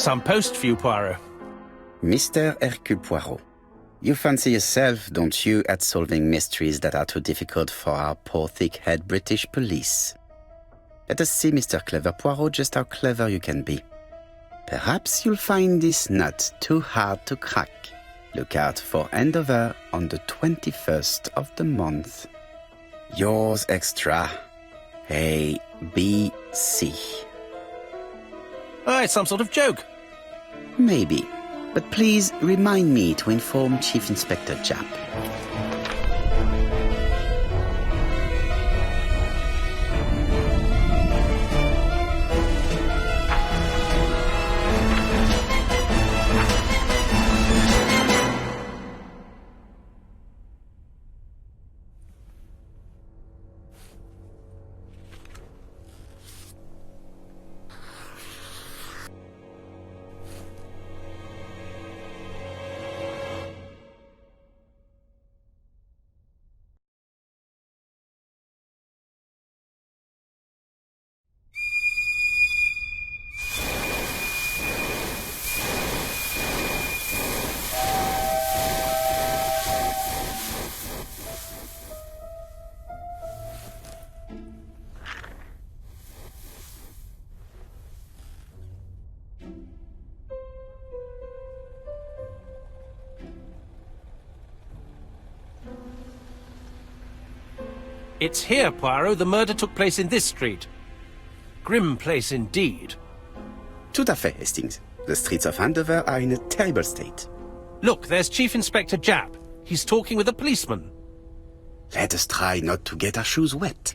some post for you, Poirot. Mr. Hercule Poirot, you fancy yourself, don't you, at solving mysteries that are too difficult for our poor thick-head British police. Let us see, Mr. Clever Poirot, just how clever you can be. Perhaps you'll find this nut too hard to crack. Look out for Andover on the 21st of the month. Yours extra, A.B.C. Oh, it's some sort of joke. Maybe, but please remind me to inform Chief Inspector Japp. It's here, Poirot. The murder took place in this street. Grim place indeed. Tout à fait, Hastings. The streets of Andover are in a terrible state. Look, there's Chief Inspector Japp. He's talking with a policeman. Let us try not to get our shoes wet.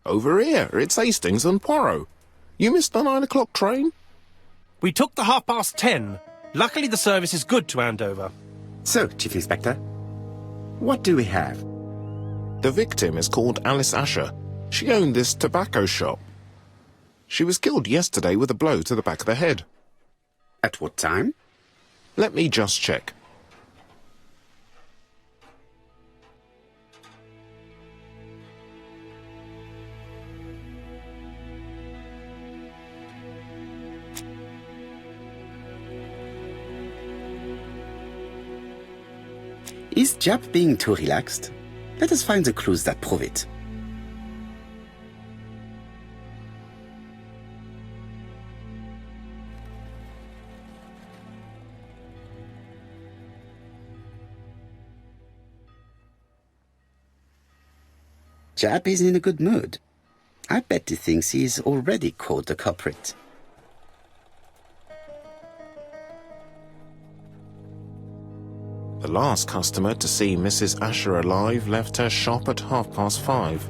Over here, it's Hastings and Poirot. You missed the 9 o'clock train? We took the 10:30. Luckily, the service is good to Andover. So, Chief Inspector, what do we have? The victim is called Alice Asher. She owned this tobacco shop. She was killed yesterday with a blow to the back of the head. At what time? Let me just check. Is Japp being too relaxed? Let us find the clues that prove it. Japp is in a good mood. I bet he thinks he's already caught the culprit. The last customer to see Mrs. Asher alive left her shop at 5:30.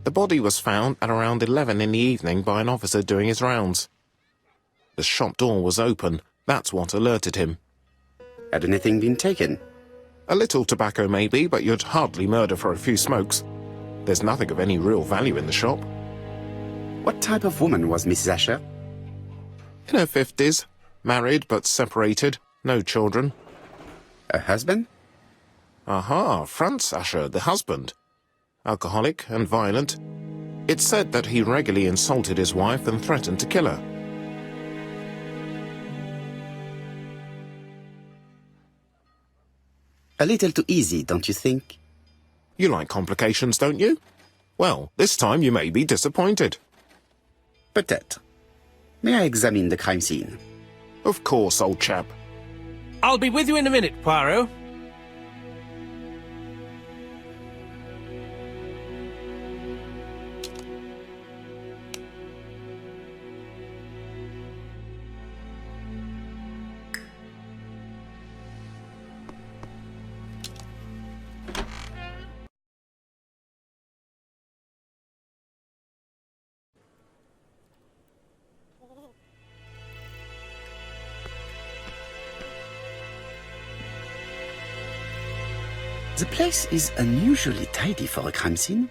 The body was found at around 11 in the evening by an officer doing his rounds. The shop door was open. That's what alerted him. Had anything been taken? A little tobacco maybe, but you'd hardly murder for a few smokes. There's nothing of any real value in the shop. What type of woman was Mrs. Asher? In her 50s, married but separated, no children. Her husband? Aha, Franz Asher, the husband. Alcoholic and violent. It's said that he regularly insulted his wife and threatened to kill her. A little too easy, don't you think? You like complications, don't you? Well, this time you may be disappointed. Peut-être. May I examine the crime scene? Of course, old chap. I'll be with you in a minute, Poirot. The place is unusually tidy for a crime scene.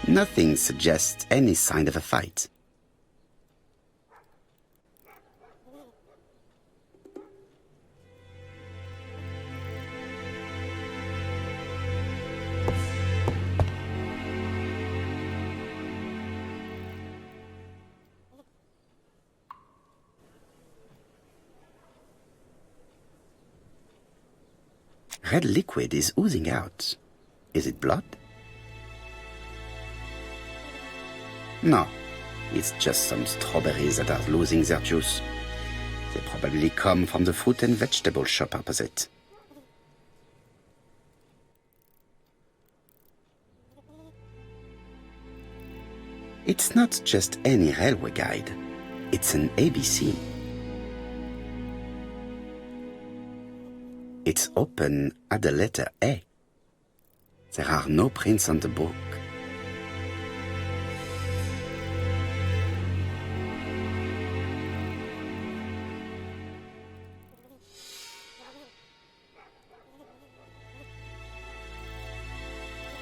Nothing suggests any sign of a fight. Red liquid is oozing out. Is it blood? No, it's just some strawberries that are losing their juice. They probably come from the fruit and vegetable shop opposite. It's not just any railway guide. It's an ABC. It's open at the letter A. There are no prints on the book.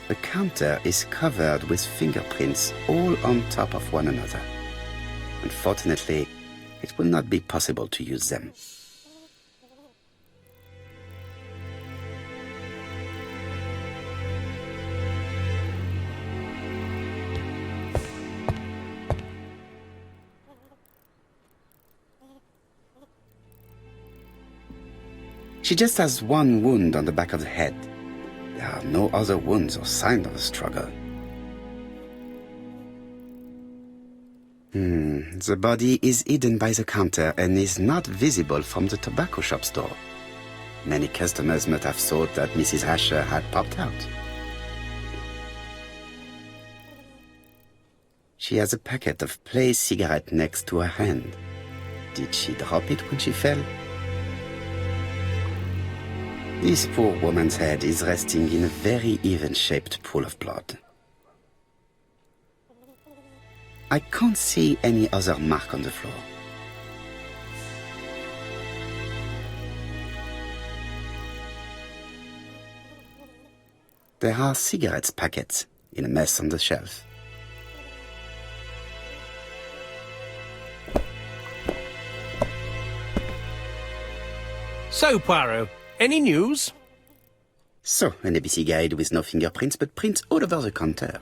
The counter is covered with fingerprints all on top of one another. Unfortunately, it will not be possible to use them. She just has one wound on the back of the head. There are no other wounds or signs of a struggle. The body is hidden by the counter and is not visible from the tobacco shop's door. Many customers must have thought that Mrs. Asher had popped out. She has a packet of Play cigarette next to her hand. Did she drop it when she fell? This poor woman's head is resting in a very even-shaped pool of blood. I can't see any other mark on the floor. There are cigarette packets in a mess on the shelf. So, Poirot, any news? So, an ABC guide with no fingerprints, but prints all over the counter.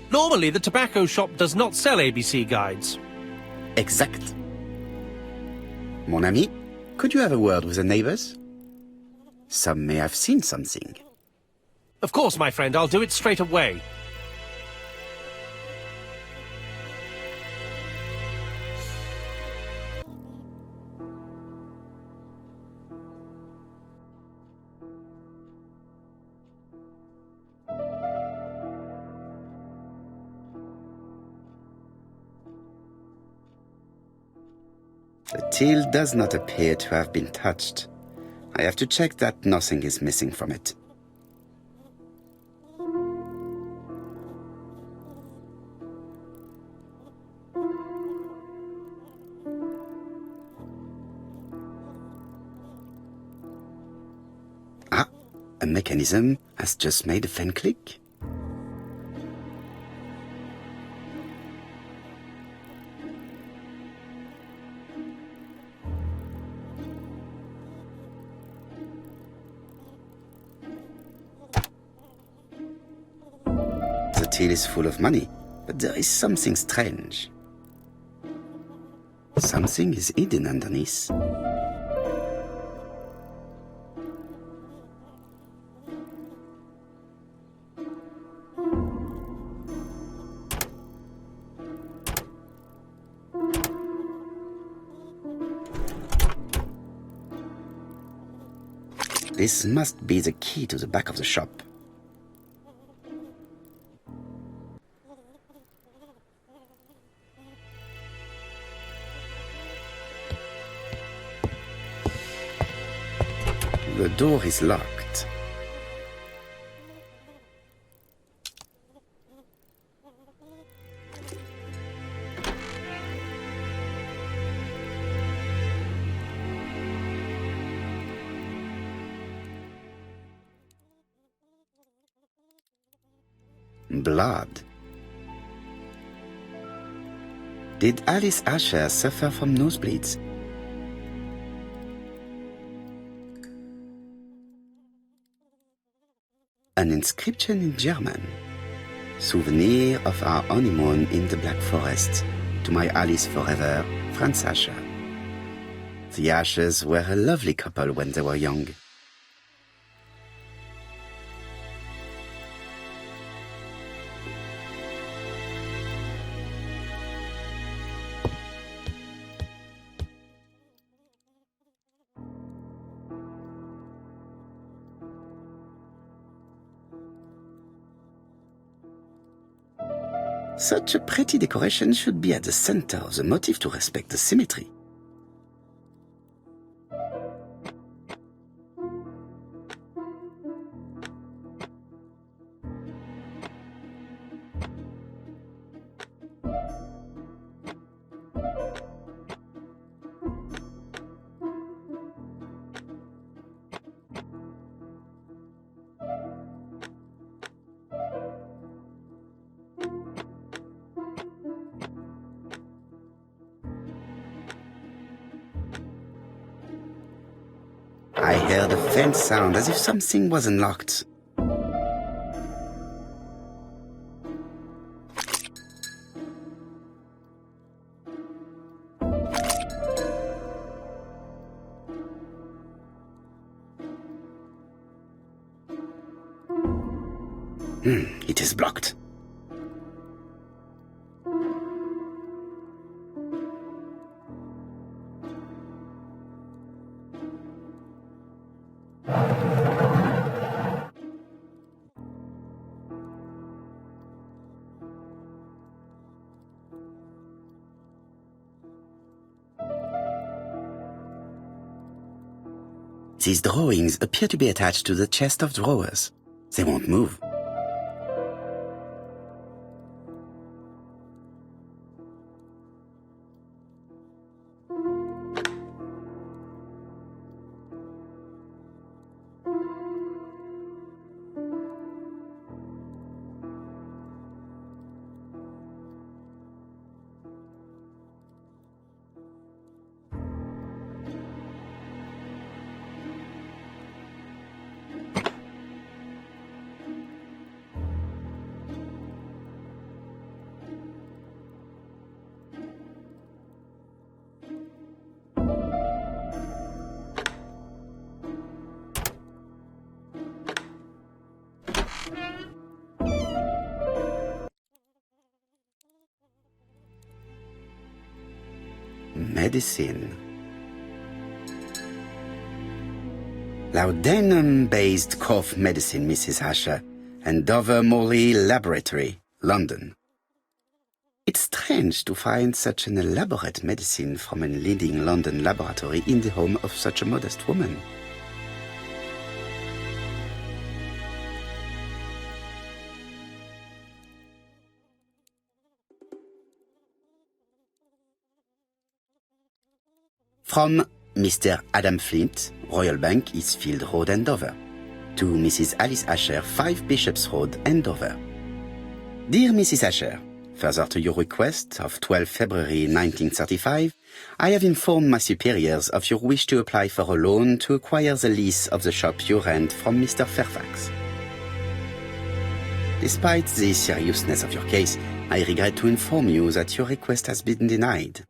Normally, the tobacco shop does not sell ABC guides. Exact. Mon ami, could you have a word with the neighbors? Some may have seen something. Of course, my friend, I'll do it straight away. The till does not appear to have been touched. I have to check that nothing is missing from it. Ah, a mechanism has just made a fan click. The till is full of money, but there is something strange. Something is hidden underneath. This must be the key to the back of the shop. The door is locked. blood. Did Alice Asher suffer from nosebleeds? An inscription in German. Souvenir of our honeymoon in the Black Forest. To my Alice forever, Franz Asher. The Ashers were a lovely couple when they were young. Such a pretty decoration should be at the center of the motif to respect the symmetry. I heard a faint sound as if something was unlocked. It is blocked. These drawings appear to be attached to the chest of drawers. They won't move. Medicine. Laudanum-based cough medicine, Mrs. Asher, and Dover Morley Laboratory, London. It's strange to find such an elaborate medicine from a leading London laboratory in the home of such a modest woman. From Mr. Adam Flint, Royal Bank, Eastfield Road, Andover. To Mrs. Alice Asher, 5 Bishops Road, Andover. Dear Mrs. Asher, further to your request of 12 February 1935, I have informed my superiors of your wish to apply for a loan to acquire the lease of the shop you rent from Mr. Fairfax. Despite the seriousness of your case, I regret to inform you that your request has been denied.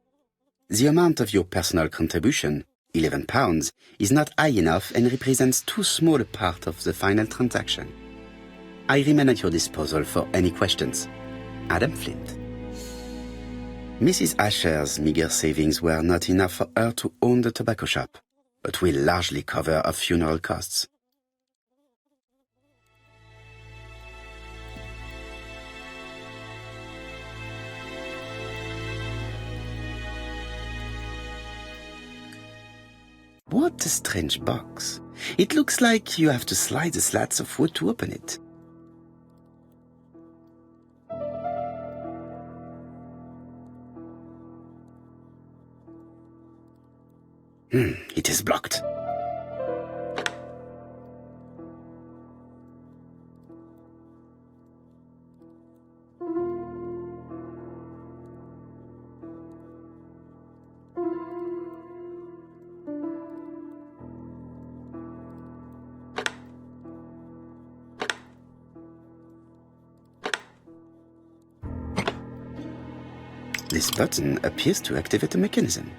The amount of your personal contribution, £11, is not high enough and represents too small a part of the final transaction. I remain at your disposal for any questions. Adam Flint. Mrs. Asher's meager savings were not enough for her to own the tobacco shop, but will largely cover her funeral costs. What a strange box. It looks like you have to slide the slats of wood to open it. It is blocked. This button appears to activate a mechanism.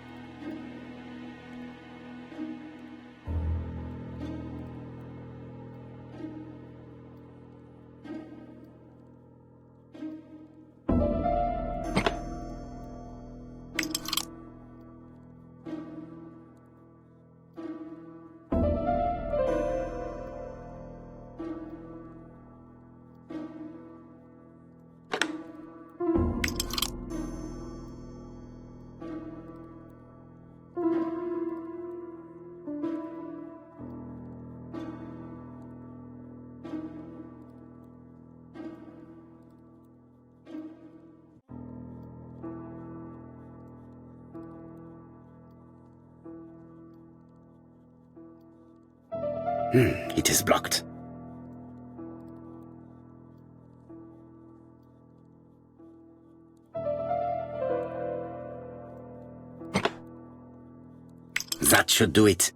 It is blocked. That should do it.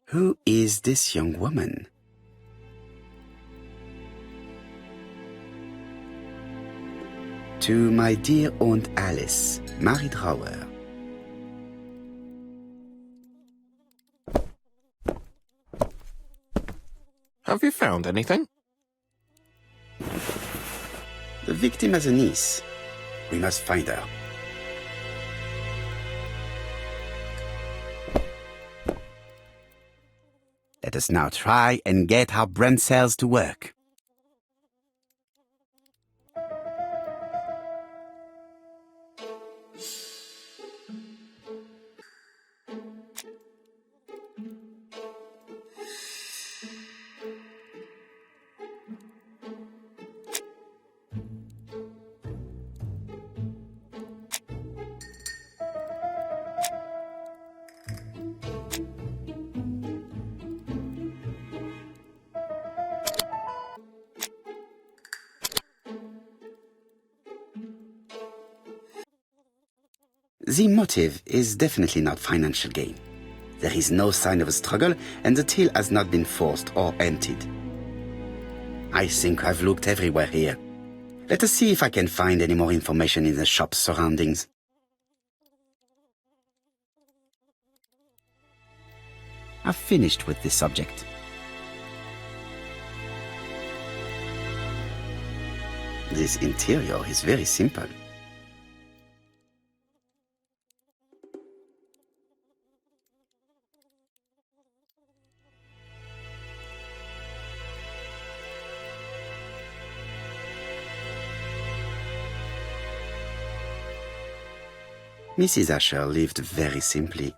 Who is this young woman? To my dear Aunt Alice, Mary Drower. Have you found anything? The victim has a niece. We must find her. Let us now try and get our brain cells to work. The motive is definitely not financial gain. There is no sign of a struggle, and the till has not been forced or emptied. I think I've looked everywhere here. Let us see if I can find any more information in the shop's surroundings. I've finished with this subject. This interior is very simple. Mrs. Asher lived very simply.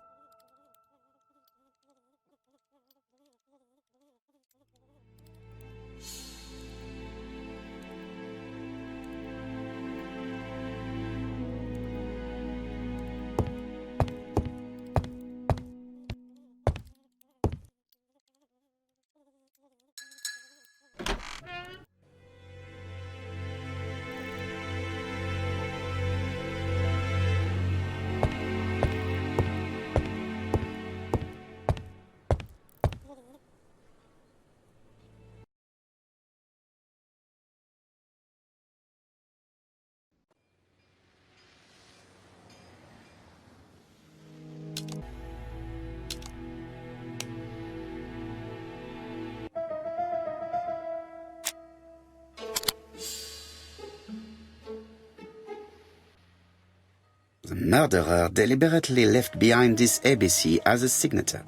The murderer deliberately left behind this ABC as a signature.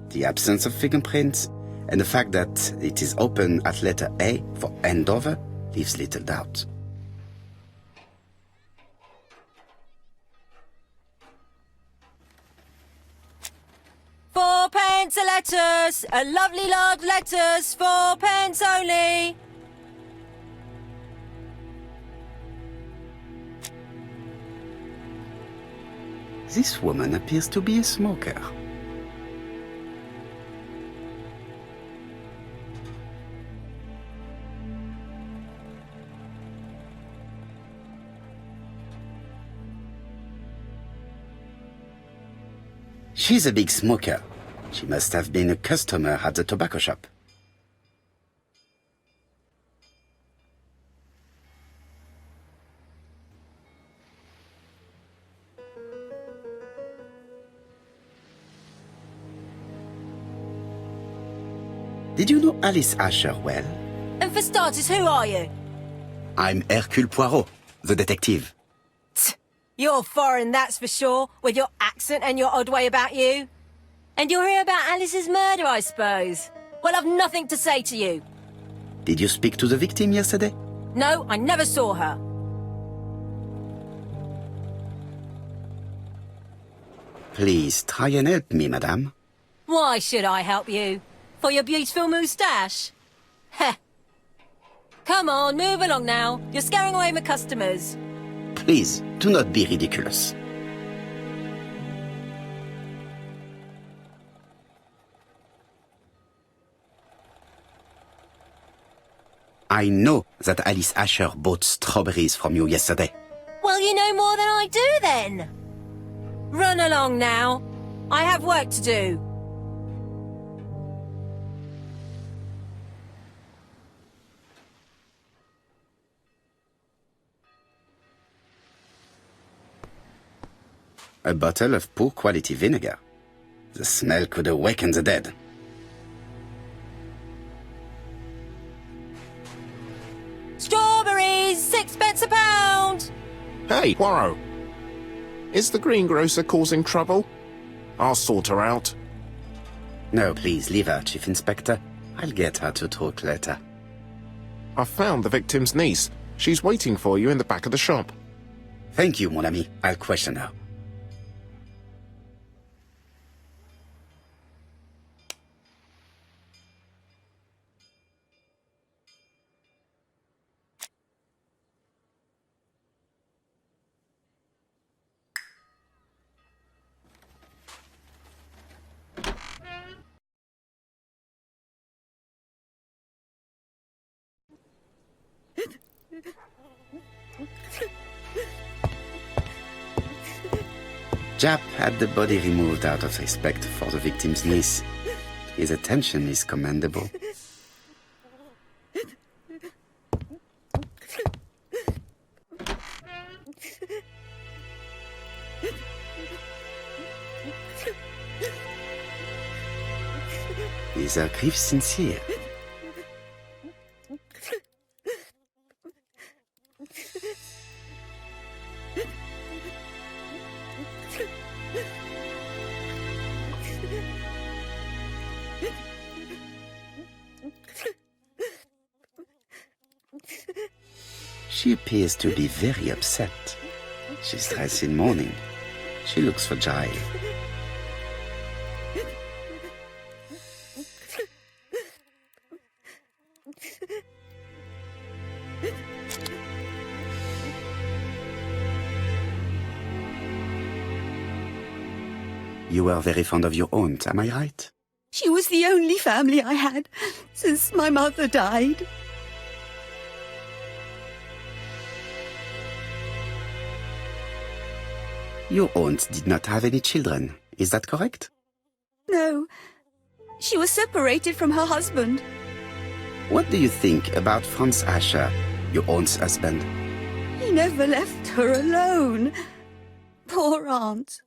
The absence of fingerprints and the fact that it is open at letter A for Andover leaves little doubt. £4 a letters, a lovely large letters, 4 pence only. This woman appears to be a smoker. She's a big smoker. She must have been a customer at the tobacco shop. Did you know Alice Asher well? And for starters, who are you? I'm Hercule Poirot, the detective. You're foreign, that's for sure, with your accent and your odd way about you. And you're here about Alice's murder, I suppose. Well, I've nothing to say to you. Did you speak to the victim yesterday? No, I never saw her. Please try and help me, madame. Why should I help you? For your beautiful moustache? Heh. Come on, move along now. You're scaring away my customers. Please, do not be ridiculous. I know that Alice Asher bought strawberries from you yesterday. Well, you know more than I do then. Run along now. I have work to do. A bottle of poor quality vinegar. The smell could awaken the dead. Strawberries, 6p a pound. Hey, Poirot! Is the greengrocer causing trouble? I'll sort her out. No, please, leave her, Chief Inspector. I'll get her to talk later. I found the victim's niece. She's waiting for you in the back of the shop. Thank you, mon ami. I'll question her. Jap had the body removed out of respect for the victim's niece. His attention is commendable. Is her grief sincere? She appears to be very upset. She's dressed in mourning. She looks fragile. You were very fond of your aunt, am I right? She was the only family I had since my mother died. Your aunt did not have any children, is that correct? No, she was separated from her husband. What do you think about Franz Asher, your aunt's husband? He never left her alone. Poor aunt.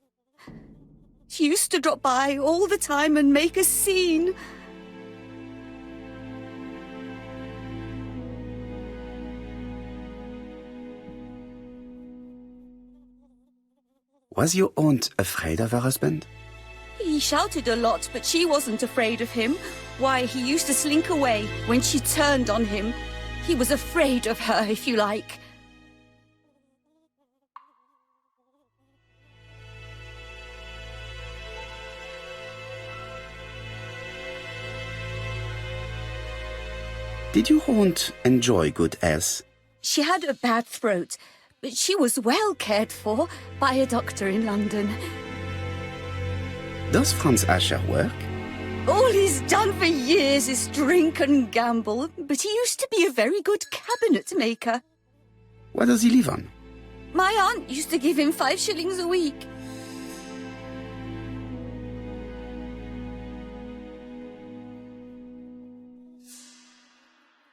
She used to drop by all the time and make a scene. Was your aunt afraid of her husband? He shouted a lot, but she wasn't afraid of him. Why, he used to slink away when she turned on him. He was afraid of her, if you like. Did your aunt enjoy good health? She had a bad throat, but she was well cared for by a doctor in London. Does Franz Asher work? All he's done for years is drink and gamble, but he used to be a very good cabinet maker. What does he live on? My aunt used to give him 5 shillings a week.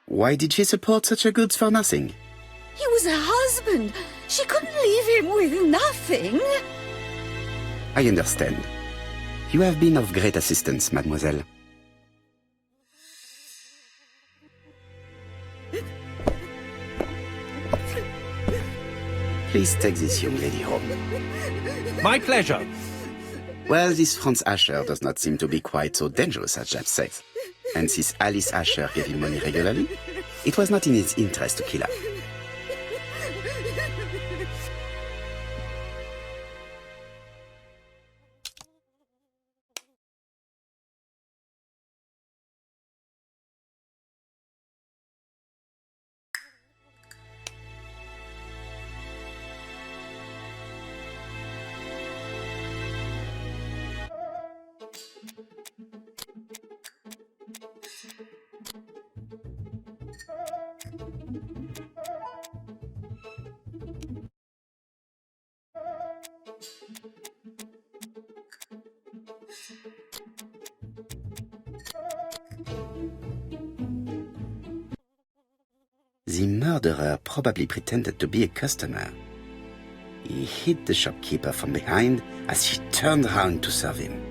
Why did she support such a goods for nothing? He was her husband. She couldn't leave him with nothing. I understand. You have been of great assistance, mademoiselle. Please take this young lady home. My pleasure. Well, this Franz Asher does not seem to be quite so dangerous as Jack says. And since Alice Asher gave him money regularly, it was not in his interest to kill her. The murderer probably pretended to be a customer. He hit the shopkeeper from behind as she turned around to serve him.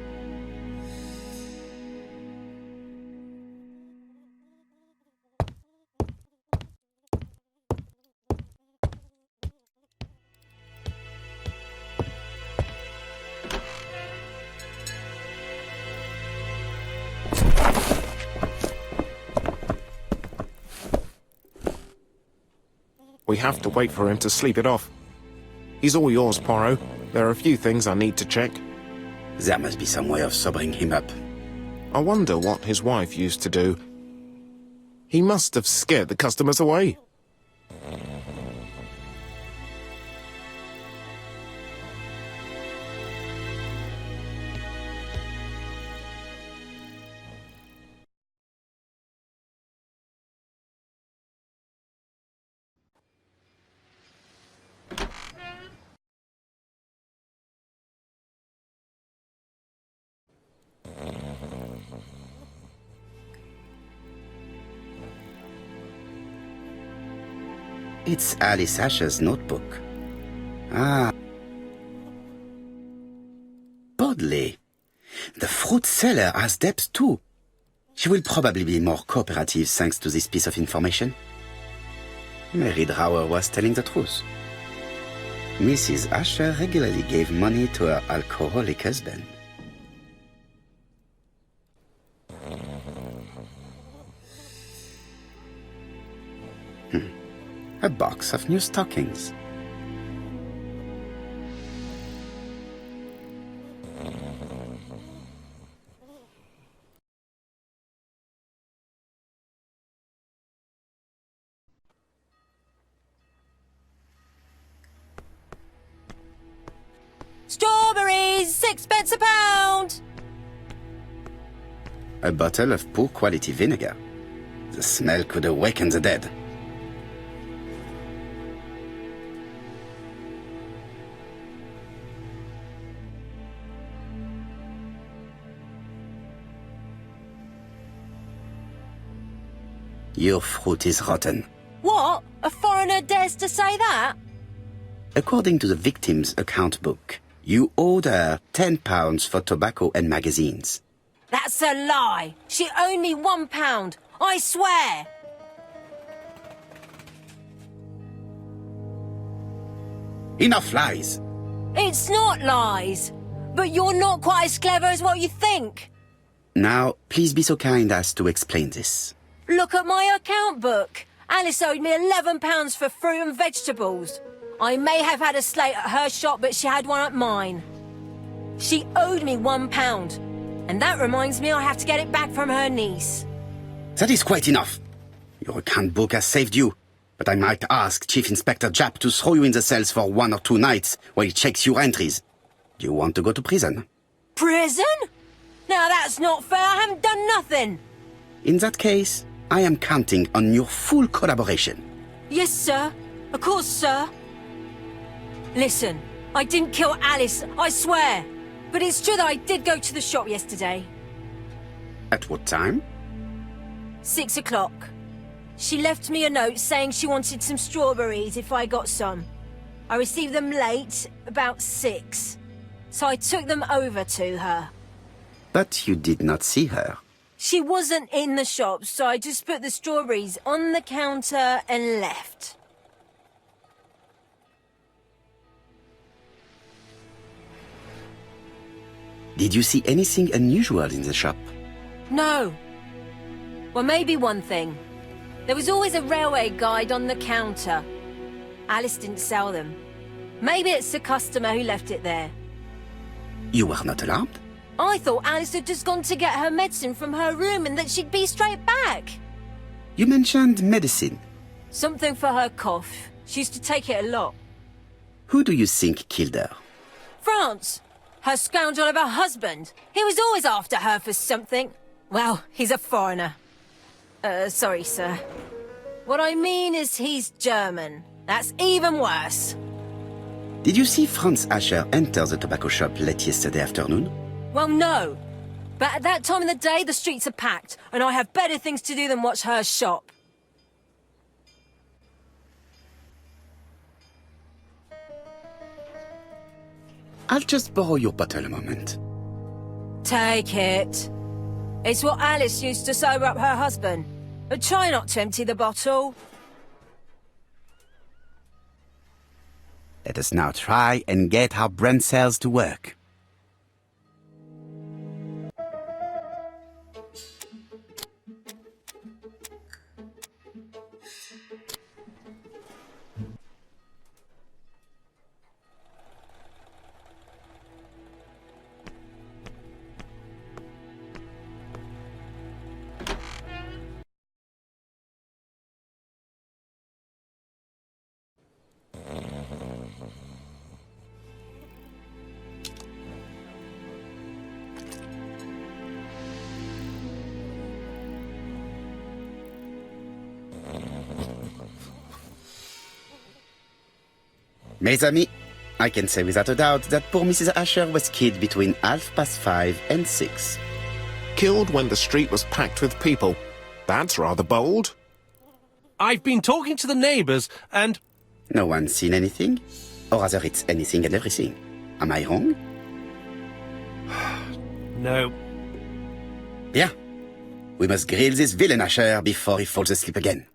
We have to wait for him to sleep it off. He's all yours, Poirot. There are a few things I need to check. There must be some way of sobering him up. I wonder what his wife used to do. He must have scared the customers away. It's Alice Asher's notebook. Ah. Bodley. The fruit seller has debts too. She will probably be more cooperative thanks to this piece of information. Mary Drower was telling the truth. Mrs. Asher regularly gave money to her alcoholic husband. A box of new stockings. Strawberries, 6p a pound. A bottle of poor quality vinegar. The smell could awaken the dead. Your fruit is rotten. What? A foreigner dares to say that? According to the victim's account book, you owed her £10 for tobacco and magazines. That's a lie. She owed me £1. I swear. Enough lies! It's not lies. But you're not quite as clever as what you think. Now, please be so kind as to explain this. Look at my account book. Alice owed me £11 for fruit and vegetables. I may have had a slate at her shop, but she had one at mine. She owed me £1. And that reminds me I have to get it back from her niece. That is quite enough. Your account book has saved you, but I might ask Chief Inspector Japp to throw you in the cells for 1 or 2 nights while he checks your entries. Do you want to go to prison? Prison? Now that's not fair. I haven't done nothing. In that case, I am counting on your full collaboration. Yes, sir. Of course, sir. Listen, I didn't kill Alice, I swear. But it's true that I did go to the shop yesterday. At what time? 6 o'clock. She left me a note saying she wanted some strawberries if I got some. I received them late, about 6. So I took them over to her. But you did not see her. She wasn't in the shop, so I just put the strawberries on the counter and left. Did you see anything unusual in the shop? No. Well, maybe one thing. There was always a railway guide on the counter. Alice didn't sell them. Maybe it's the customer who left it there. You were not alarmed? I thought Alice had just gone to get her medicine from her room and that she'd be straight back. You mentioned medicine. Something for her cough. She used to take it a lot. Who do you think killed her? France! Her scoundrel of a husband. He was always after her for something. Well, he's a foreigner. Sorry, sir. What I mean is he's German. That's even worse. Did you see Franz Asher enter the tobacco shop late yesterday afternoon? Well, no. But at that time of the day, the streets are packed, and I have better things to do than watch her shop. I'll just borrow your bottle a moment. Take it. It's what Alice used to sober up her husband. But try not to empty the bottle. Let us now try and get our brain cells to work. Mes amis, I can say without a doubt that poor Mrs. Asher was killed between 5:30 and 6. Killed when the street was packed with people. That's rather bold. I've been talking to the neighbours, and... No one's seen anything? Or rather, it's anything and everything. Am I wrong? No. Bien. We must grill this villain Asher before he falls asleep again.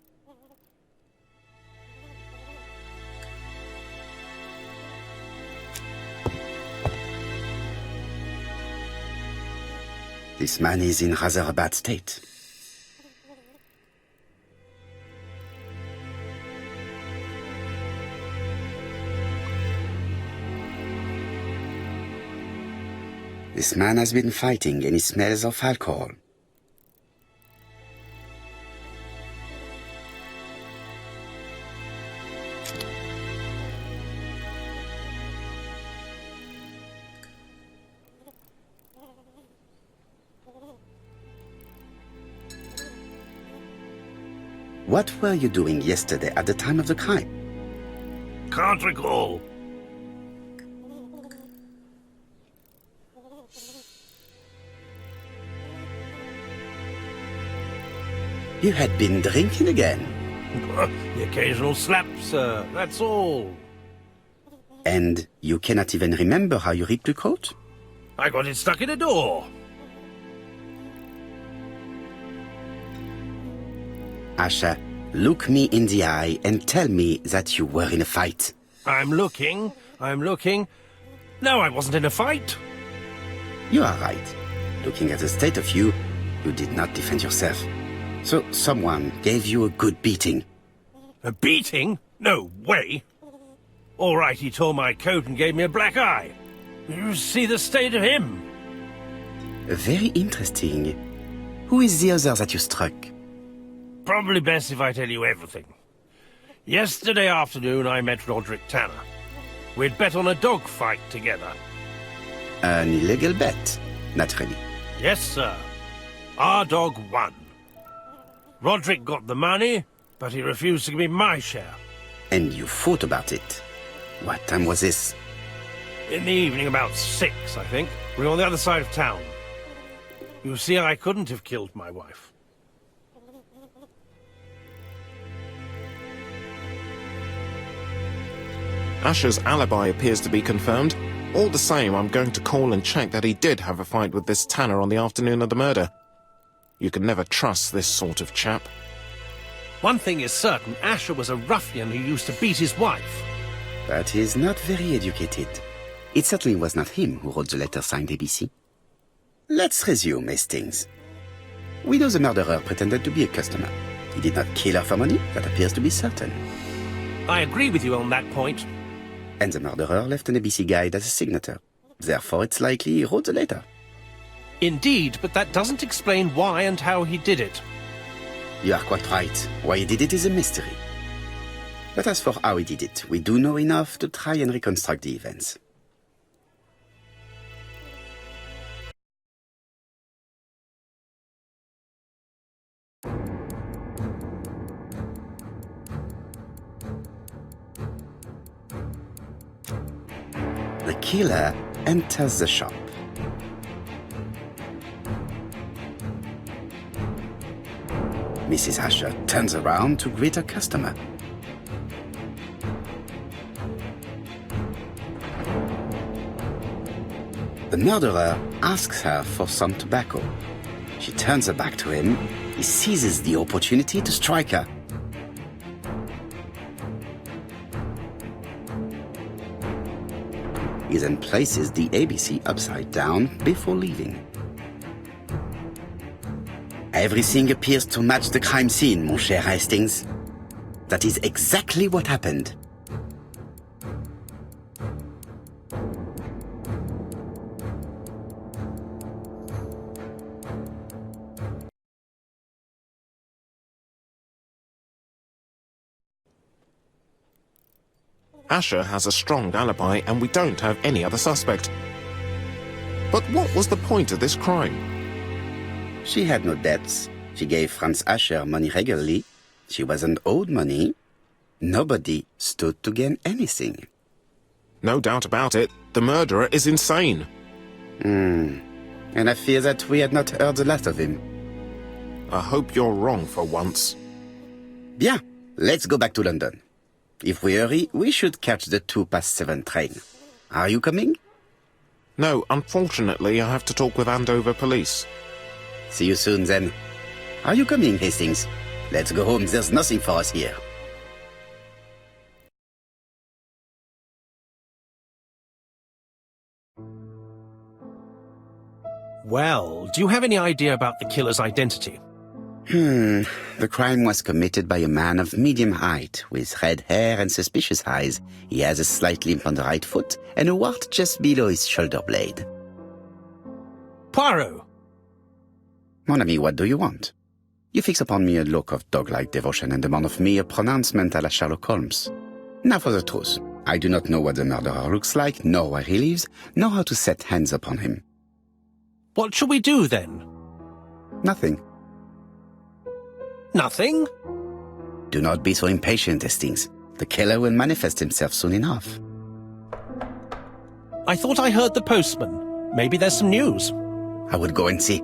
This man is in rather a bad state. This man has been fighting and he smells of alcohol. What were you doing yesterday at the time of the crime? Can't recall. You had been drinking again. The occasional slap, sir, that's all. And you cannot even remember how you ripped the coat? I got it stuck in a door. Asher, look me in the eye and tell me that you were in a fight. I'm looking. No, I wasn't in a fight. You are right. Looking at the state of you, you did not defend yourself. So someone gave you a good beating. A beating? No way. All right, he tore my coat and gave me a black eye. You see the state of him? Very interesting. Who is the other that you struck? Probably best if I tell you everything. Yesterday afternoon, I met Roderick Tanner. We'd bet on a dog fight together. An illegal bet, naturally. Yes, sir. Our dog won. Roderick got the money, but he refused to give me my share. And you fought about it. What time was this? In the evening, about 6, I think. We were on the other side of town. You see, I couldn't have killed my wife. Asher's alibi appears to be confirmed. All the same, I'm going to call and check that he did have a fight with this Tanner on the afternoon of the murder. You can never trust this sort of chap. One thing is certain, Asher was a ruffian who used to beat his wife. But he's not very educated. It certainly was not him who wrote the letter signed ABC. Let's resume, Hastings. We know the murderer pretended to be a customer. He did not kill her for money, that appears to be certain. I agree with you on that point. And the murderer left an ABC guide as a signature. Therefore, it's likely he wrote the letter. Indeed, but that doesn't explain why and how he did it. You are quite right. Why he did it is a mystery. But as for how he did it, we do know enough to try and reconstruct the events. The killer enters the shop. Mrs. Asher turns around to greet her customer. The murderer asks her for some tobacco. She turns her back to him. He seizes the opportunity to strike her. He then places the ABC upside down before leaving. Everything appears to match the crime scene, mon cher Hastings. That is exactly what happened. Asher has a strong alibi and we don't have any other suspect. But what was the point of this crime? She had no debts. She gave Franz Asher money regularly. She wasn't owed money. Nobody stood to gain anything. No doubt about it, the murderer is insane. And I fear that we had not heard the last of him. I hope you're wrong for once. Bien, let's go back to London. If we hurry, we should catch the 7:02 train. Are you coming? No, unfortunately, I have to talk with Andover police. See you soon, then. Are you coming, Hastings? Let's go home. There's nothing for us here. Well, do you have any idea about the killer's identity? The crime was committed by a man of medium height, with red hair and suspicious eyes. He has a slight limp on the right foot and a wart just below his shoulder blade. Poirot! Mon ami, what do you want? You fix upon me a look of dog-like devotion and demand of me a pronouncement à la Sherlock Holmes. Now for the truth. I do not know what the murderer looks like, nor where he lives, nor how to set hands upon him. What shall we do, then? Nothing. Nothing? Do not be so impatient, Hastings. The killer will manifest himself soon enough. I thought I heard the postman. Maybe there's some news. I will go and see.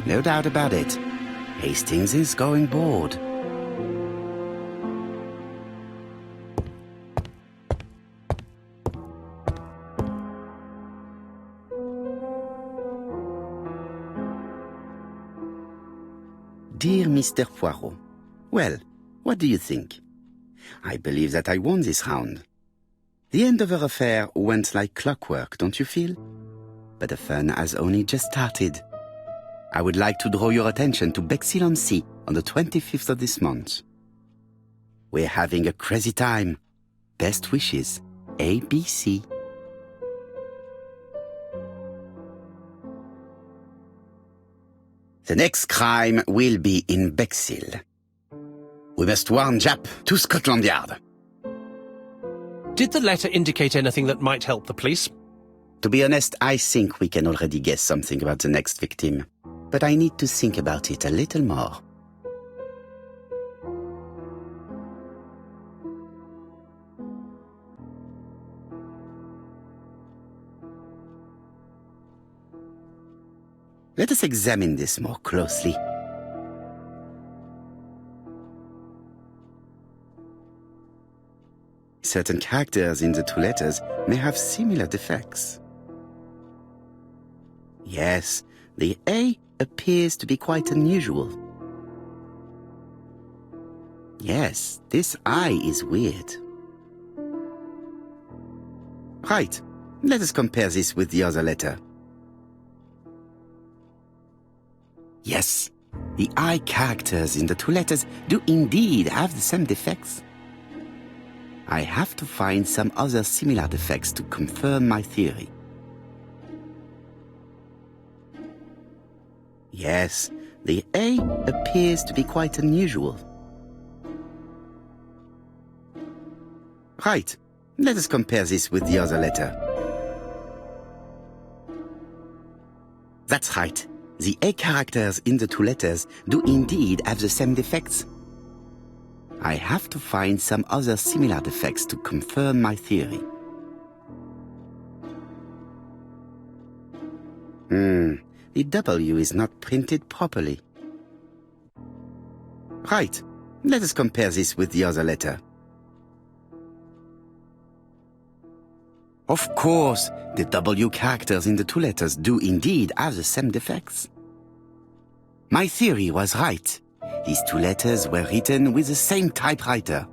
No doubt about it. Hastings is going bored. Dear Mr. Poirot, well, what do you think? I believe that I won this round. The Andover affair went like clockwork, don't you feel? But the fun has only just started. I would like to draw your attention to Bexhill-on-Sea on the 25th of this month. We're having a crazy time. Best wishes, ABC. The next crime will be in Bexhill. We must warn Jap to Scotland Yard. Did the letter indicate anything that might help the police? To be honest, I think we can already guess something about the next victim. But I need to think about it a little more. Let us examine this more closely. Certain characters in the two letters may have similar defects. Yes, the A appears to be quite unusual. Yes, this I is weird. Right, let us compare this with the other letter. Yes, the I characters in the two letters do indeed have the same defects. I have to find some other similar defects to confirm my theory. Yes, the A appears to be quite unusual. Right, let us compare this with the other letter. That's right. The A characters in the two letters do indeed have the same defects. I have to find some other similar defects to confirm my theory. The W is not printed properly. Right, let us compare this with the other letter. Of course, the W characters in the two letters do indeed have the same defects. My theory was right. These two letters were written with the same typewriter.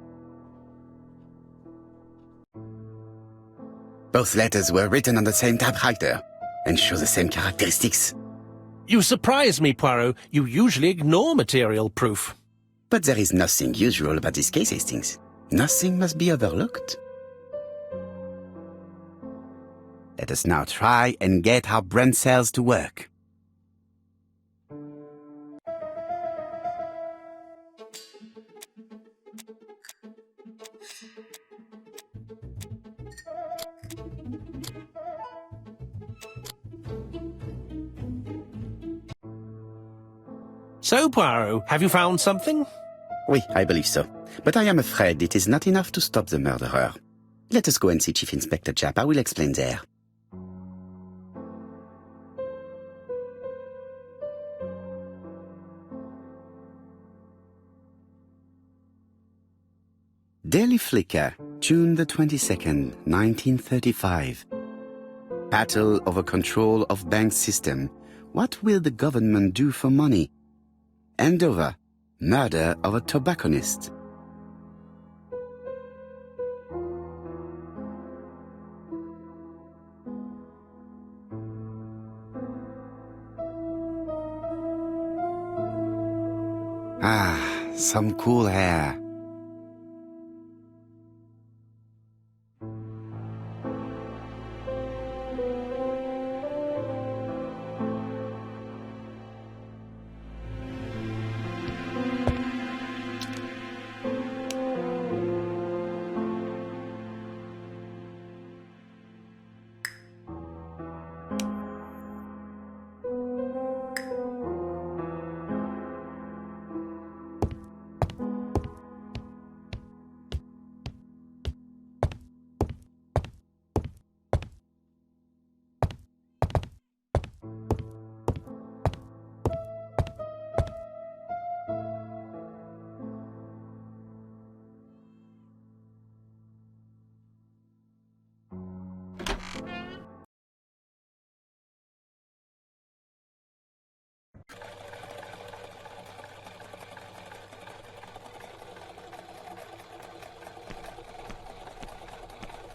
Both letters were written on the same typewriter and show the same characteristics. You surprise me, Poirot. You usually ignore material proof. But there is nothing usual about this case, Hastings. Nothing must be overlooked. Let us now try and get our brain cells to work. So, Poirot, have you found something? Oui, I believe so. But I am afraid it is not enough to stop the murderer. Let us go and see Chief Inspector Japp. I will explain there. Daily Flicker, June the 22nd, 1935. Battle over control of bank system. What will the government do for money? Andover, murder of a tobacconist. Ah, some cool hair.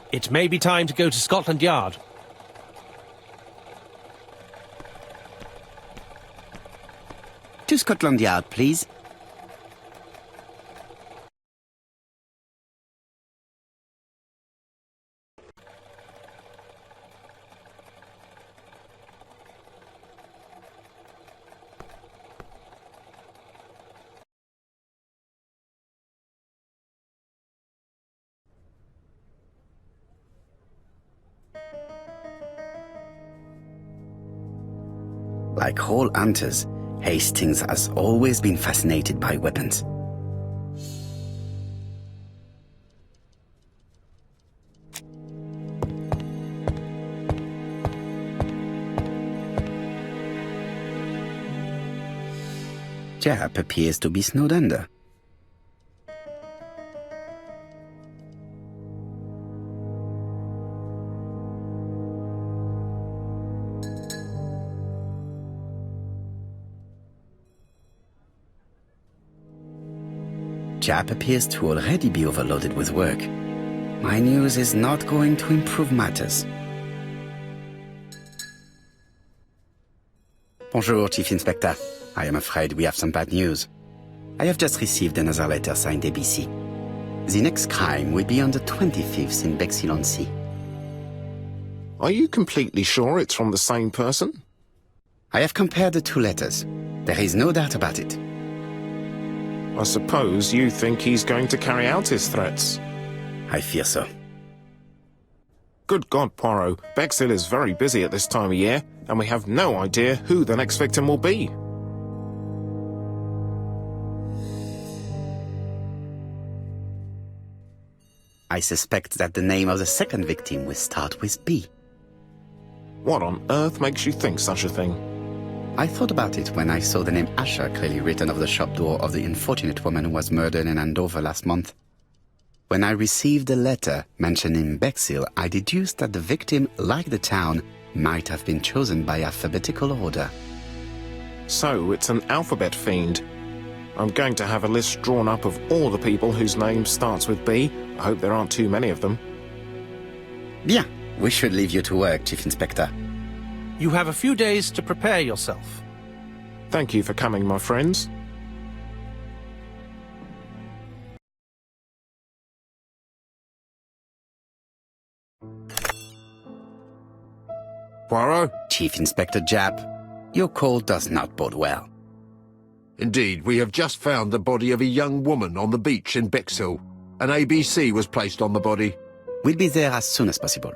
It may be time to go to Scotland Yard. To Scotland Yard, please. Like all hunters, Hastings has always been fascinated by weapons. Jap appears to be snowed under. Jap appears to already be overloaded with work. My news is not going to improve matters. Bonjour, Chief Inspector. I am afraid we have some bad news. I have just received another letter signed ABC. The next crime will be on the 25th in Bexhill-on-Sea. Are you completely sure it's from the same person? I have compared the two letters. There is no doubt about it. I suppose you think he's going to carry out his threats. I fear so. Good God, Poirot. Bexhill is very busy at this time of year, and we have no idea who the next victim will be. I suspect that the name of the second victim will start with B. What on earth makes you think such a thing? I thought about it when I saw the name Asher clearly written over the shop door of the unfortunate woman who was murdered in Andover last month. When I received a letter mentioning Bexhill, I deduced that the victim, like the town, might have been chosen by alphabetical order. So it's an alphabet fiend. I'm going to have a list drawn up of all the people whose name starts with B. I hope there aren't too many of them. Bien, we should leave you to work, Chief Inspector. You have a few days to prepare yourself. Thank you for coming, my friends. Poirot? Chief Inspector Jap, your call does not bode well. Indeed, we have just found the body of a young woman on the beach in Bexhill. An ABC was placed on the body. We'll be there as soon as possible.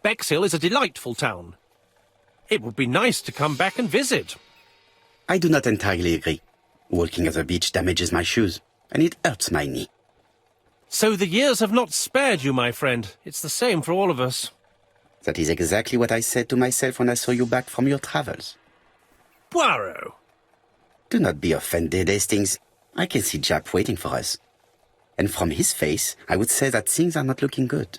Bexhill is a delightful town. It would be nice to come back and visit. I do not entirely agree. Walking at the beach damages my shoes, and it hurts my knee. So the years have not spared you, my friend. It's the same for all of us. That is exactly what I said to myself when I saw you back from your travels. Poirot! Do not be offended, Hastings. I can see Jap waiting for us. And from his face, I would say that things are not looking good.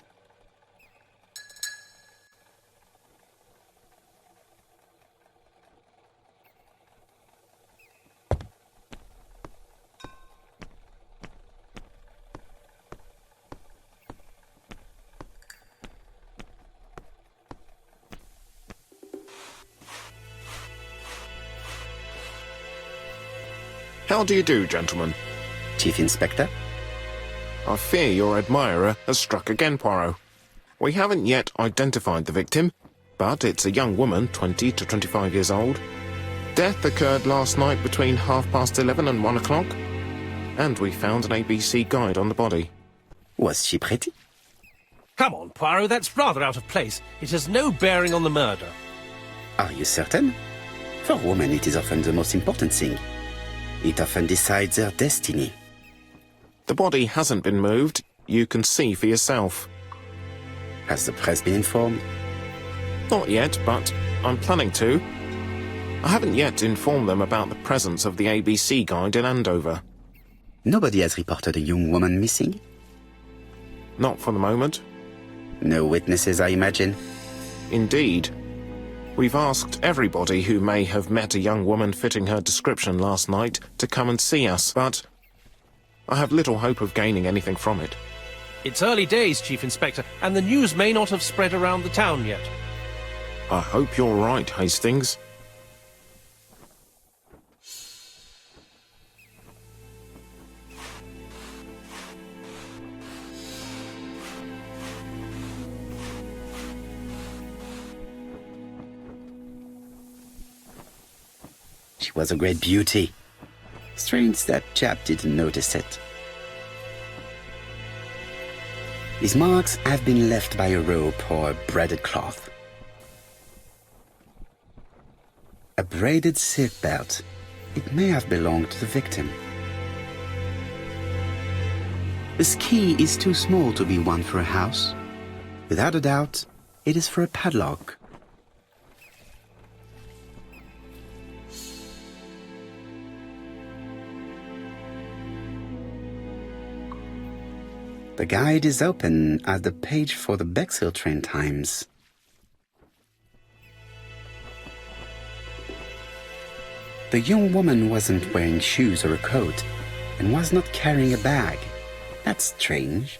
How do you do, gentlemen? Chief Inspector? I fear your admirer has struck again, Poirot. We haven't yet identified the victim, but it's a young woman, 20 to 25 years old. Death occurred last night between 11:30 and 1 o'clock, and we found an ABC guide on the body. Was she pretty? Come on, Poirot, that's rather out of place. It has no bearing on the murder. Are you certain? For women, it is often the most important thing. It often decides their destiny. The body hasn't been moved. You can see for yourself. Has the press been informed? Not yet, but I'm planning to. I haven't yet informed them about the presence of the ABC guide in Andover. Nobody has reported a young woman missing? Not for the moment. No witnesses, I imagine. Indeed. We've asked everybody who may have met a young woman fitting her description last night to come and see us, but I have little hope of gaining anything from it. It's early days, Chief Inspector, and the news may not have spread around the town yet. I hope you're right, Hastings. She was a great beauty. Strange that Jap didn't notice it. His marks have been left by a rope or a braided cloth. A braided silk belt. It may have belonged to the victim. This key is too small to be one for a house. Without a doubt, it is for a padlock. The guide is open at the page for the Bexhill train times. The young woman wasn't wearing shoes or a coat and was not carrying a bag. That's strange.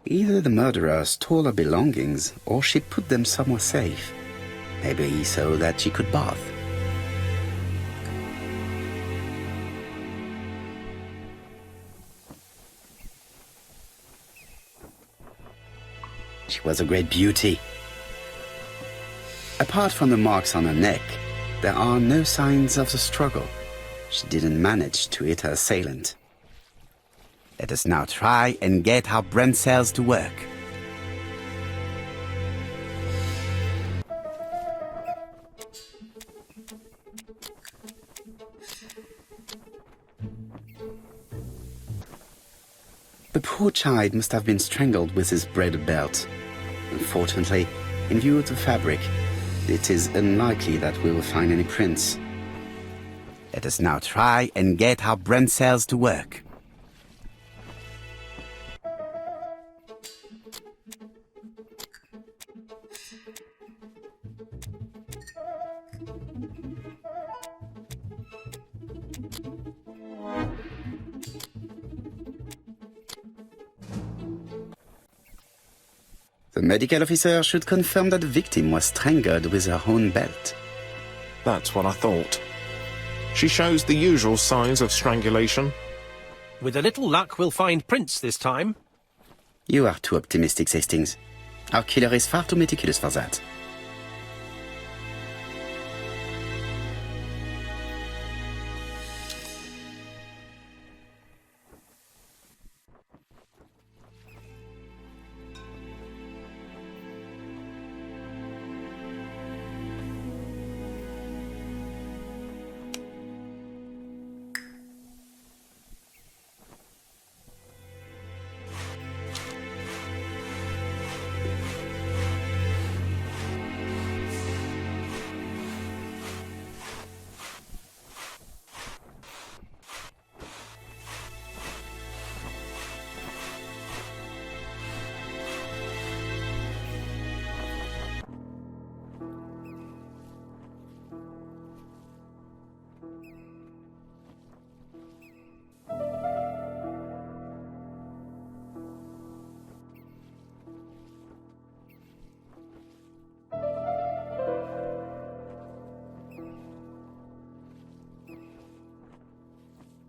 Either the murderer stole her belongings or she put them somewhere safe. Maybe so that she could bath. She was a great beauty. Apart from the marks on her neck, there are no signs of the struggle. She didn't manage to hit her assailant. Let us now try and get our brain cells to work. The poor child must have been strangled with his braided belt. Unfortunately, in view of the fabric, it is unlikely that we will find any prints. Let us now try and get our brain cells to work. The medical officer should confirm that the victim was strangled with her own belt. That's what I thought. She shows the usual signs of strangulation. With a little luck, we'll find prints this time. You are too optimistic, Hastings. Our killer is far too meticulous for that.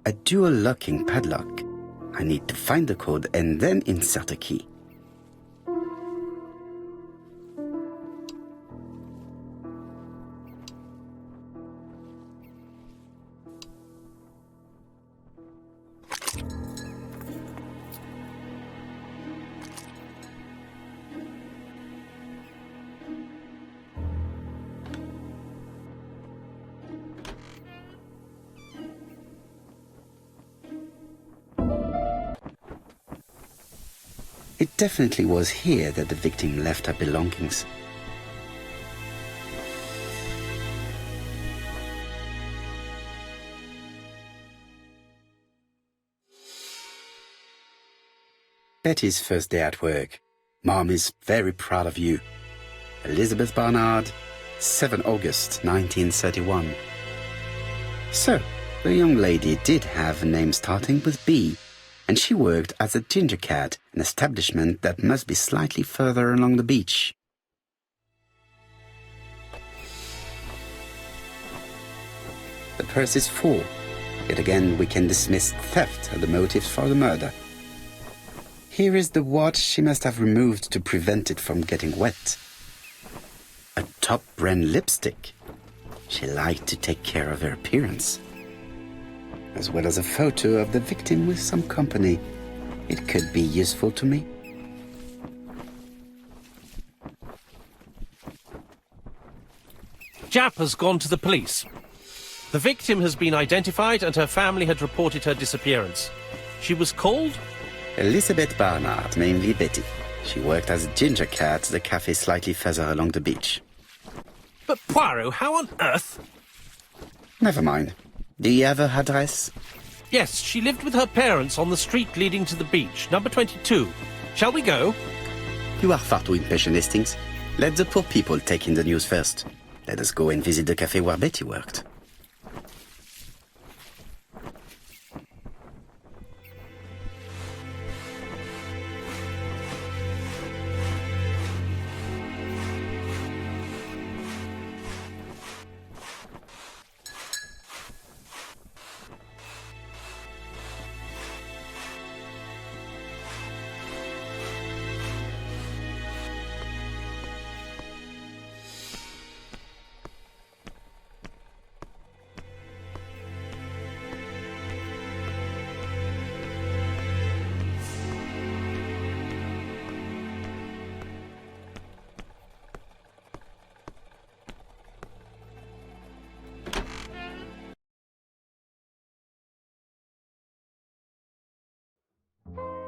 A dual locking padlock. I need to find the code and then insert a key. It definitely was here that the victim left her belongings. Betty's first day at work. Mom is very proud of you. Elizabeth Barnard, 7 August 1931. So, the young lady did have a name starting with B, and she worked as a ginger cat, an establishment that must be slightly further along the beach. The purse is full. Yet again, we can dismiss theft as the motive for the murder. Here is the watch she must have removed to prevent it from getting wet. A top-brand lipstick. She liked to take care of her appearance. As well as a photo of the victim with some company. It could be useful to me. Jap has gone to the police. The victim has been identified and her family had reported her disappearance. She was called? Elizabeth Barnard, mainly Betty. She worked as a ginger cat at the cafe slightly further along the beach. But Poirot, how on earth? Never mind. Do you have her address? Yes, she lived with her parents on the street leading to the beach, number 22. Shall we go? You are far too impatient, Hastings. Let the poor people take in the news first. Let us go and visit the cafe where Betty worked.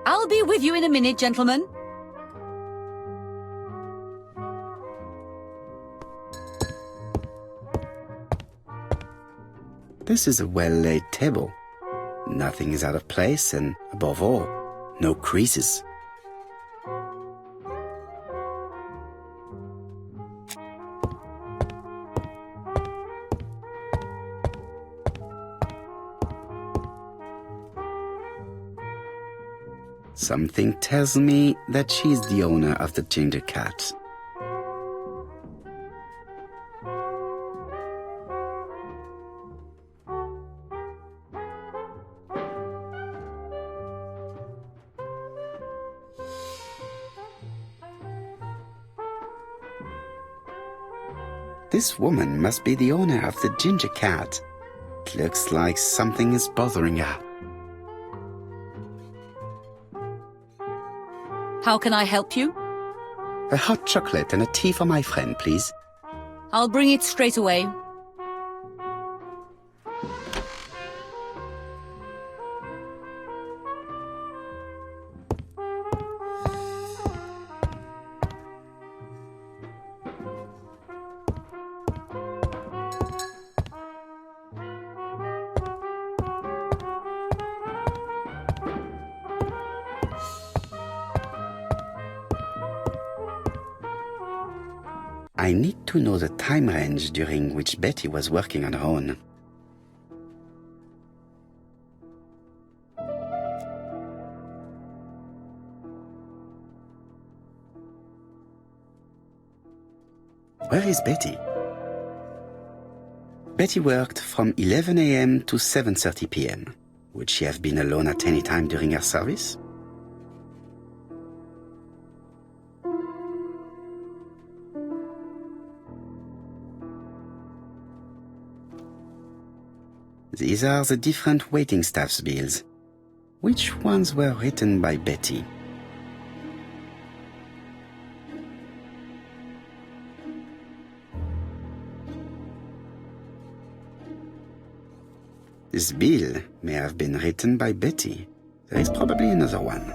I'll be with you in a minute, gentlemen. This is a well-laid table. Nothing is out of place and, above all, no creases. Something tells me that she's the owner of the ginger cat. This woman must be the owner of the ginger cat. It looks like something is bothering her. How can I help you? A hot chocolate and a tea for my friend, please. I'll bring it straight away. I need to know the time range during which Betty was working on her own. Where is Betty? Betty worked from 11 a.m. to 7:30 p.m. Would she have been alone at any time during her service? These are the different waiting staff's bills. Which ones were written by Betty? This bill may have been written by Betty. There is probably another one.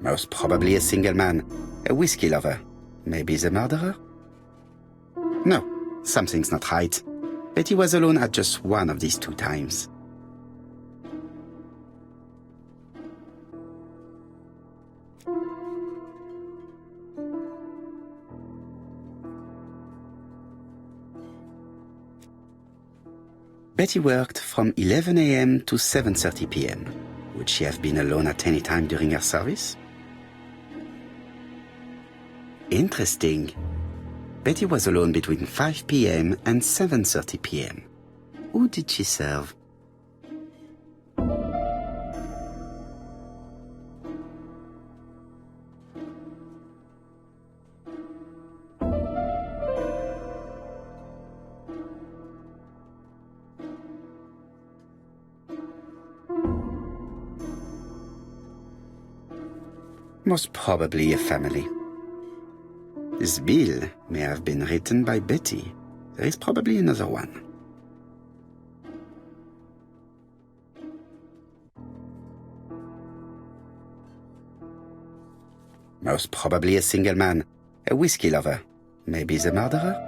Most probably a single man, a whiskey lover. Maybe the murderer? No, something's not right. Betty was alone at just one of these two times. Betty worked from 11 a.m. to 7:30 p.m. Would she have been alone at any time during her service? Interesting. Betty was alone between 5 p.m. and 7:30 p.m. Who did she serve? Most probably a family. This bill may have been written by Betty. There is probably another one. Most probably a single man, a whiskey lover. Maybe the murderer?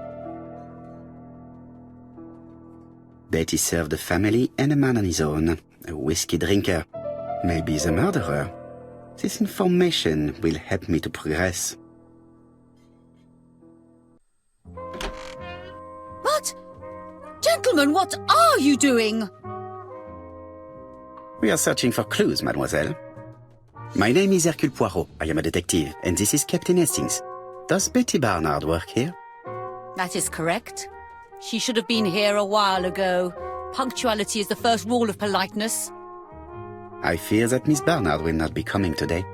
Betty served a family and a man on his own, a whiskey drinker. Maybe the murderer. This information will help me to progress. What? Gentlemen, what are you doing? We are searching for clues, mademoiselle. My name is Hercule Poirot. I am a detective, and this is Captain Hastings. Does Betty Barnard work here? That is correct. She should have been here a while ago. Punctuality is the first rule of politeness. I fear that Miss Barnard will not be coming today.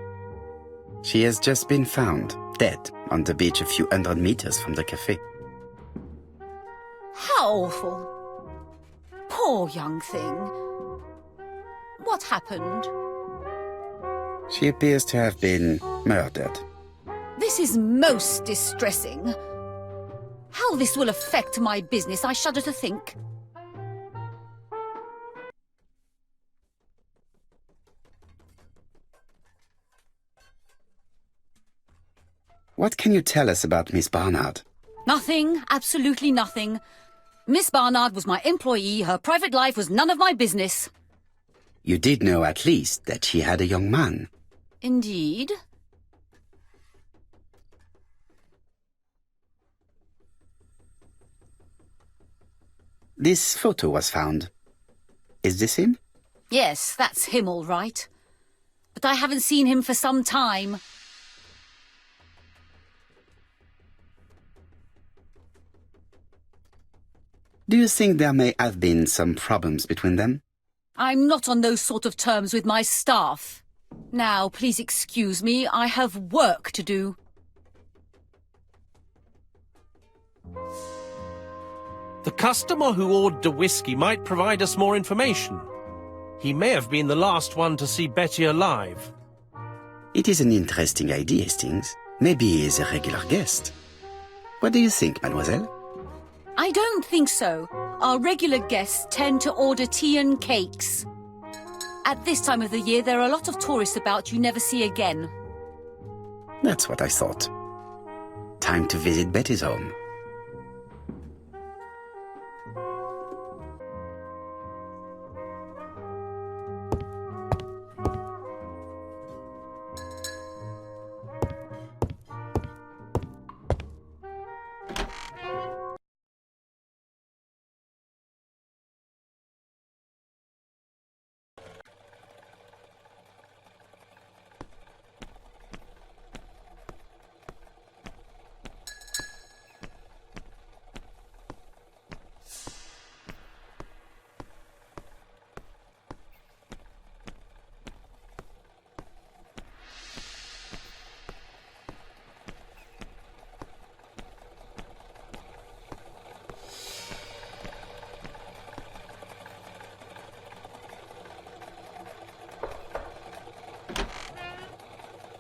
She has just been found, dead, on the beach a few hundred meters from the cafe. How awful. Poor young thing. What happened? She appears to have been murdered. This is most distressing. How this will affect my business, I shudder to think. What can you tell us about Miss Barnard? Nothing, absolutely nothing. Miss Barnard was my employee. Her private life was none of my business. You did know at least that she had a young man. Indeed. This photo was found. Is this him? Yes, that's him all right. But I haven't seen him for some time. Do you think there may have been some problems between them? I'm not on those sort of terms with my staff. Now, please excuse me, I have work to do. The customer who ordered the whiskey might provide us more information. He may have been the last one to see Betty alive. It is an interesting idea, Hastings. Maybe he is a regular guest. What do you think, mademoiselle? I don't think so. Our regular guests tend to order tea and cakes. At this time of the year, there are a lot of tourists about you never see again. That's what I thought. Time to visit Betty's home.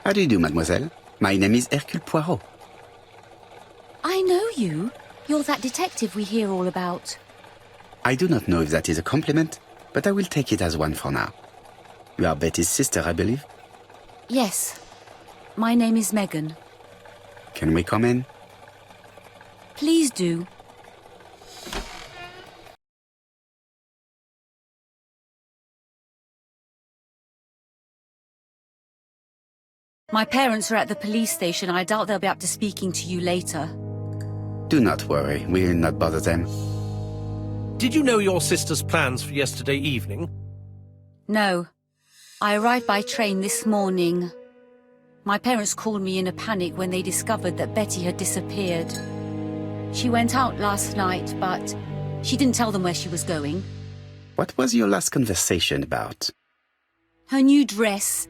How do you do, mademoiselle? My name is Hercule Poirot. I know you. You're that detective we hear all about. I do not know if that is a compliment, but I will take it as one for now. You are Betty's sister, I believe? Yes. My name is Megan. Can we come in? Please do. My parents are at the police station. I doubt they'll be up to speaking to you later. Do not worry, we will not bother them. Did you know your sister's plans for yesterday evening? No. I arrived by train this morning. My parents called me in a panic when they discovered that Betty had disappeared. She went out last night, but she didn't tell them where she was going. What was your last conversation about? Her new dress.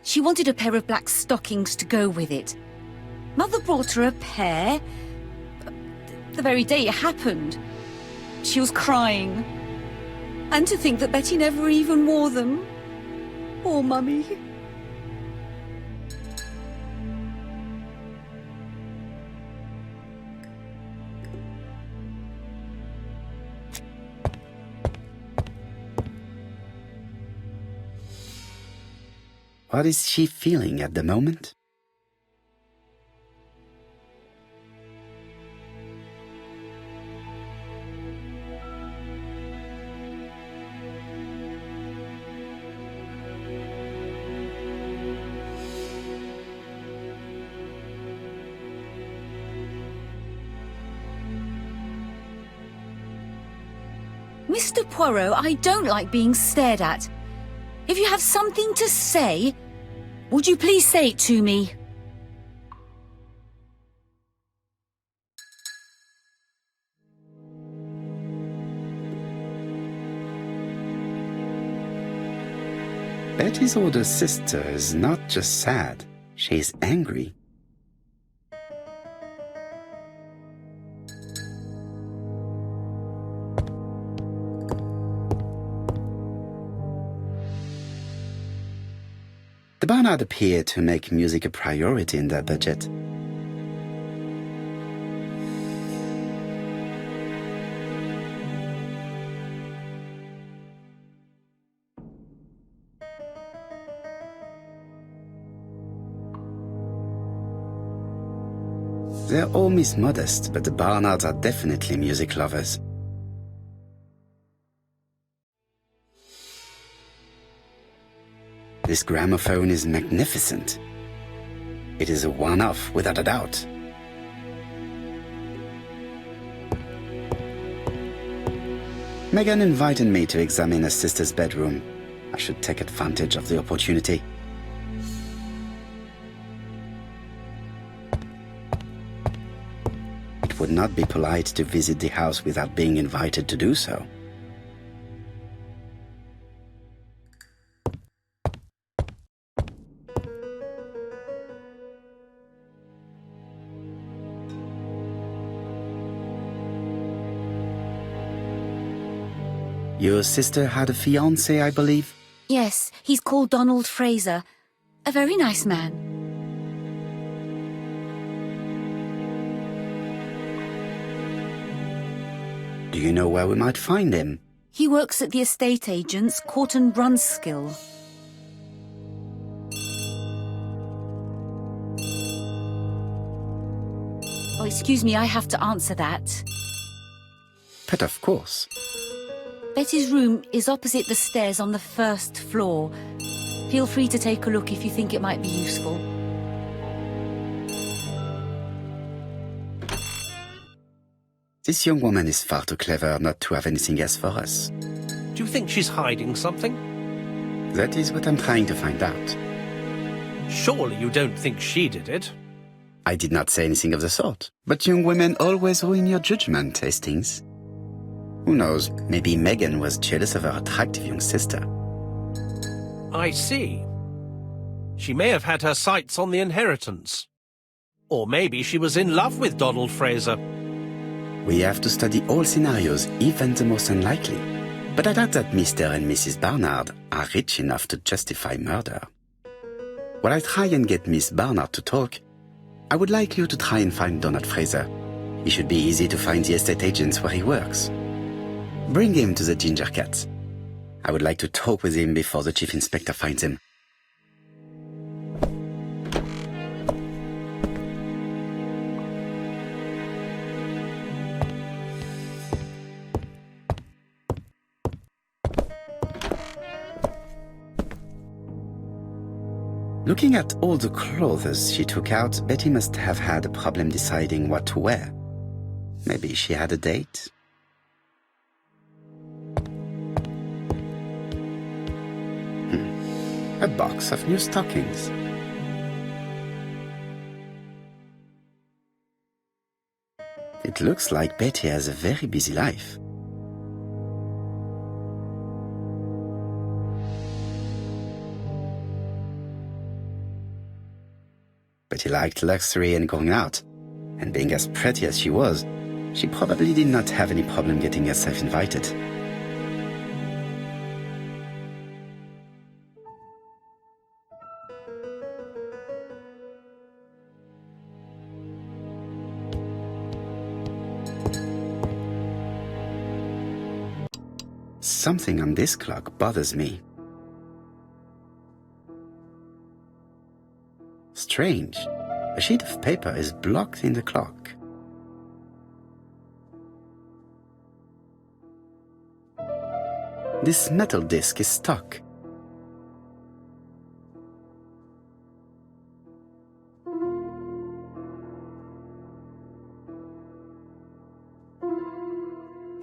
She wanted a pair of black stockings to go with it. Mother brought her a pair. The very day it happened. She was crying. And to think that Betty never even wore them. Poor Mummy. What is she feeling at the moment? Mr. Poirot, I don't like being stared at. If you have something to say, would you please say it to me? Betty's older sister is not just sad, she's angry. The Barnard appeared to make music a priority in their budget. They're all Miss Modest, but the Barnards are definitely music lovers. This gramophone is magnificent. It is a one-off, without a doubt. Megan invited me to examine her sister's bedroom. I should take advantage of the opportunity. It would not be polite to visit the house without being invited to do so. Your sister had a fiancé, I believe? Yes, he's called Donald Fraser. A very nice man. Do you know where we might find him? He works at the estate agent's Court and Brunskill. Oh, excuse me, I have to answer that. But of course. Betty's room is opposite the stairs on the first floor. Feel free to take a look if you think it might be useful. This young woman is far too clever not to have anything else for us. Do you think she's hiding something? That is what I'm trying to find out. Surely you don't think she did it? I did not say anything of the sort. But young women always ruin your judgment, Hastings. Who knows, maybe Megan was jealous of her attractive young sister. I see. She may have had her sights on the inheritance. Or maybe she was in love with Donald Fraser. We have to study all scenarios, even the most unlikely. But I doubt that Mr. and Mrs. Barnard are rich enough to justify murder. While I try and get Miss Barnard to talk, I would like you to try and find Donald Fraser. It should be easy to find the estate agents where he works. Bring him to the Ginger Cat. I would like to talk with him before the Chief Inspector finds him. Looking at all the clothes she took out, Betty must have had a problem deciding what to wear. Maybe she had a date? A box of new stockings. It looks like Betty has a very busy life. Betty liked luxury and going out, and being as pretty as she was, she probably did not have any problem getting herself invited. Something on this clock bothers me. Strange. A sheet of paper is blocked in the clock. This metal disc is stuck.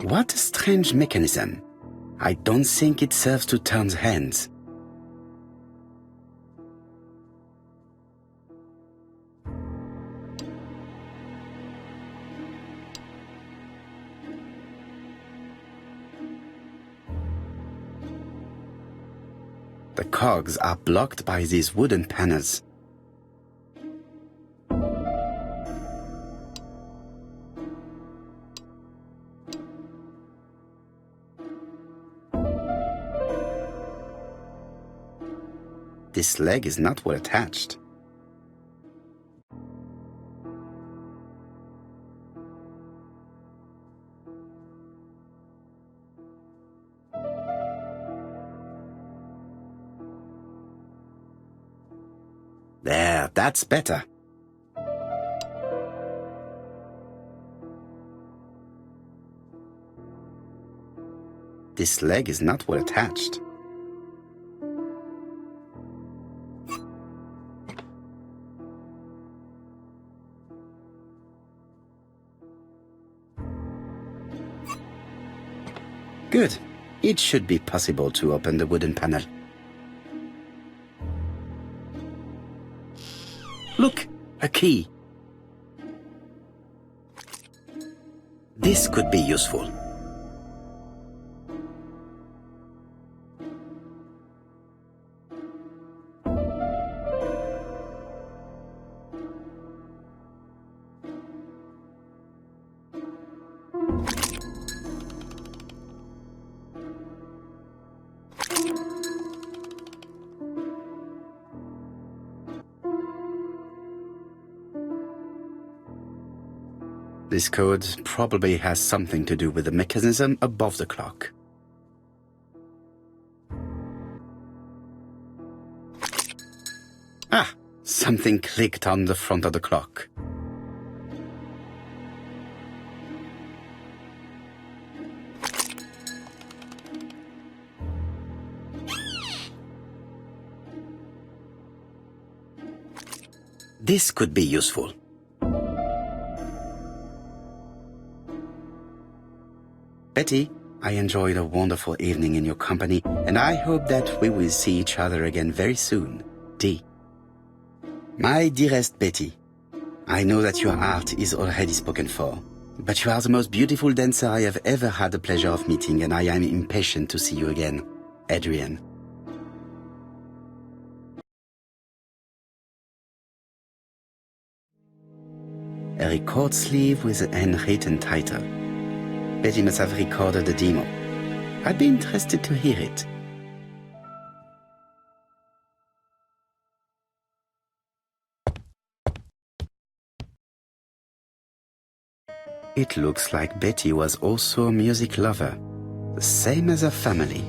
What a strange mechanism. I don't think it serves to turn the hands. The cogs are blocked by these wooden panels. This leg is not well attached. There, that's better. This leg is not well attached. Good. It should be possible to open the wooden panel. Look, a key. This could be useful. This code probably has something to do with the mechanism above the clock. Ah! Something clicked on the front of the clock. This could be useful. Betty, I enjoyed a wonderful evening in your company, and I hope that we will see each other again very soon. D. My dearest Betty, I know that your art is already spoken for, but you are the most beautiful dancer I have ever had the pleasure of meeting, and I am impatient to see you again. Adrian. A record sleeve with an handwritten title. Betty must have recorded the demo. I'd be interested to hear it. It looks like Betty was also a music lover, the same as her family.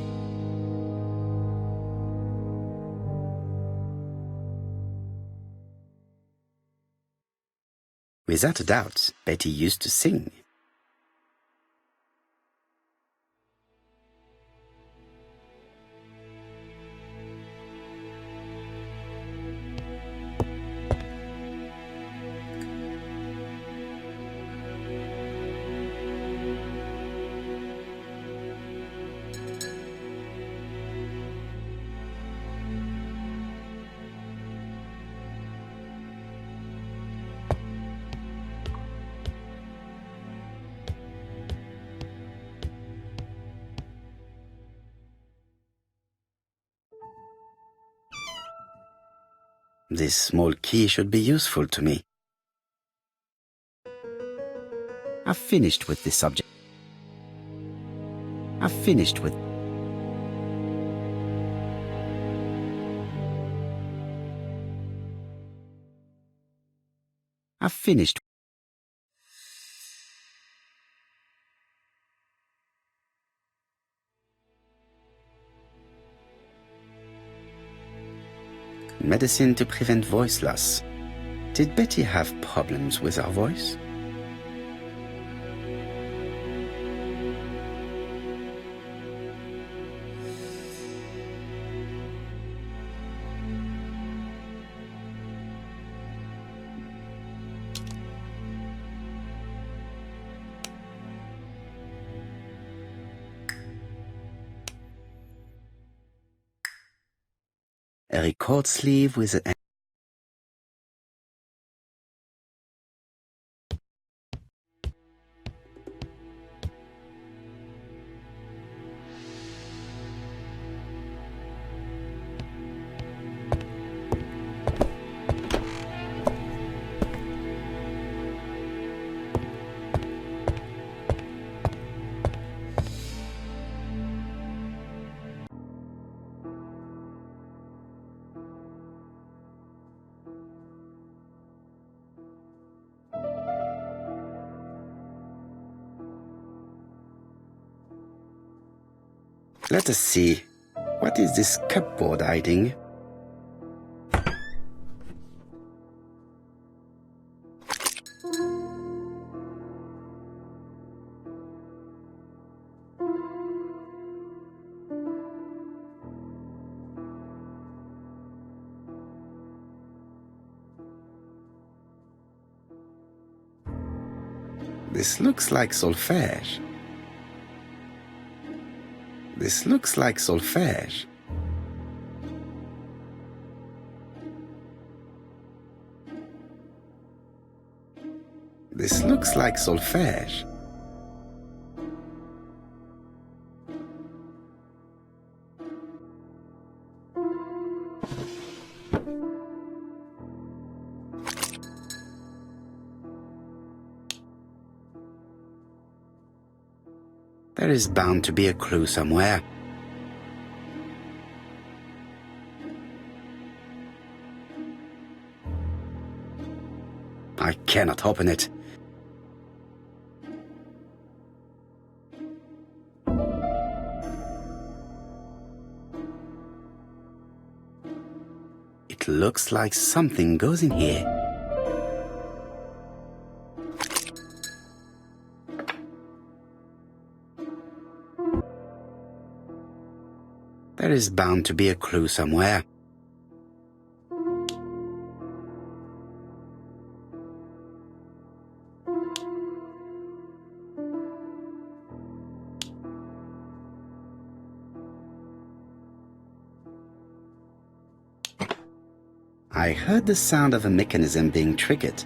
Without a doubt, Betty used to sing. This small key should be useful to me. I've finished with this subject. I've finished with... I've finished. medicine to prevent voice loss. Did Betty have problems with her voice? A record sleeve with a Let us see. What is this cupboard hiding? This looks like solfège. This looks like solfège. This looks like solfège. There is bound to be a clue somewhere. I cannot open it. It looks like something goes in here. There is bound to be a clue somewhere. I heard the sound of a mechanism being triggered.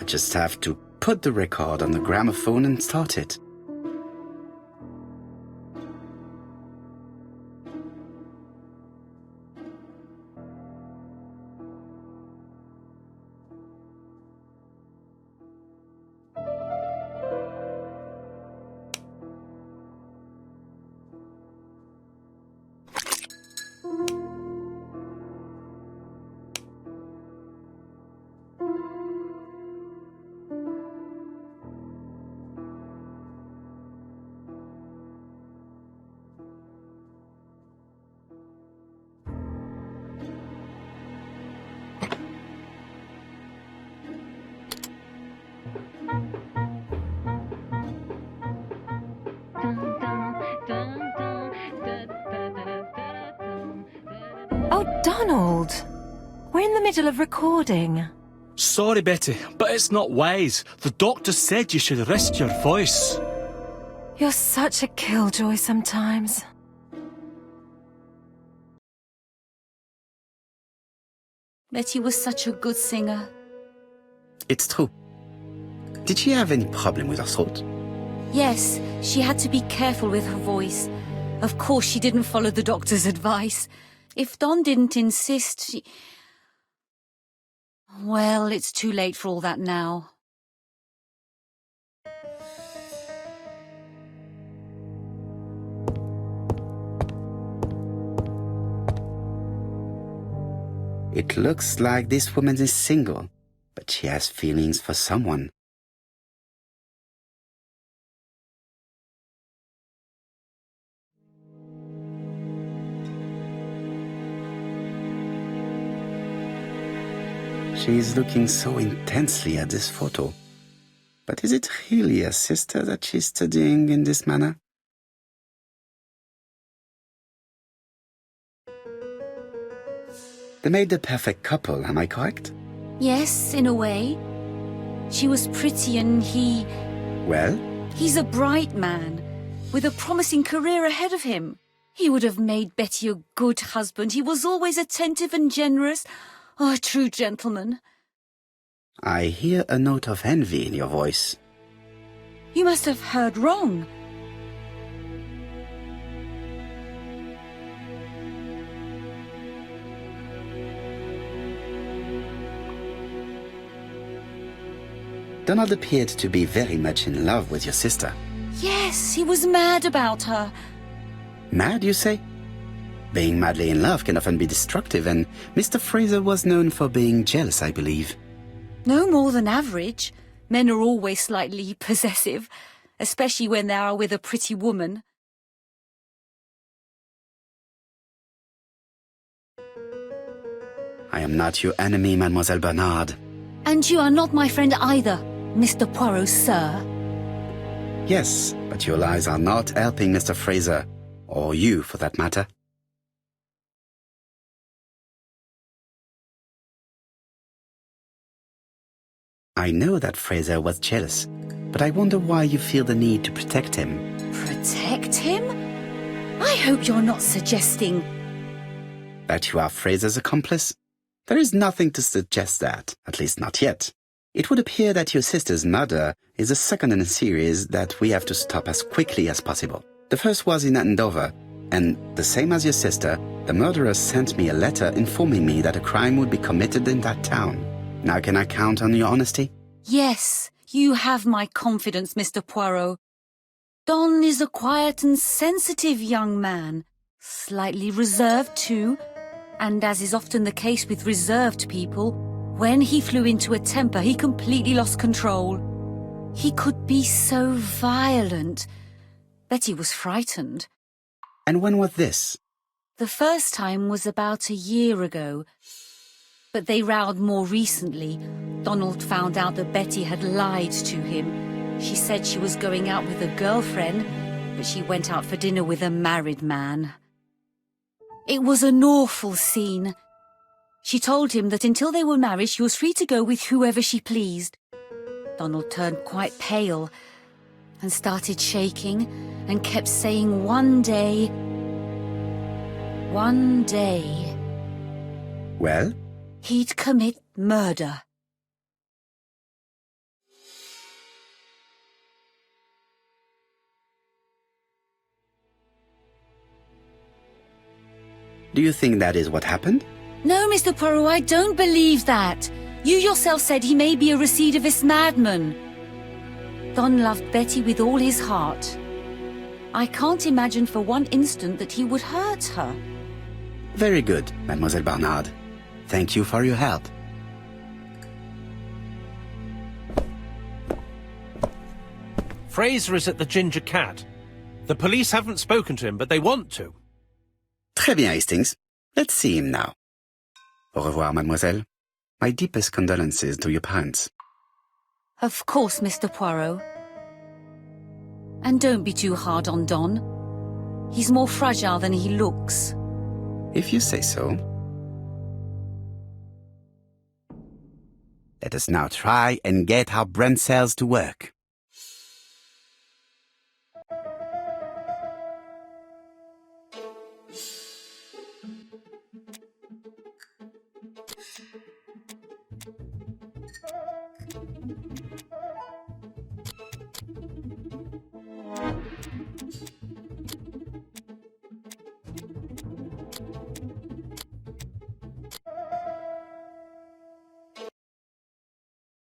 I just have to put the record on the gramophone and start it. Oh, Donald! We're in the middle of recording. Sorry, Betty, but it's not wise. The doctor said you should rest your voice. You're such a killjoy sometimes. Betty was such a good singer. It's true. Did she have any problem with her throat? Yes, she had to be careful with her voice. Of course, she didn't follow the doctor's advice. If Don didn't insist, she... Well, it's too late for all that now. It looks like this woman is single, but she has feelings for someone. She is looking so intensely at this photo. But is it really a sister that she's studying in this manner? They made the perfect couple, am I correct? Yes, in a way. She was pretty and he... Well? He's a bright man, with a promising career ahead of him. He would have made Betty a good husband. He was always attentive and generous. Oh, a true gentleman. I hear a note of envy in your voice. You must have heard wrong. Donald appeared to be very much in love with your sister. Yes, he was mad about her. Mad, you say? Being madly in love can often be destructive, and Mr. Fraser was known for being jealous, I believe. No more than average. Men are always slightly possessive, especially when they are with a pretty woman. I am not your enemy, Mademoiselle Bernard. And you are not my friend either, Mr. Poirot, sir. Yes, but your lies are not helping Mr. Fraser, or you for that matter. I know that Fraser was jealous, but I wonder why you feel the need to protect him. Protect him? I hope you're not suggesting... That you are Fraser's accomplice? There is nothing to suggest that, at least not yet. It would appear that your sister's murder is the second in a series that we have to stop as quickly as possible. The first was in Andover, and the same as your sister, the murderer sent me a letter informing me that a crime would be committed in that town. Now can I count on your honesty? Yes, you have my confidence, Mr. Poirot. Don is a quiet and sensitive young man, slightly reserved too, and as is often the case with reserved people, when he flew into a temper, he completely lost control. He could be so violent. Betty was frightened. And when was this? The first time was about a year ago. But they rowed more recently. Donald found out that Betty had lied to him. She said she was going out with a girlfriend, but she went out for dinner with a married man. It was an awful scene. She told him that until they were married, she was free to go with whoever she pleased. Donald turned quite pale and started shaking and kept saying one day. Well? He'd commit murder. Do you think that is what happened? No, Mr. Poirot, I don't believe that. You yourself said he may be a recidivist madman. Don loved Betty with all his heart. I can't imagine for one instant that he would hurt her. Very good, Mademoiselle Bernard. Thank you for your help. Fraser is at the Ginger Cat. The police haven't spoken to him, but they want to. Très bien, Hastings. Let's see him now. Au revoir, mademoiselle. My deepest condolences to your parents. Of course, Mr. Poirot. And don't be too hard on Don. He's more fragile than he looks. If you say so. Let us now try and get our brain cells to work.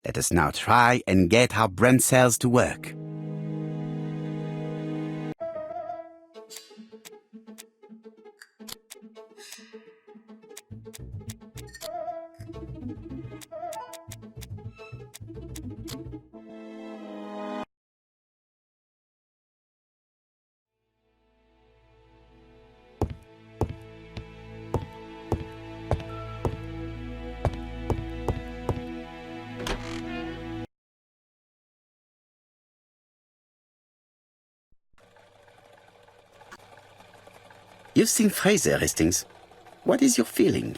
Let us now try and get our brain cells to work. You've seen Fraser, Hastings. What is your feeling?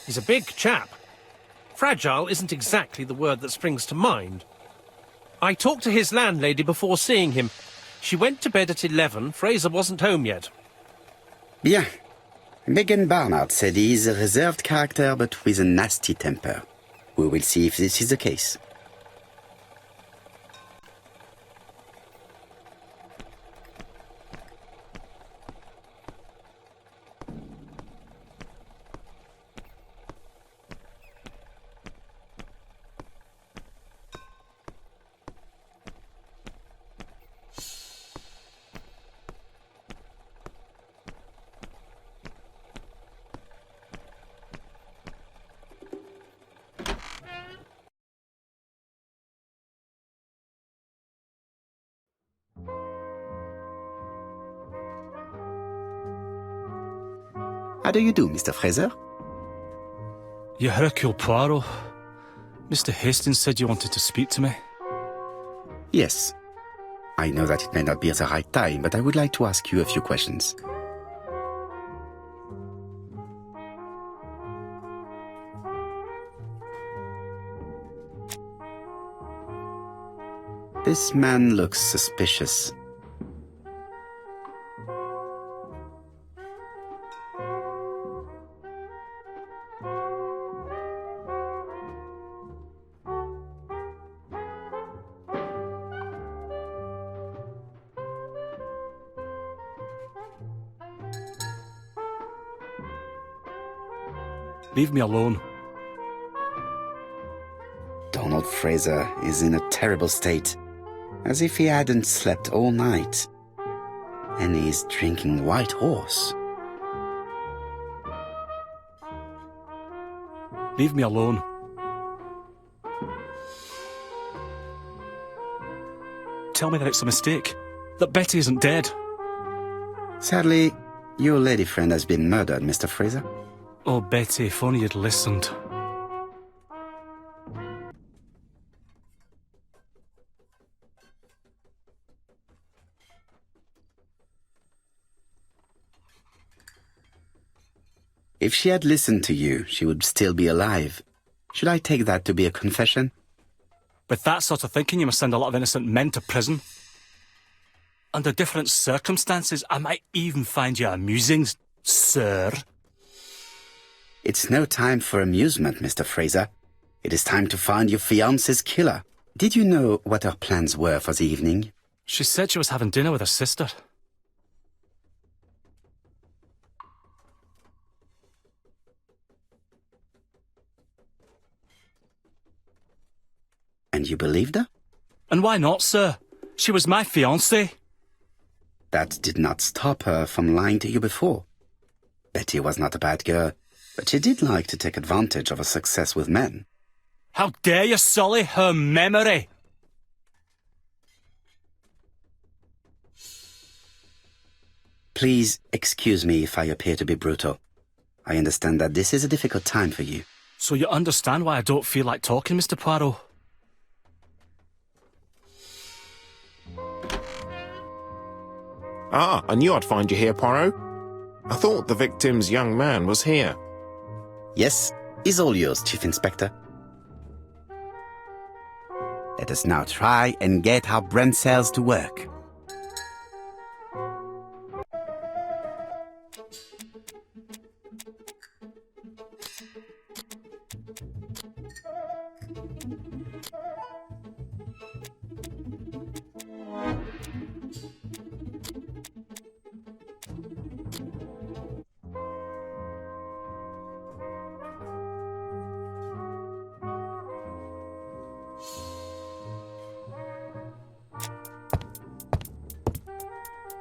He's a big chap. Fragile isn't exactly the word that springs to mind. I talked to his landlady before seeing him. She went to bed at 11. Fraser wasn't home yet. Bien. Megan Barnard said he is a reserved character but with a nasty temper. We will see if this is the case. How do you do, Mr. Fraser? You Hercule Poirot. Mr. Hastings said you wanted to speak to me. Yes. I know that it may not be the right time, but I would like to ask you a few questions. This man looks suspicious. Leave me alone. Donald Fraser is in a terrible state, as if he hadn't slept all night. And he's drinking White Horse. Leave me alone. Tell me that it's a mistake. That Betty isn't dead. Sadly, your lady friend has been murdered, Mr. Fraser. Oh, Betty, if only you'd listened. If she had listened to you, she would still be alive. Should I take that to be a confession? With that sort of thinking, you must send a lot of innocent men to prison. Under different circumstances, I might even find you amusing, sir. It's no time for amusement, Mr. Fraser. It is time to find your fiancé's killer. Did you know what her plans were for the evening? She said she was having dinner with her sister. And you believed her? And why not, sir? She was my fiancée. That did not stop her from lying to you before. Betty was not a bad girl, but she did like to take advantage of her success with men. How dare you sully her memory? Please excuse me if I appear to be brutal. I understand that this is a difficult time for you. So you understand why I don't feel like talking, Mr. Poirot? Ah, I knew I'd find you here, Poirot. I thought the victim's young man was here. Yes, is all yours, Chief Inspector. Let us now try and get our brain cells to work.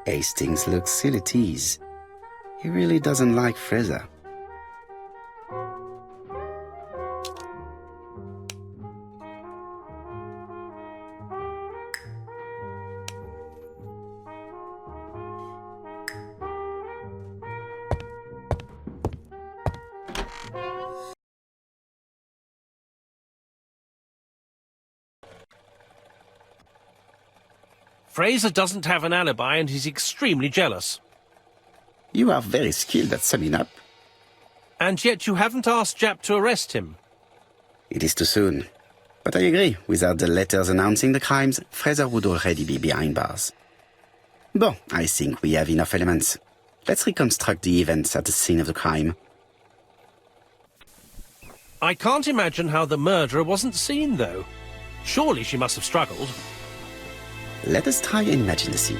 Hastings looks ill at ease. He really doesn't like Fraser. Fraser doesn't have an alibi and he's extremely jealous. You are very skilled at summing up. And yet you haven't asked Jap to arrest him. It is too soon. But I agree, without the letters announcing the crimes, Fraser would already be behind bars. Bon, I think we have enough elements. Let's reconstruct the events at the scene of the crime. I can't imagine how the murderer wasn't seen, though. Surely she must have struggled. Let us try and imagine the scene.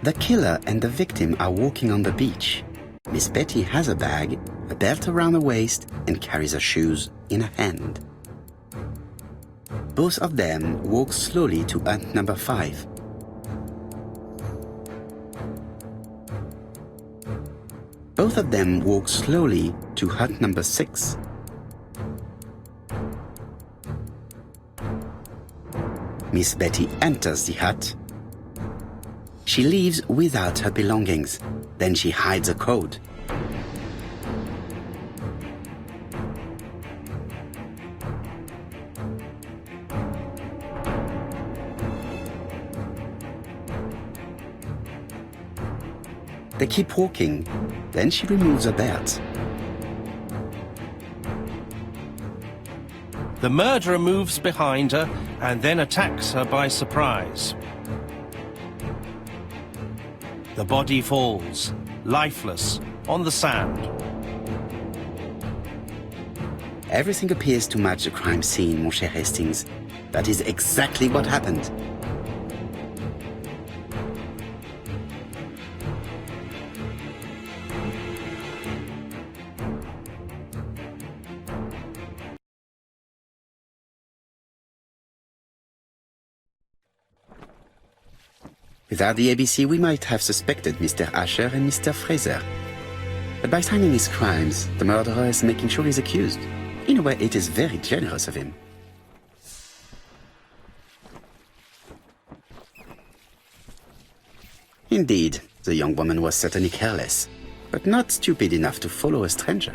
The killer and the victim are walking on the beach. Miss Betty has a bag, a belt around her waist, and carries her shoes in her hand. Both of them walk slowly to hut number 5. Both of them walk slowly to hut number 6. Miss Betty enters the hut. She leaves without her belongings. Then she hides a code. They keep walking. Then she removes her belt. The murderer moves behind her and then attacks her by surprise. The body falls, lifeless, on the sand. Everything appears to match the crime scene, mon cher Hastings. That is exactly what happened. Without the ABC, we might have suspected Mr. Asher and Mr. Fraser. But by signing his crimes, the murderer is making sure he's accused. In a way, it is very generous of him. Indeed, the young woman was certainly careless, but not stupid enough to follow a stranger.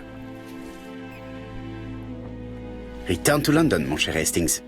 Return to London, mon cher Hastings.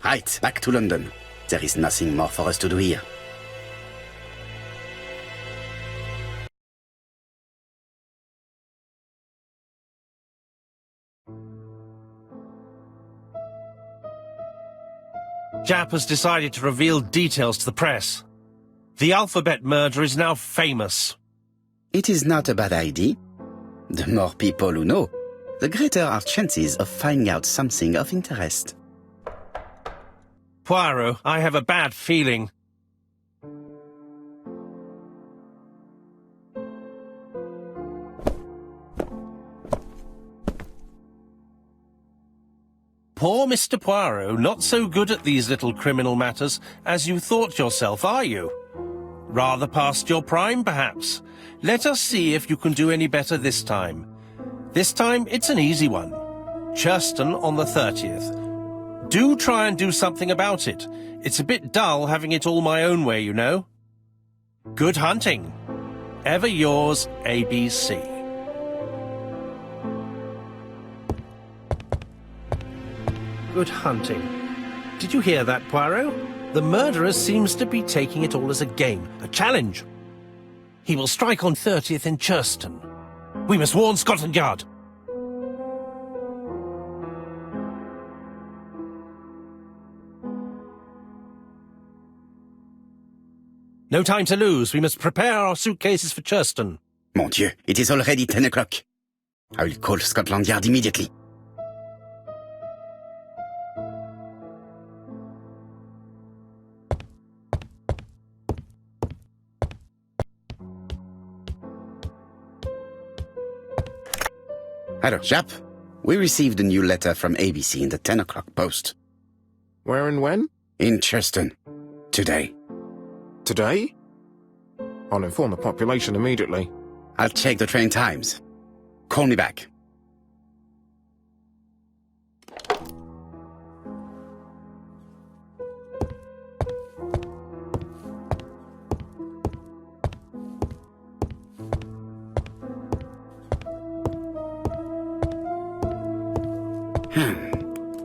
Right, back to London. There is nothing more for us to do here. Jap has decided to reveal details to the press. The alphabet murder is now famous. It is not a bad idea. The more people who know, the greater our chances of finding out something of interest. Poirot, I have a bad feeling. Poor Mr. Poirot, not so good at these little criminal matters as you thought yourself, are you? Rather past your prime, perhaps. Let us see if you can do any better this time. This time, it's an easy one. Churston on the 30th. Do try and do something about it. It's a bit dull having it all my own way, you know. Good hunting. Ever yours, ABC. Good hunting. Did you hear that, Poirot? The murderer seems to be taking it all as a game, a challenge. He will strike on 30th in Churston. We must warn Scotland Yard. No time to lose. We must prepare our suitcases for Churston. Mon Dieu, it is already 10 o'clock. I will call Scotland Yard immediately. Hello, chap. We received a new letter from ABC in the 10 o'clock post. Where and when? In Churston. Today. Today? I'll inform the population immediately. I'll check the train times. Call me back.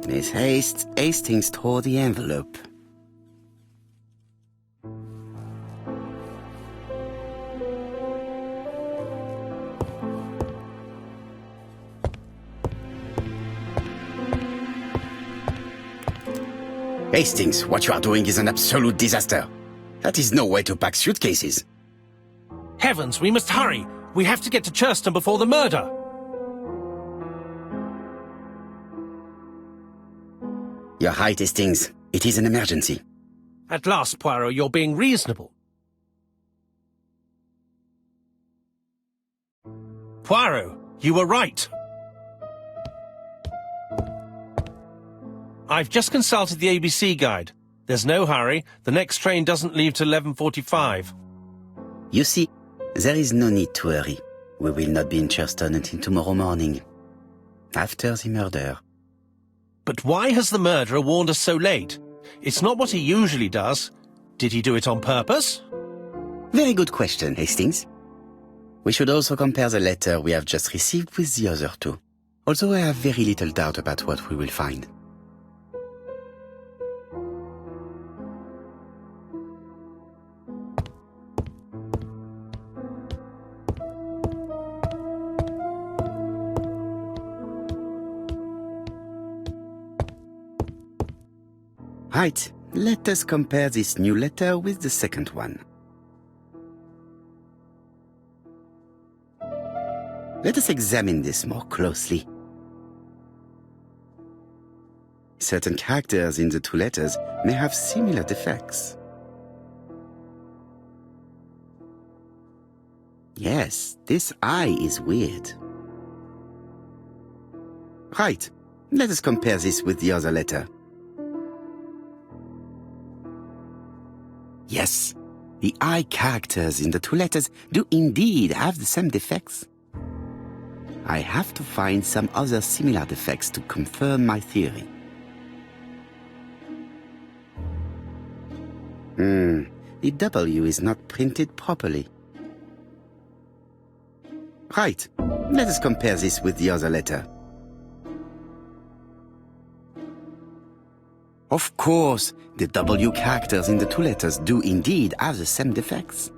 Miss Hastings tore the envelope. Hastings, what you are doing is an absolute disaster. That is no way to pack suitcases. Heavens, we must hurry. We have to get to Churston before the murder. You're right, Hastings. It is an emergency. At last, Poirot, you're being reasonable. Poirot, you were right. I've just consulted the ABC guide. There's no hurry. The next train doesn't leave till 11:45. You see, there is no need to hurry. We will not be in Churston until tomorrow morning. After the murder. But why has the murderer warned us so late? It's not what he usually does. Did he do it on purpose? Very good question, Hastings. We should also compare the letter we have just received with the other two. Although I have very little doubt about what we will find. Right, let us compare this new letter with the second one. Let us examine this more closely. Certain characters in the two letters may have similar defects. Yes, this I is weird. Right, let us compare this with the other letter. Yes, the I characters in the two letters do indeed have the same defects. I have to find some other similar defects to confirm my theory. The W is not printed properly. Right, let us compare this with the other letter. Of course, the W characters in the two letters do indeed have the same defects.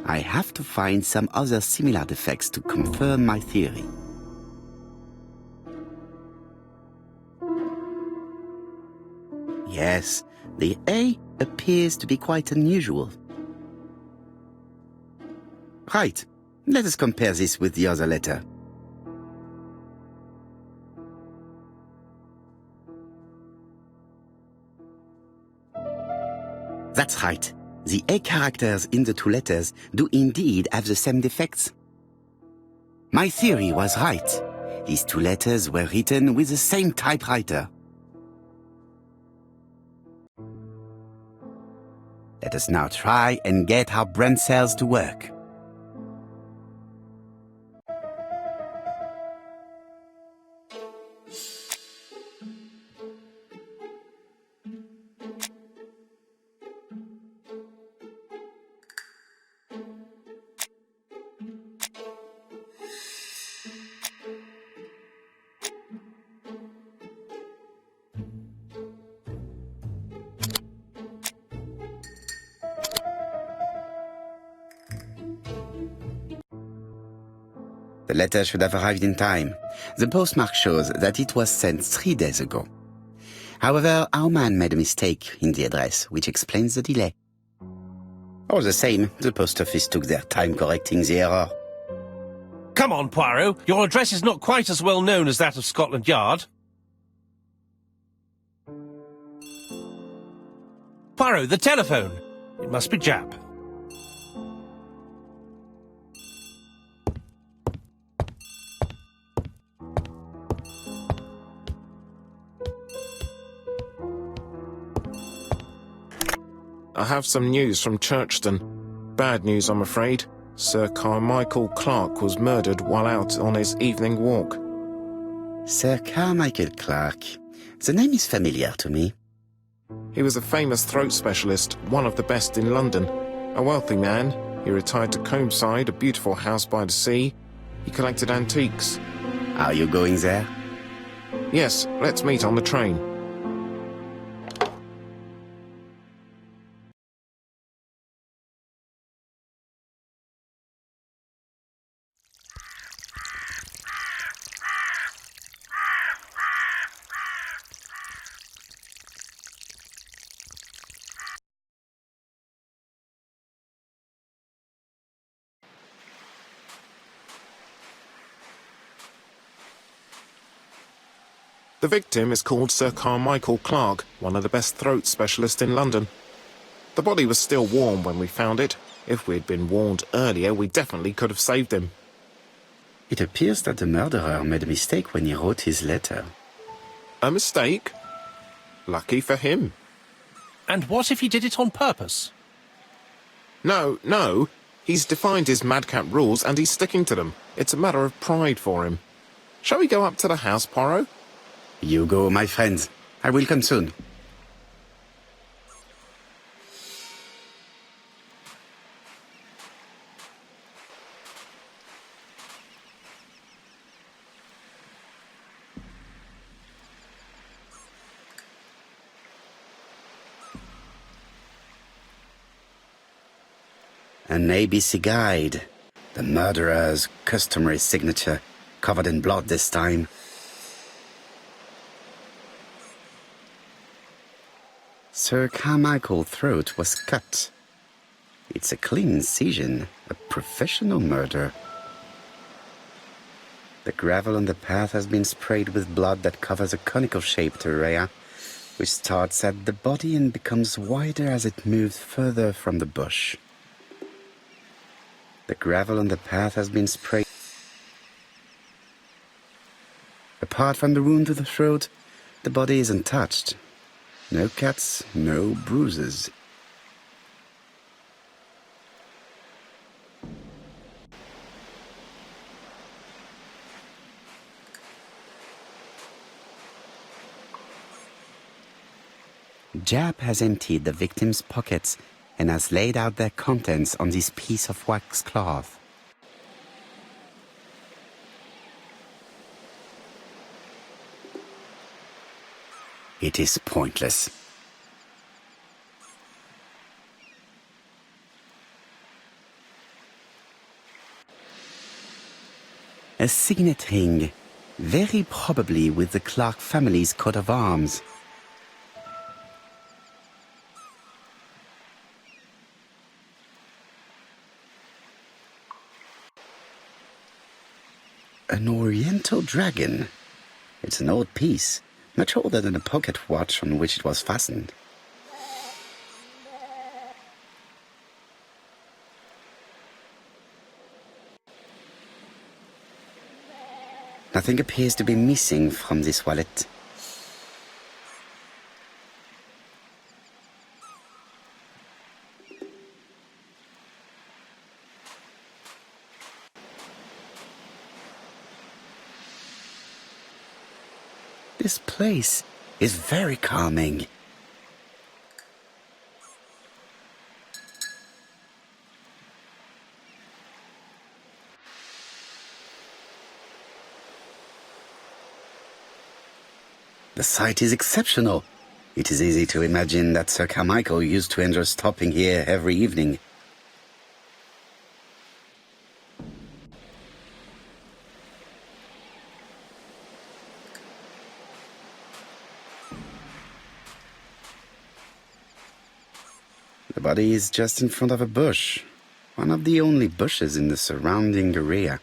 I have to find some other similar defects to confirm my theory. Yes, the A appears to be quite unusual. Right, let us compare this with the other letter. That's right. The A characters in the two letters do indeed have the same defects. My theory was right. These two letters were written with the same typewriter. Let us now try and get our brain cells to work. The letter should have arrived in time. The postmark shows that it was sent 3 days ago. However, our man made a mistake in the address, which explains the delay. All the same, the post office took their time correcting the error. Come on, Poirot. Your address is not quite as well known as that of Scotland Yard. Poirot, the telephone. It must be Jap. I have some news from Churchton. Bad news, I'm afraid. Sir Carmichael Clark was murdered while out on his evening walk. Sir Carmichael Clark. The name is familiar to me. He was a famous throat specialist, one of the best in London. A wealthy man, he retired to Combside, a beautiful house by the sea. He collected antiques. Are you going there? Yes, let's meet on the train. The victim is called Sir Carmichael Clark, one of the best throat specialists in London. The body was still warm when we found it. If we'd been warned earlier, we definitely could have saved him. It appears that the murderer made a mistake when he wrote his letter. A mistake? Lucky for him. And what if he did it on purpose? No. He's defined his madcap rules and he's sticking to them. It's a matter of pride for him. Shall we go up to the house, Poirot? You go, my friend. I will come soon. An ABC guide. The murderer's customary signature, covered in blood this time. Sir Carmichael's throat was cut. It's a clean incision, a professional murder. The gravel on the path has been sprayed with blood that covers a conical-shaped area, which starts at the body and becomes wider as it moves further from the bush. The gravel on the path has been sprayed. Apart from the wound to the throat, the body is untouched. No cuts, no bruises. Jap has emptied the victim's pockets and has laid out their contents on this piece of wax cloth. It is pointless. A signet ring, very probably with the Clark family's coat of arms. An oriental dragon. It's an old piece, much older than the pocket watch on which it was fastened. Nothing appears to be missing from this wallet. This place is very calming. The site is exceptional. It is easy to imagine that Sir Carmichael used to enjoy stopping here every evening. The body is just in front of a bush. One of the only bushes in the surrounding area.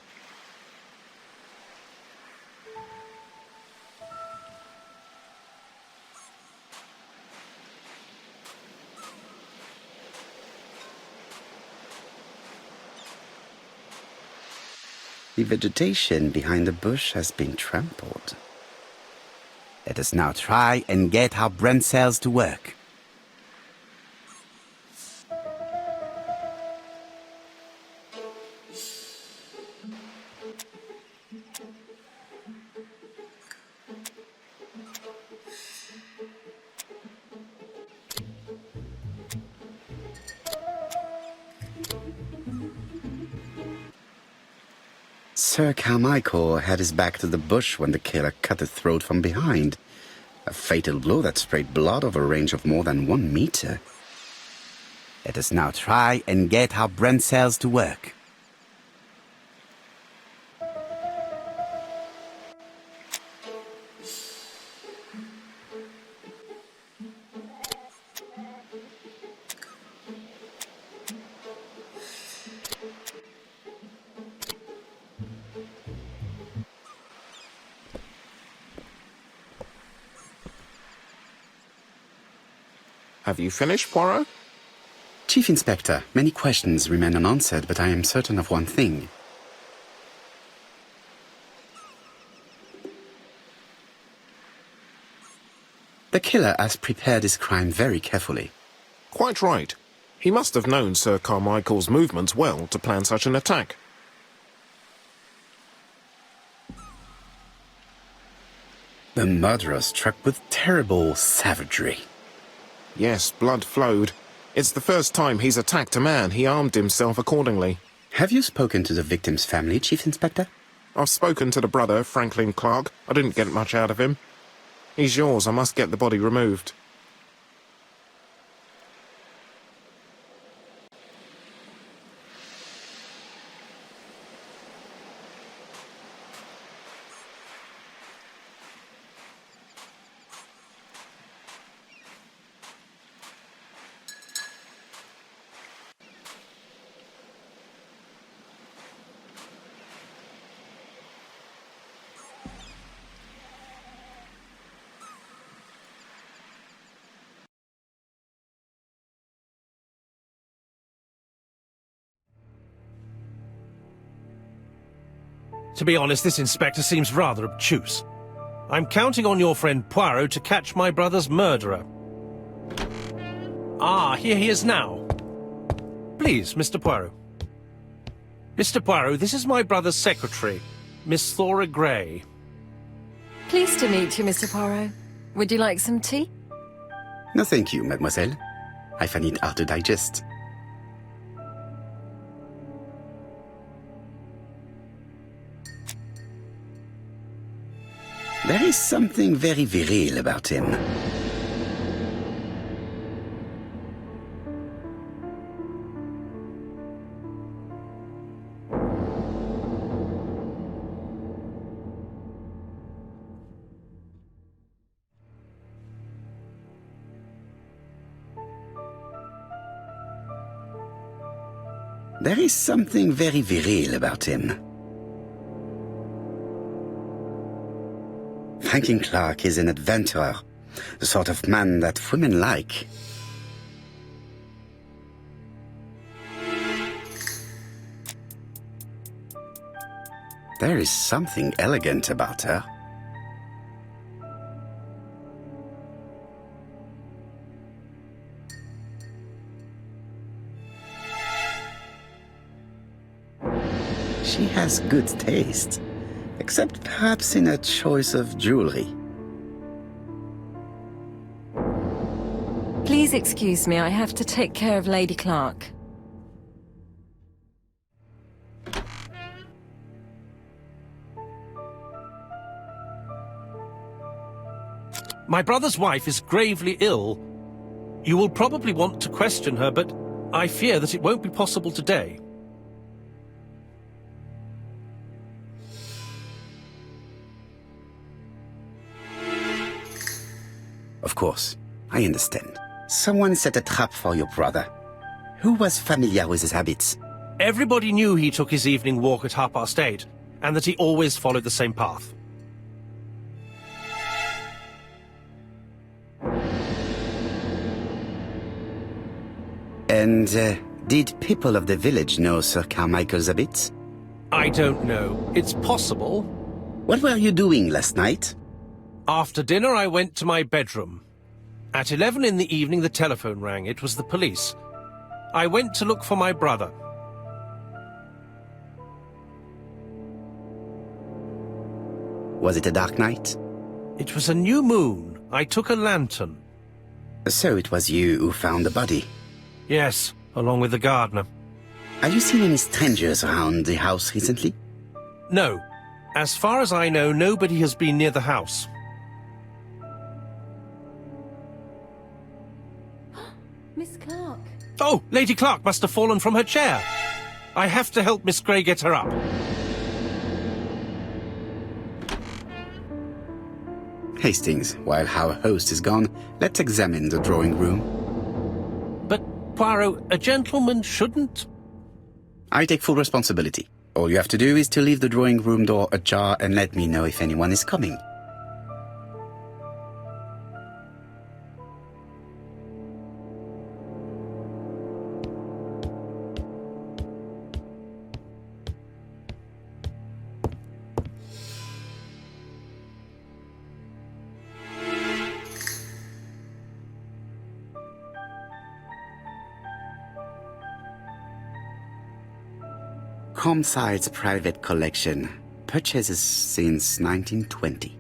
The vegetation behind the bush has been trampled. Let us now try and get our brain cells to work. Sir Carmichael had his back to the bush when the killer cut his throat from behind. A fatal blow that sprayed blood over a range of more than 1 meter. Let us now try and get our brain cells to work. Have you finished, Poirot? Chief Inspector, many questions remain unanswered, but I am certain of one thing. The killer has prepared his crime very carefully. Quite right. He must have known Sir Carmichael's movements well to plan such an attack. The murderer struck with terrible savagery. Yes, blood flowed. It's the first time he's attacked a man. He armed himself accordingly. Have you spoken to the victim's family, Chief Inspector? I've spoken to the brother, Franklin Clark. I didn't get much out of him. He's yours. I must get the body removed. To be honest, this inspector seems rather obtuse. I'm counting on your friend Poirot to catch my brother's murderer. Ah, here he is now. Please, Mr. Poirot. Mr. Poirot, this is my brother's secretary, Miss Thora Gray. Pleased to meet you, Mr. Poirot. Would you like some tea? No, thank you, mademoiselle. I find it hard to digest. There is something very viril about him. There is something very viril about him. Franklin Clark is an adventurer, the sort of man that women like. There is something elegant about her. She has good taste. Except perhaps in her choice of jewelry. Please excuse me, I have to take care of Lady Clark. My brother's wife is gravely ill. You will probably want to question her, but I fear that it won't be possible today. Of course, I understand. Someone set a trap for your brother. Who was familiar with his habits? Everybody knew he took his evening walk at 8:30, and that he always followed the same path. And did people of the village know Sir Carmichael's habits? I don't know. It's possible. What were you doing last night? After dinner, I went to my bedroom. At 11 in the evening, the telephone rang. It was the police. I went to look for my brother. Was it a dark night? It was a new moon. I took a lantern. So it was you who found the body. Yes, along with the gardener. Have you seen any strangers around the house recently? No. As far as I know, nobody has been near the house. Miss Clark. Oh, Lady Clark must have fallen from her chair. I have to help Miss Grey get her up. Hastings, while our host is gone, let's examine the drawing room. But, Poirot, a gentleman shouldn't... I take full responsibility. All you have to do is to leave the drawing room door ajar and let me know if anyone is coming. Comside's private collection, purchases since 1920.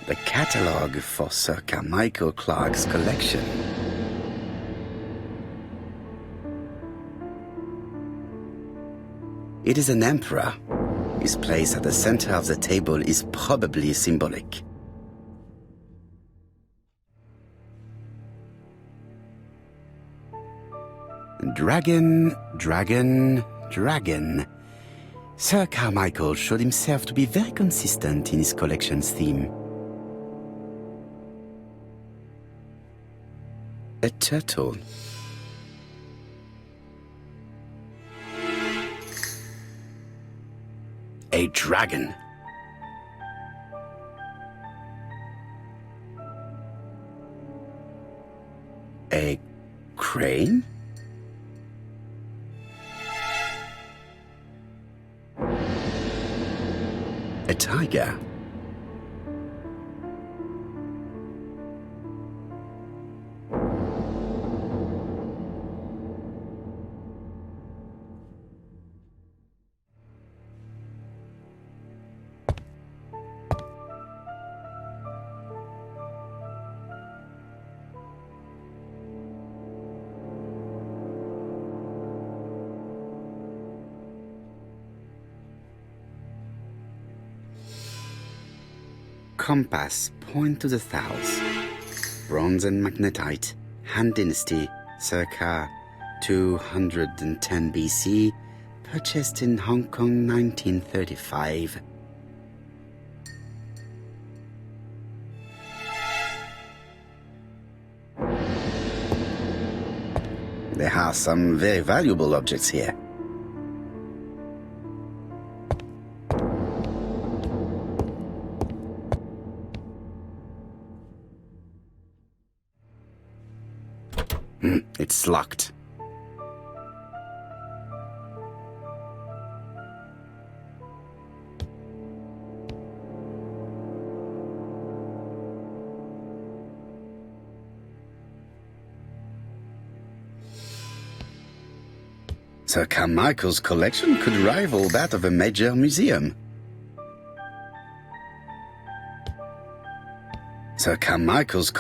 The catalogue for Sir Carmichael Clark's collection. It is an emperor. His place at the center of the table is probably symbolic. Dragon, dragon, dragon. Sir Carmichael showed himself to be very consistent in his collection's theme. A turtle. A dragon. A crane? A tiger. Compass, point to the south. Bronze and magnetite, Han Dynasty, circa 210 BC, purchased in Hong Kong 1935. There are some very valuable objects here. It's locked. Sir Carmichael's collection could rival that of a major museum. Sir Carmichael's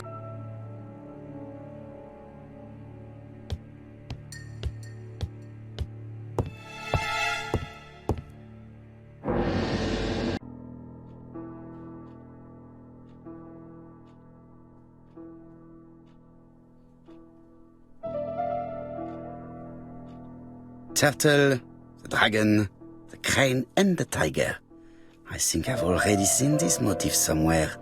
turtle, the dragon, the crane, and the tiger. I think I've already seen this motif somewhere.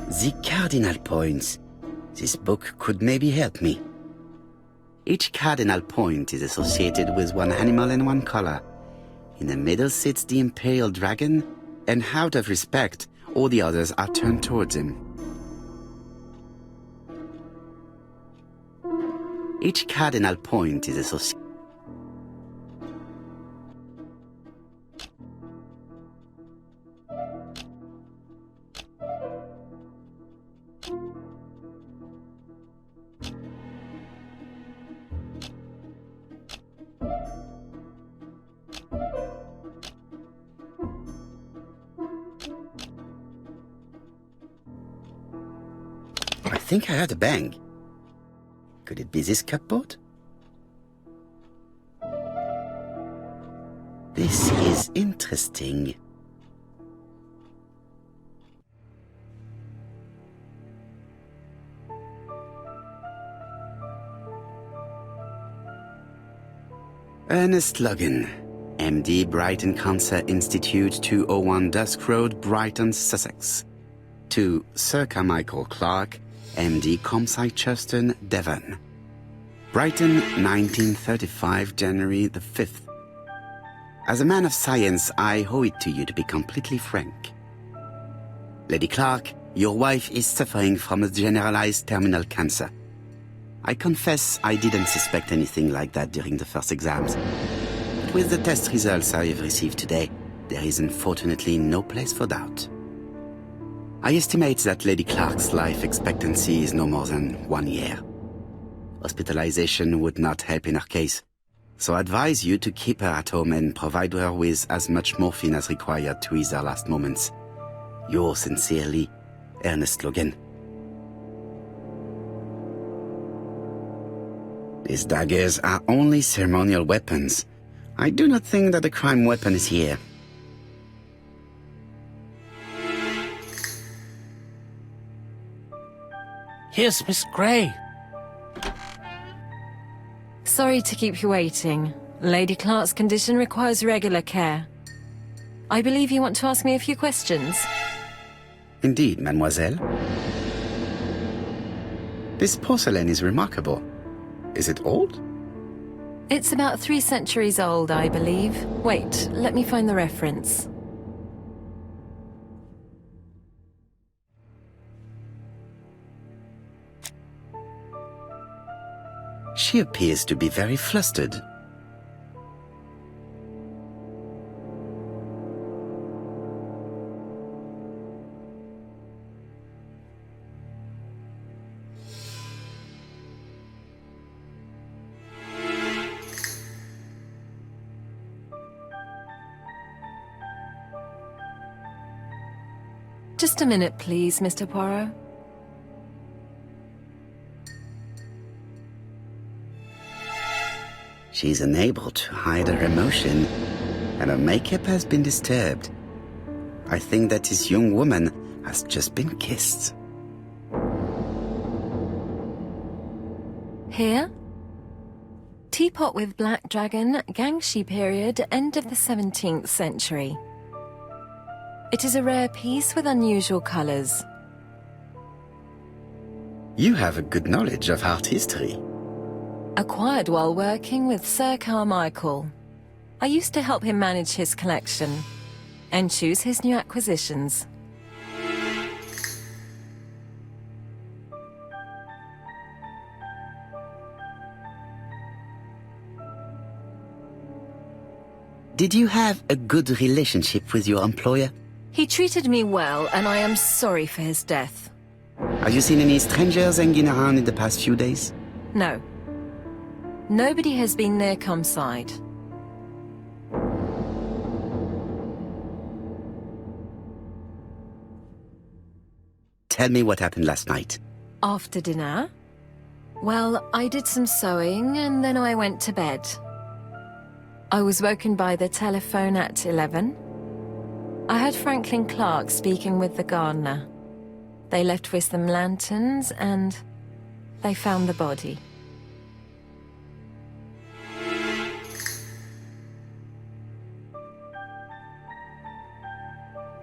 The cardinal points. This book could maybe help me. Each cardinal point is associated with one animal and one color. In the middle sits the imperial dragon, and out of respect, all the others are turned towards him. Each cardinal point is associated. I think I heard a bang. Could it be this cupboard? This is interesting. Ernest Logan, MD, Brighton Cancer Institute, 201 Dusk Road, Brighton, Sussex. To Sir Carmichael Clark, MD, Comside Churstone, Devon. Brighton, 1935, January the 5th. As a man of science, I owe it to you to be completely frank. Lady Clark, your wife is suffering from a generalized terminal cancer. I confess I didn't suspect anything like that during the first exams. But with the test results I have received today, there is unfortunately no place for doubt. I estimate that Lady Clark's life expectancy is no more than 1 year. Hospitalization would not help in her case, so I advise you to keep her at home and provide her with as much morphine as required to ease her last moments. Yours sincerely, Ernest Logan. These daggers are only ceremonial weapons. I do not think that the crime weapon is here. Here's Miss Grey. Sorry to keep you waiting. Lady Clark's condition requires regular care. I believe you want to ask me a few questions. Indeed, mademoiselle. This porcelain is remarkable. Is it old? It's about 3 centuries old, I believe. Wait, let me find the reference. She appears to be very flustered. Just a minute, please, Mr. Poirot. She's unable to hide her emotion, and her makeup has been disturbed. I think that this young woman has just been kissed. Here? Teapot with black dragon, Gangxi period, end of the 17th century. It is a rare piece with unusual colours. You have a good knowledge of art history. Acquired while working with Sir Carmichael. I used to help him manage his collection and choose his new acquisitions. Did you have a good relationship with your employer? He treated me well, and I am sorry for his death. Have you seen any strangers hanging around in the past few days? No. Nobody has been near Comside. Tell me what happened last night. After dinner? Well, I did some sewing, and then I went to bed. I was woken by the telephone at 11. I heard Franklin Clark speaking with the gardener. They left with some lanterns, and they found the body.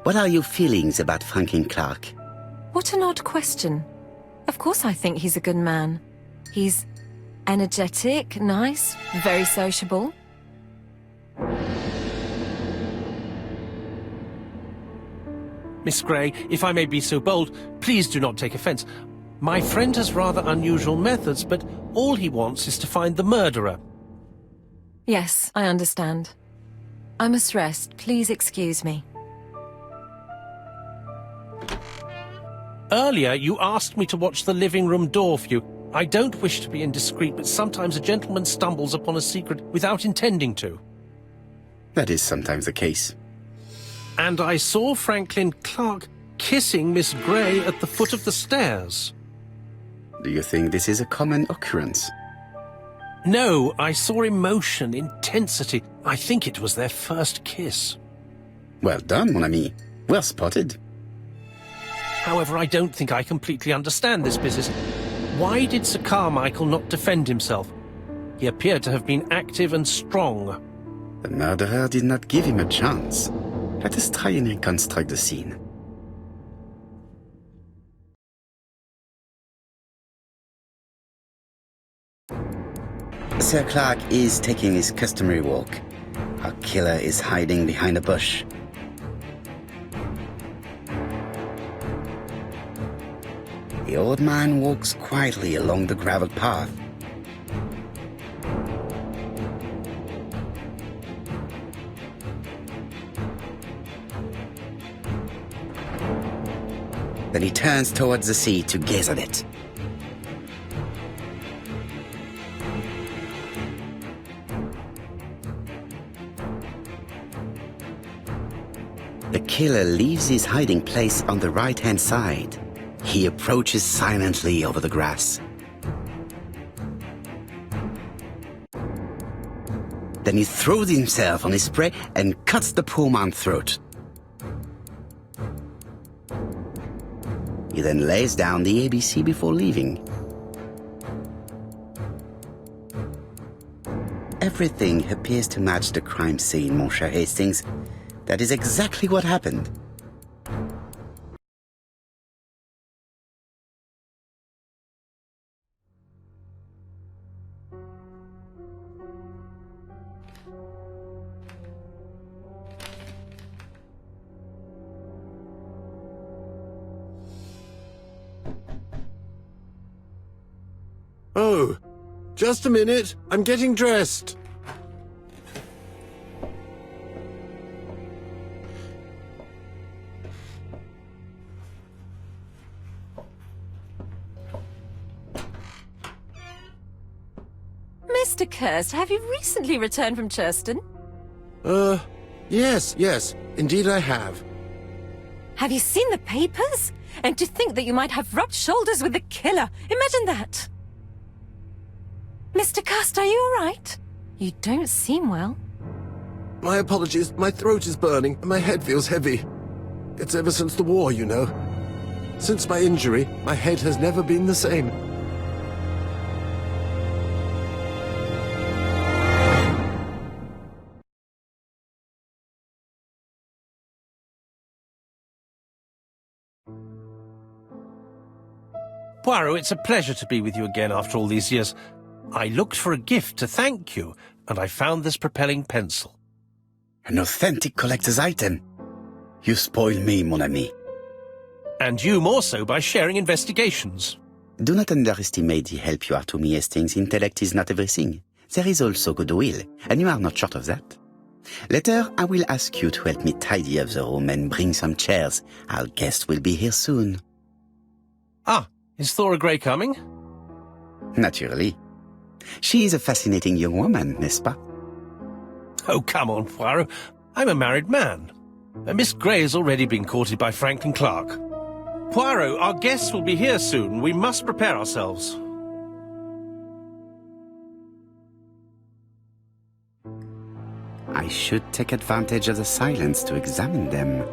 What are your feelings about Franklin Clark? What an odd question. Of course I think he's a good man. He's energetic, nice, very sociable. Miss Gray, if I may be so bold, please do not take offence. My friend has rather unusual methods, but all he wants is to find the murderer. Yes, I understand. I must rest. Please excuse me. Earlier, you asked me to watch the living room door for you. I don't wish to be indiscreet, but sometimes a gentleman stumbles upon a secret without intending to. That is sometimes the case. And I saw Franklin Clark kissing Miss Gray at the foot of the stairs. Do you think this is a common occurrence? No, I saw emotion, intensity. I think it was their first kiss. Well done, mon ami. Well spotted. However, I don't think I completely understand this business. Why did Sir Carmichael not defend himself? He appeared to have been active and strong. The murderer did not give him a chance. Let us try and reconstruct the scene. Sir Clark is taking his customary walk. Our killer is hiding behind a bush. The old man walks quietly along the gravel path. Then he turns towards the sea to gaze at it. The killer leaves his hiding place on the right-hand side. He approaches silently over the grass. Then he throws himself on his prey and cuts the poor man's throat. He then lays down the ABC before leaving. Everything appears to match the crime scene, mon cher Hastings. That is exactly what happened. Oh, just a minute. I'm getting dressed. Mr. Kirst, have you recently returned from Churston? Yes, indeed I have. Have you seen the papers? And to think that you might have rubbed shoulders with the killer. Imagine that. Mr. Kirst, are you all right? You don't seem well. My apologies, my throat is burning and my head feels heavy. It's ever since the war, you know. Since my injury, my head has never been the same. Poirot, it's a pleasure to be with you again after all these years. I looked for a gift to thank you, and I found this propelling pencil. An authentic collector's item. You spoil me, mon ami. And you more so by sharing investigations. Do not underestimate the help you are to me, Hastings. Intellect is not everything. There is also goodwill, and you are not short of that. Later, I will ask you to help me tidy up the room and bring some chairs. Our guest will be here soon. Ah, is Thora Grey coming? Naturally. She is a fascinating young woman, n'est-ce pas? Oh, come on, Poirot. I'm a married man. Miss Grey has already been courted by Franklin Clark. Poirot, our guests will be here soon. We must prepare ourselves. I should take advantage of the silence to examine them.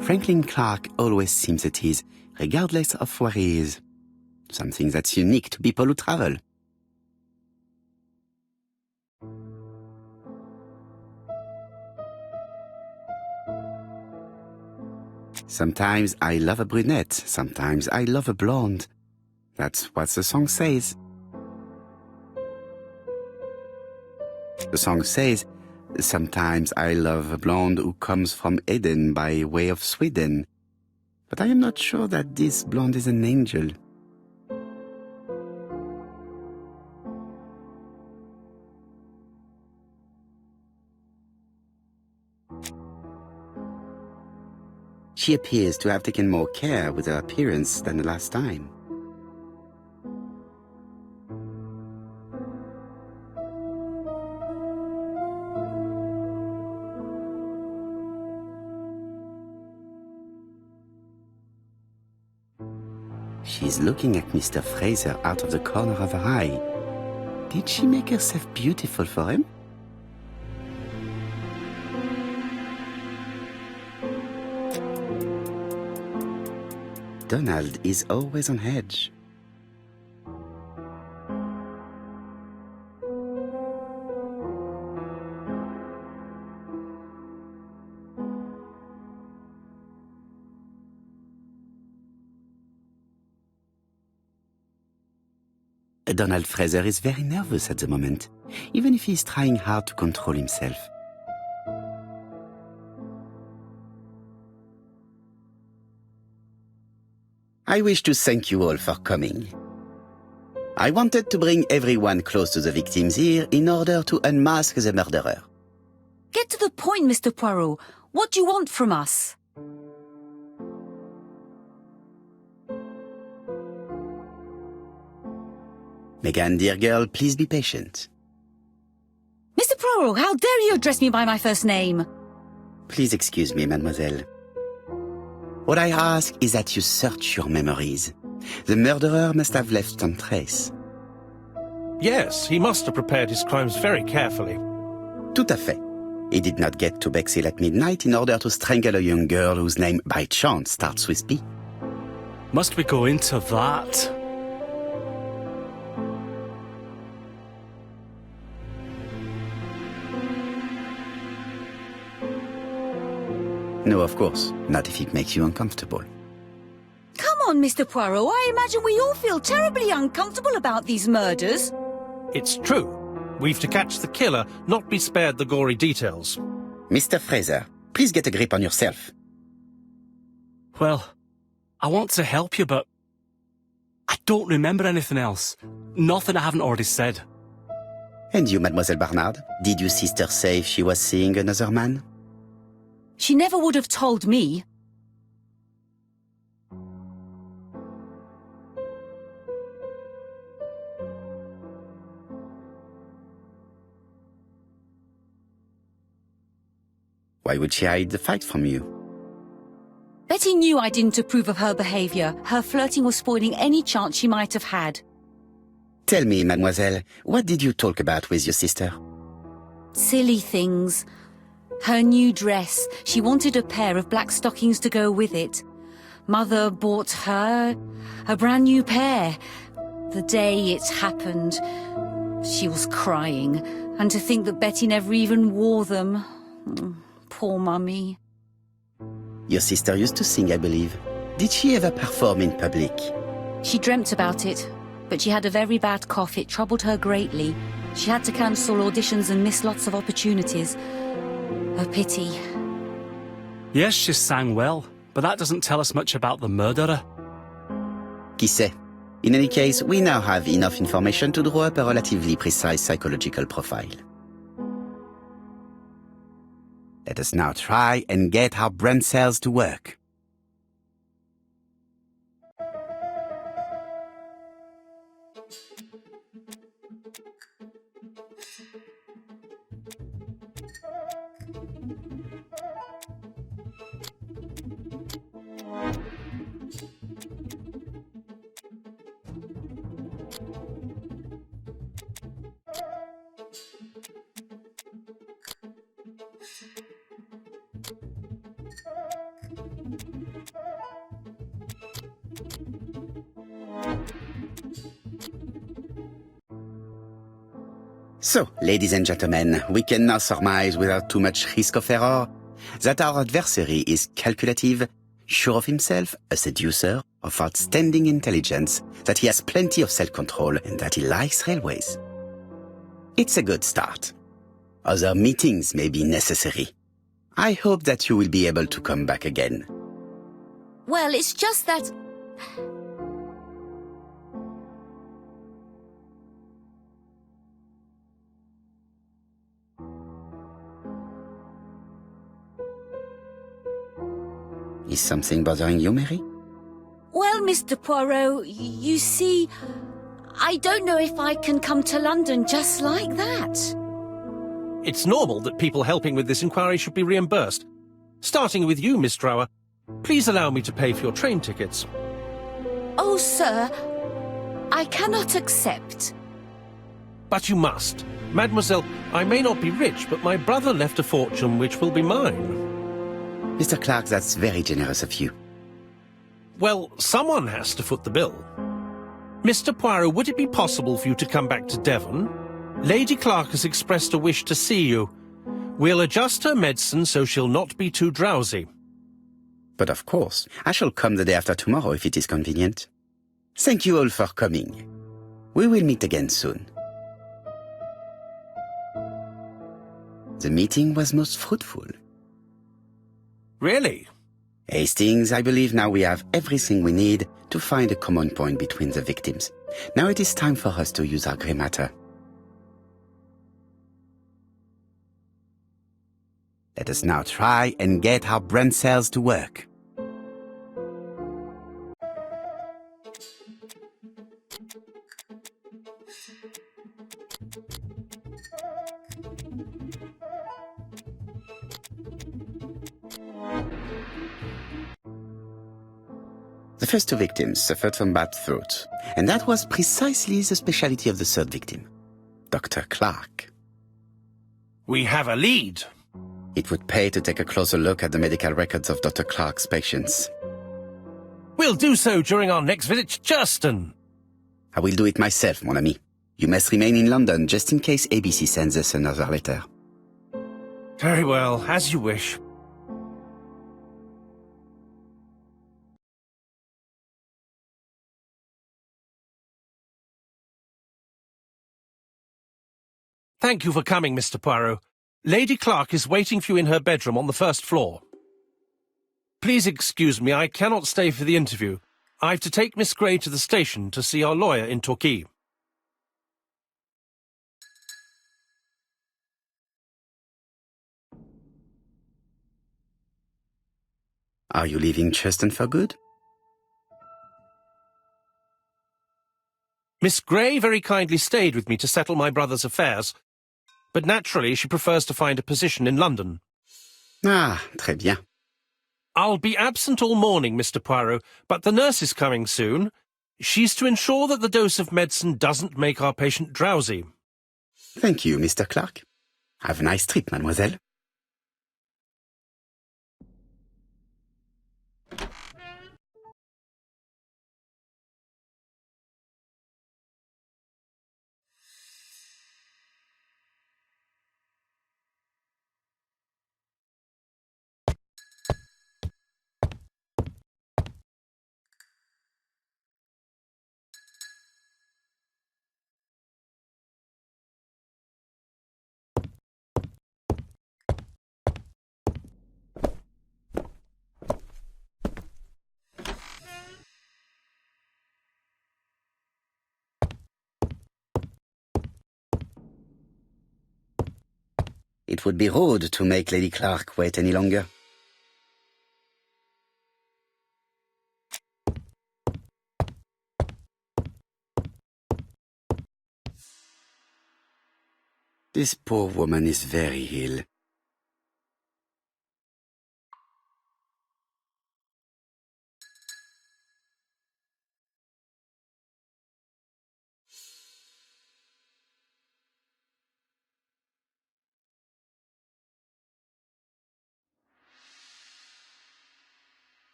Franklin Clark always seems at ease, regardless of where he is. Something that's unique to people who travel. Sometimes I love a brunette, sometimes I love a blonde. That's what the song says. The song says, sometimes I love a blonde who comes from Eden by way of Sweden. But I am not sure that this blonde is an angel. She appears to have taken more care with her appearance than the last time. She's looking at Mr. Fraser out of the corner of her eye. Did she make herself beautiful for him? Donald is always on edge. Donald Fraser is very nervous at the moment, even if he is trying hard to control himself. I wish to thank you all for coming. I wanted to bring everyone close to the victims here in order to unmask the murderer. Get to the point, Mr. Poirot. What do you want from us? Megan, dear girl, please be patient. Mr. Poirot, how dare you address me by my first name? Please excuse me, mademoiselle. What I ask is that you search your memories. The murderer must have left some trace. Yes, he must have prepared his crimes very carefully. Tout à fait. He did not get to Bexhill at midnight in order to strangle a young girl whose name by chance starts with P. Must we go into that? No, of course, not if it makes you uncomfortable. Come on, Mr. Poirot. I imagine we all feel terribly uncomfortable about these murders. It's true. We've to catch the killer, not be spared the gory details. Mr. Fraser, please get a grip on yourself. Well, I want to help you, but I don't remember anything else. Nothing I haven't already said. And you, Mademoiselle Barnard, did your sister say if she was seeing another man? She never would have told me. Why would she hide the fact from you? Betty knew I didn't approve of her behaviour. Her flirting was spoiling any chance she might have had. Tell me, mademoiselle, what did you talk about with your sister? Silly things. Her new dress. She wanted a pair of black stockings to go with it. Mother bought her a brand new pair. The day it happened, she was crying. And to think that Betty never even wore them. Poor Mummy. Your sister used to sing, I believe. Did she ever perform in public? She dreamt about it, but she had a very bad cough. It troubled her greatly. She had to cancel auditions and miss lots of opportunities. A pity. Yes, she sang well, but that doesn't tell us much about the murderer. Qui sait? In any case, we now have enough information to draw up a relatively precise psychological profile. Let us now try and get our brain cells to work. So, ladies and gentlemen, we can now surmise without too much risk of error that our adversary is calculative, Sure of himself, a seducer of outstanding intelligence, that he has plenty of self-control and that he likes railways. It's a good start. Other meetings may be necessary. I hope that you will be able to come back again. Well, it's just that... Is something bothering you, Mary? Well, Mr. Poirot, you see, I don't know if I can come to London just like that. It's normal that people helping with this inquiry should be reimbursed. Starting with you, Miss Drower. Please allow me to pay for your train tickets. Oh, sir, I cannot accept. But you must. Mademoiselle, I may not be rich, but my brother left a fortune which will be mine. Mr. Clark, that's very generous of you. Well, someone has to foot the bill. Mr. Poirot, would it be possible for you to come back to Devon? Lady Clark has expressed a wish to see you. We'll adjust her medicine so she'll not be too drowsy. But of course, I shall come the day after tomorrow if it is convenient. Thank you all for coming. We will meet again soon. The meeting was most fruitful. Really? Hastings, I believe now we have everything we need to find a common point between the victims. Now it is time for us to use our grey matter. Let us now try and get our brain cells to work. The first two victims suffered from bad throat, and that was precisely the specialty of the third victim, Dr. Clark. We have a lead. It would pay to take a closer look at the medical records of Dr. Clark's patients. We'll do so during our next visit to Churston. I will do it myself, mon ami. You must remain in London just in case ABC sends us another letter. Very well, as you wish. Thank you for coming, Mr. Poirot. Lady Clark is waiting for you in her bedroom on the first floor. Please excuse me, I cannot stay for the interview. I've to take Miss Gray to the station to see our lawyer in Torquay. Are you leaving Churston for good? Miss Gray very kindly stayed with me to settle my brother's affairs, but naturally she prefers to find a position in London. Ah, très bien. I'll be absent all morning, Mr. Poirot, but the nurse is coming soon. She's to ensure that the dose of medicine doesn't make our patient drowsy. Thank you, Mr. Clark. Have a nice trip, mademoiselle. It would be rude to make Lady Clark wait any longer. This poor woman is very ill.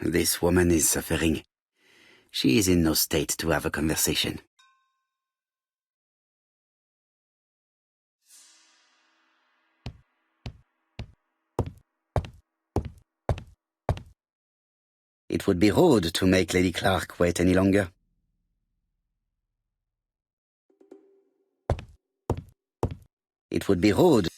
This woman is suffering. She is in no state to have a conversation. It would be rude to make Lady Clark wait any longer. It would be rude.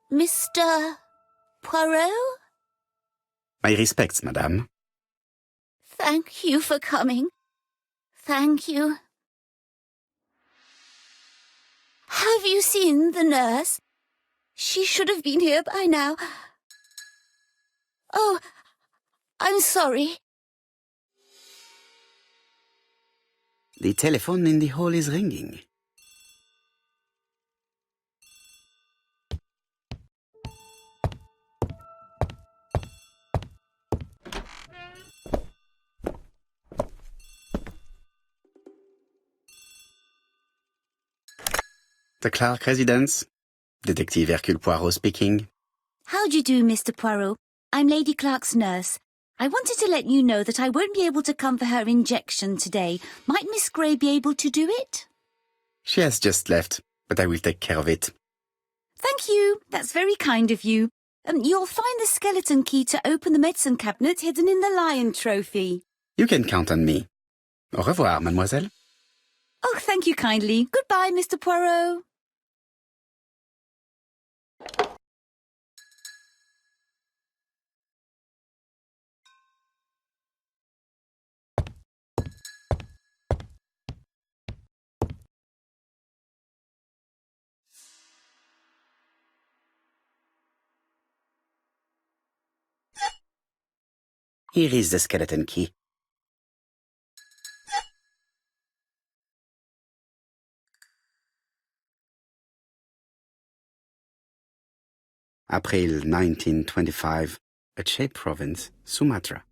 Mr. Poirot? My respects, madame. Thank you for coming. Thank you. Have you seen the nurse? She should have been here by now. Oh, I'm sorry. The telephone in the hall is ringing. The Clark residence. Detective Hercule Poirot speaking. How do you do, Mr. Poirot? I'm Lady Clark's nurse. I wanted to let you know that I won't be able to come for her injection today. Might Miss Grey be able to do it? She has just left, but I will take care of it. Thank you. That's very kind of you. You'll find the skeleton key to open the medicine cabinet hidden in the lion trophy. You can count on me. Au revoir, mademoiselle. Oh, thank you kindly. Goodbye, Mr. Poirot. Here is the skeleton key. April 1925, Aceh Province, Sumatra.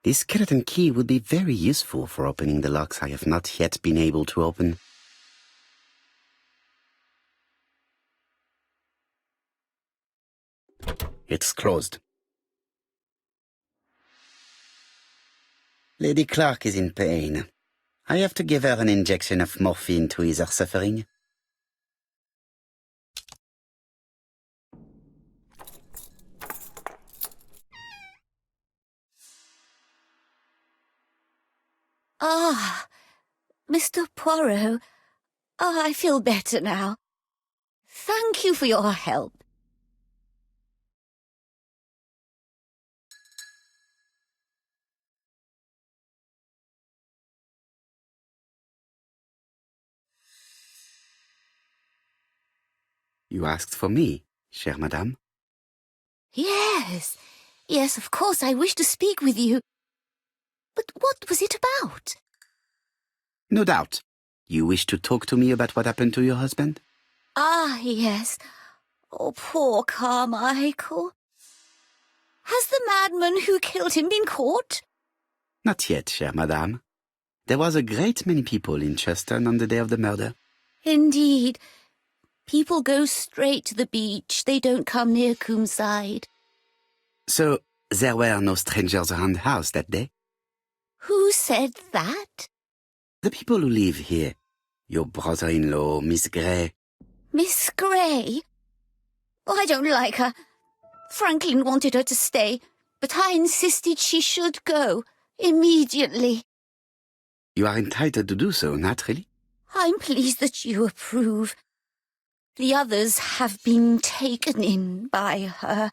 This skeleton key would be very useful for opening the locks I have not yet been able to open. It's closed. Lady Clark is in pain. I have to give her an injection of morphine to ease her suffering. Ah, Mr. Poirot. I feel better now. Thank you for your help. You asked for me, chère madame. Yes, yes, of course, I wish to speak with you. But what was it about? No doubt. You wish to talk to me about what happened to your husband? Ah, yes. Oh, poor Carmichael. Has the madman who killed him been caught? Not yet, chère madame. There was a great many people in Cheston on the day of the murder. Indeed. People go straight to the beach. They don't come near Coomside. So, there were no strangers around the house that day? Who said that? The people who live here. Your brother-in-law, Miss Grey. Miss Grey? Oh, I don't like her. Franklin wanted her to stay, but I insisted she should go, immediately. You are entitled to do so, naturally. I'm pleased that you approve. The others have been taken in by her.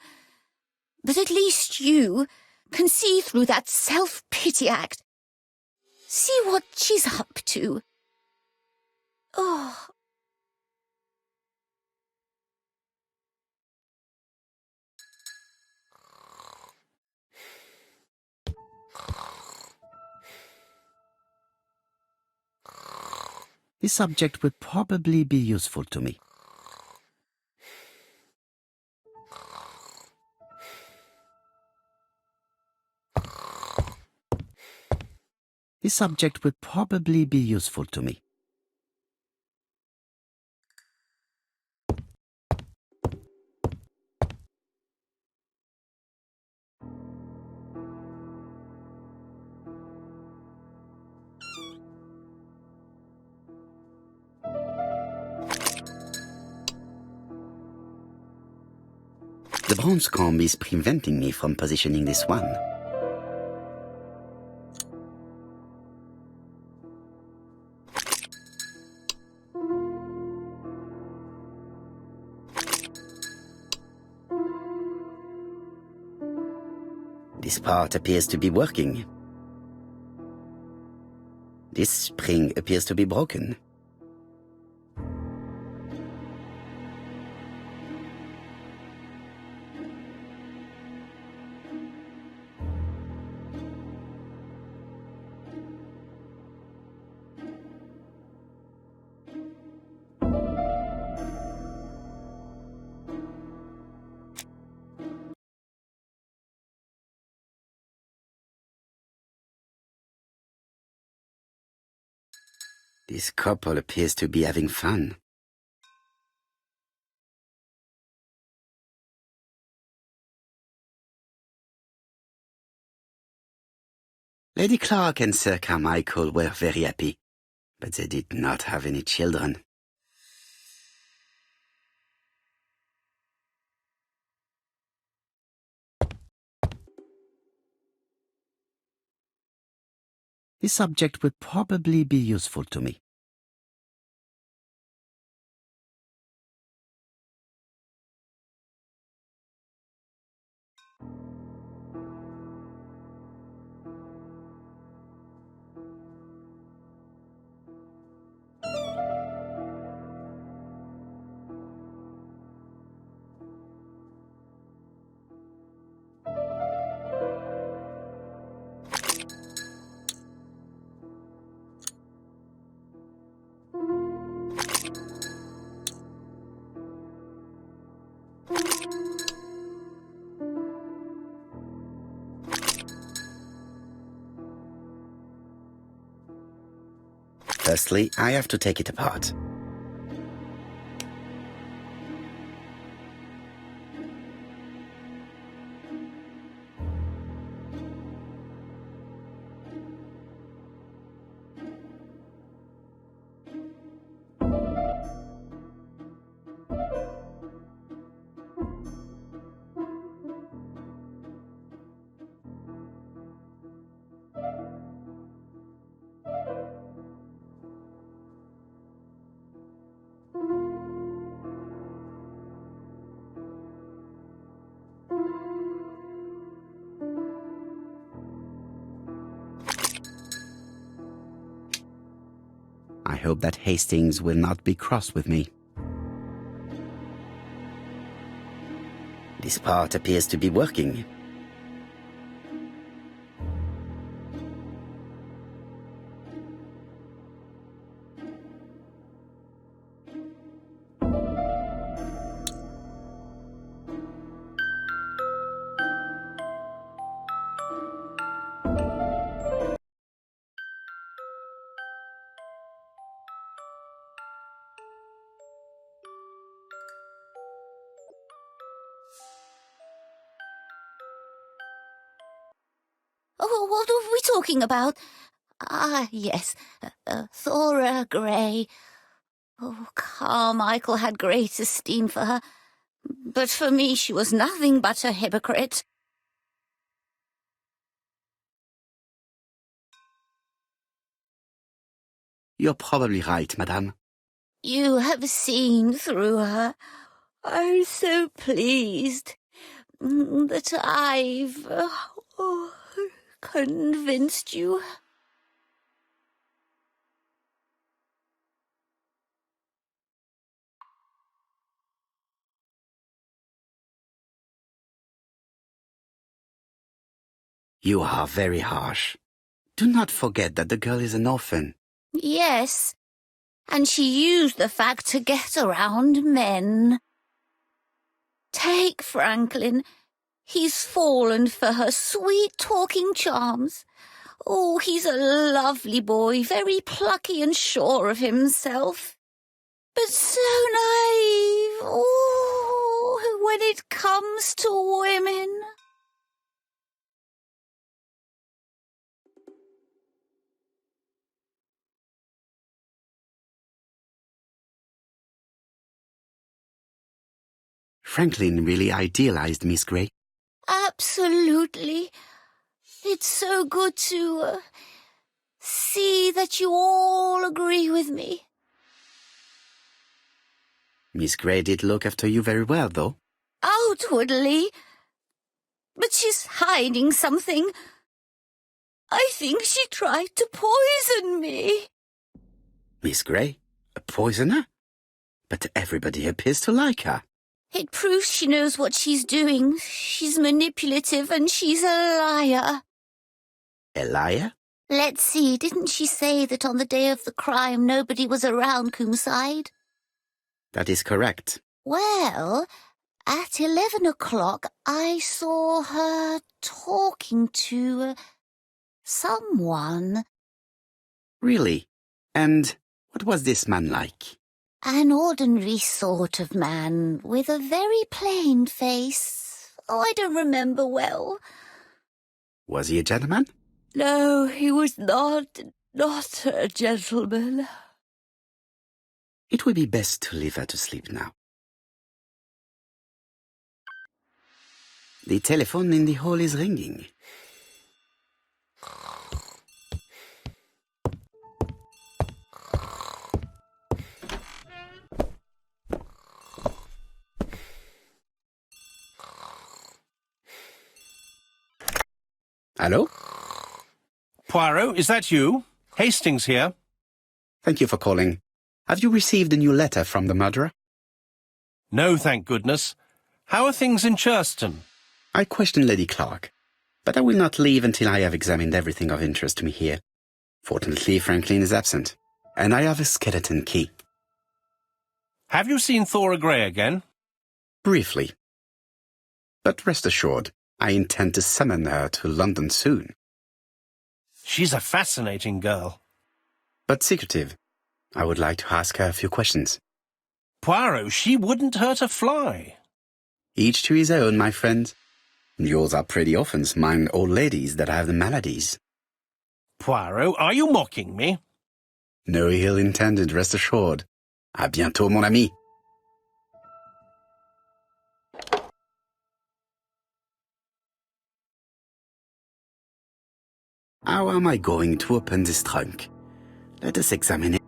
But at least you can see through that self-pity act. See what she's up to. Oh. This subject would probably be useful to me. This subject would probably be useful to me. The bronze comb is preventing me from positioning this one. This part appears to be working. This spring appears to be broken. This couple appears to be having fun. Lady Clark and Sir Carmichael were very happy, but they did not have any children. This subject would probably be useful to me. Firstly, I have to take it apart. I hope that Hastings will not be cross with me. This part appears to be working. Oh, what are we talking about? Ah, yes, Thora Grey. Oh, Carmichael had great esteem for her, but for me she was nothing but a hypocrite. You're probably right, madame. You have seen through her. I'm so pleased that I've convinced you. You are very harsh. Do not forget that the girl is an orphan. Yes, and she used the fact to get around men. Take Franklin. He's fallen for her sweet talking charms. Oh, he's a lovely boy, very plucky and sure of himself. But so naive, oh, when it comes to women. Franklin really idealized Miss Grey. Absolutely. It's so good to see that you all agree with me. Miss Grey did look after you very well, though. Outwardly. But she's hiding something. I think she tried to poison me. Miss Grey? A poisoner? But everybody appears to like her. It proves she knows what she's doing. She's manipulative and she's a liar. A liar? Let's see, didn't she say that on the day of the crime nobody was around Coomside? That is correct. Well, at 11 o'clock I saw her talking to someone. Really? And what was this man like? An ordinary sort of man with a very plain face. Oh, I don't remember well. Was he a gentleman? No, he was not a gentleman. It would be best to leave her to sleep now. The telephone in the hall is ringing. Hello? Poirot, is that you? Hastings here. Thank you for calling. Have you received a new letter from the murderer? No, thank goodness. How are things in Churston? I questioned Lady Clark, but I will not leave until I have examined everything of interest to me here. Fortunately, Franklin is absent, and I have a skeleton key. Have you seen Thora Grey again? Briefly. But rest assured, I intend to summon her to London soon. She's a fascinating girl. But secretive. I would like to ask her a few questions. Poirot, she wouldn't hurt a fly. Each to his own, my friend. Yours are pretty often mine old ladies that have the maladies. Poirot, are you mocking me? No ill intended, rest assured. À bientôt, mon ami. How am I going to open this trunk? Let us examine it.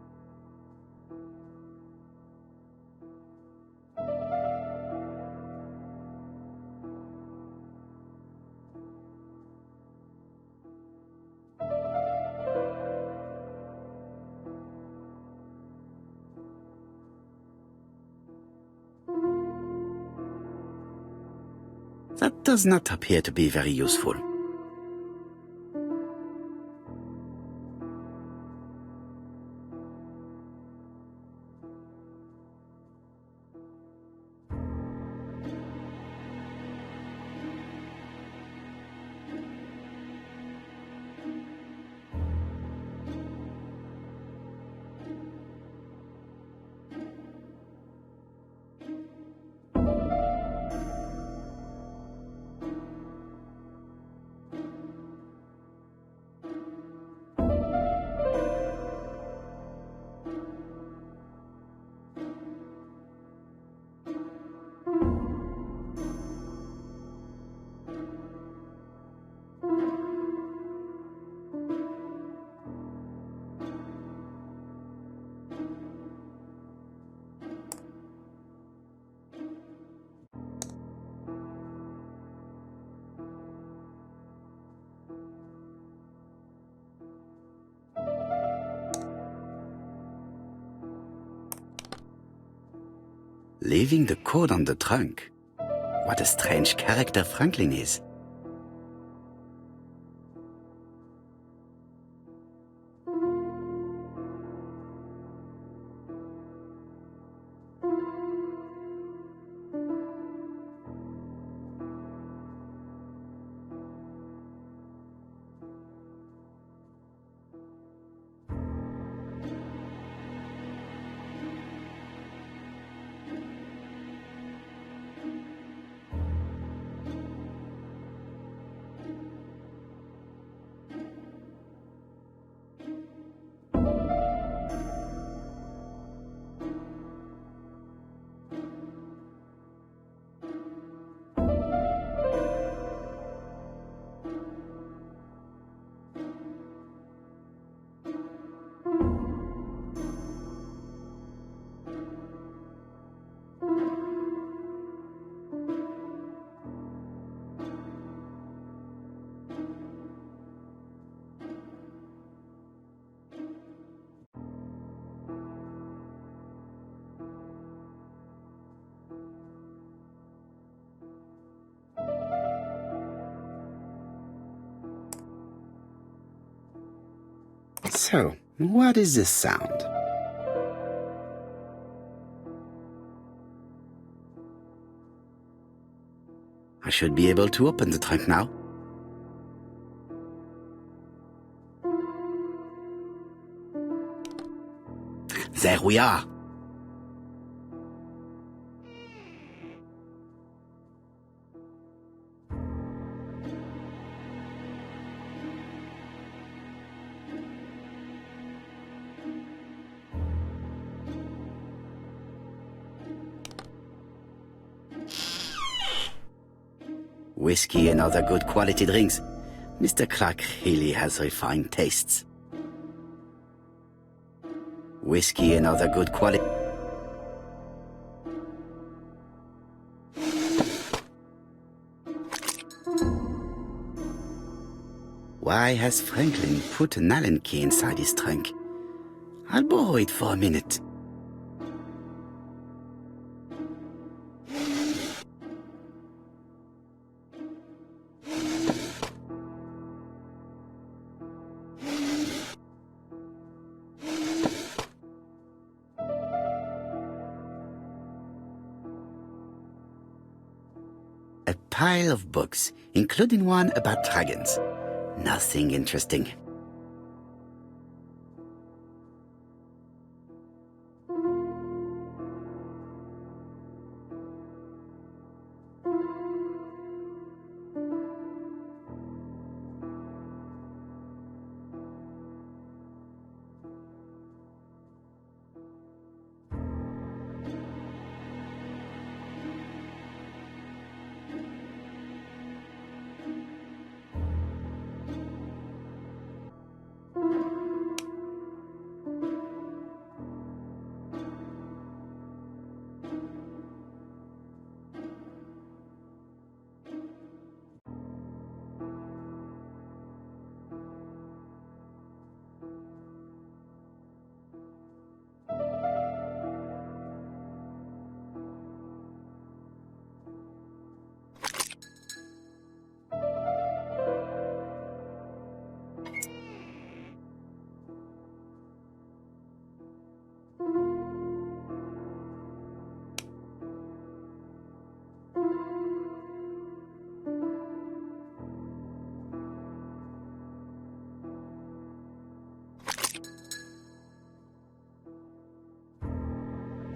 That does not appear to be very useful. Leaving the code on the trunk. What a strange character Franklin is. So, what is this sound? I should be able to open the trunk now. There we are. Whiskey and other good quality drinks. Mr. Clark really has refined tastes. Whiskey and other good quality. Why has Franklin put an Allen key inside his trunk? I'll borrow it for a minute. A pile of books, including one about dragons. Nothing interesting.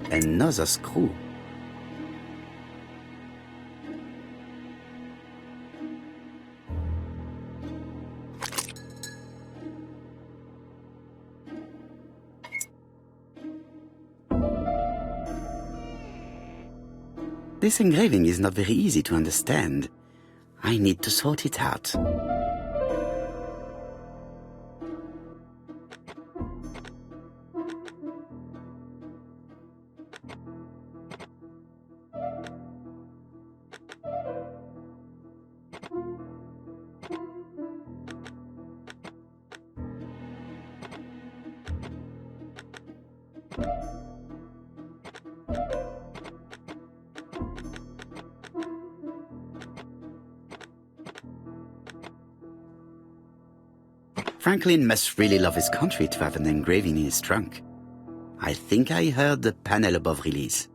Another screw. This engraving is not very easy to understand. I need to sort it out. Franklin must really love his country to have an engraving in his trunk. I think I heard the panel above release.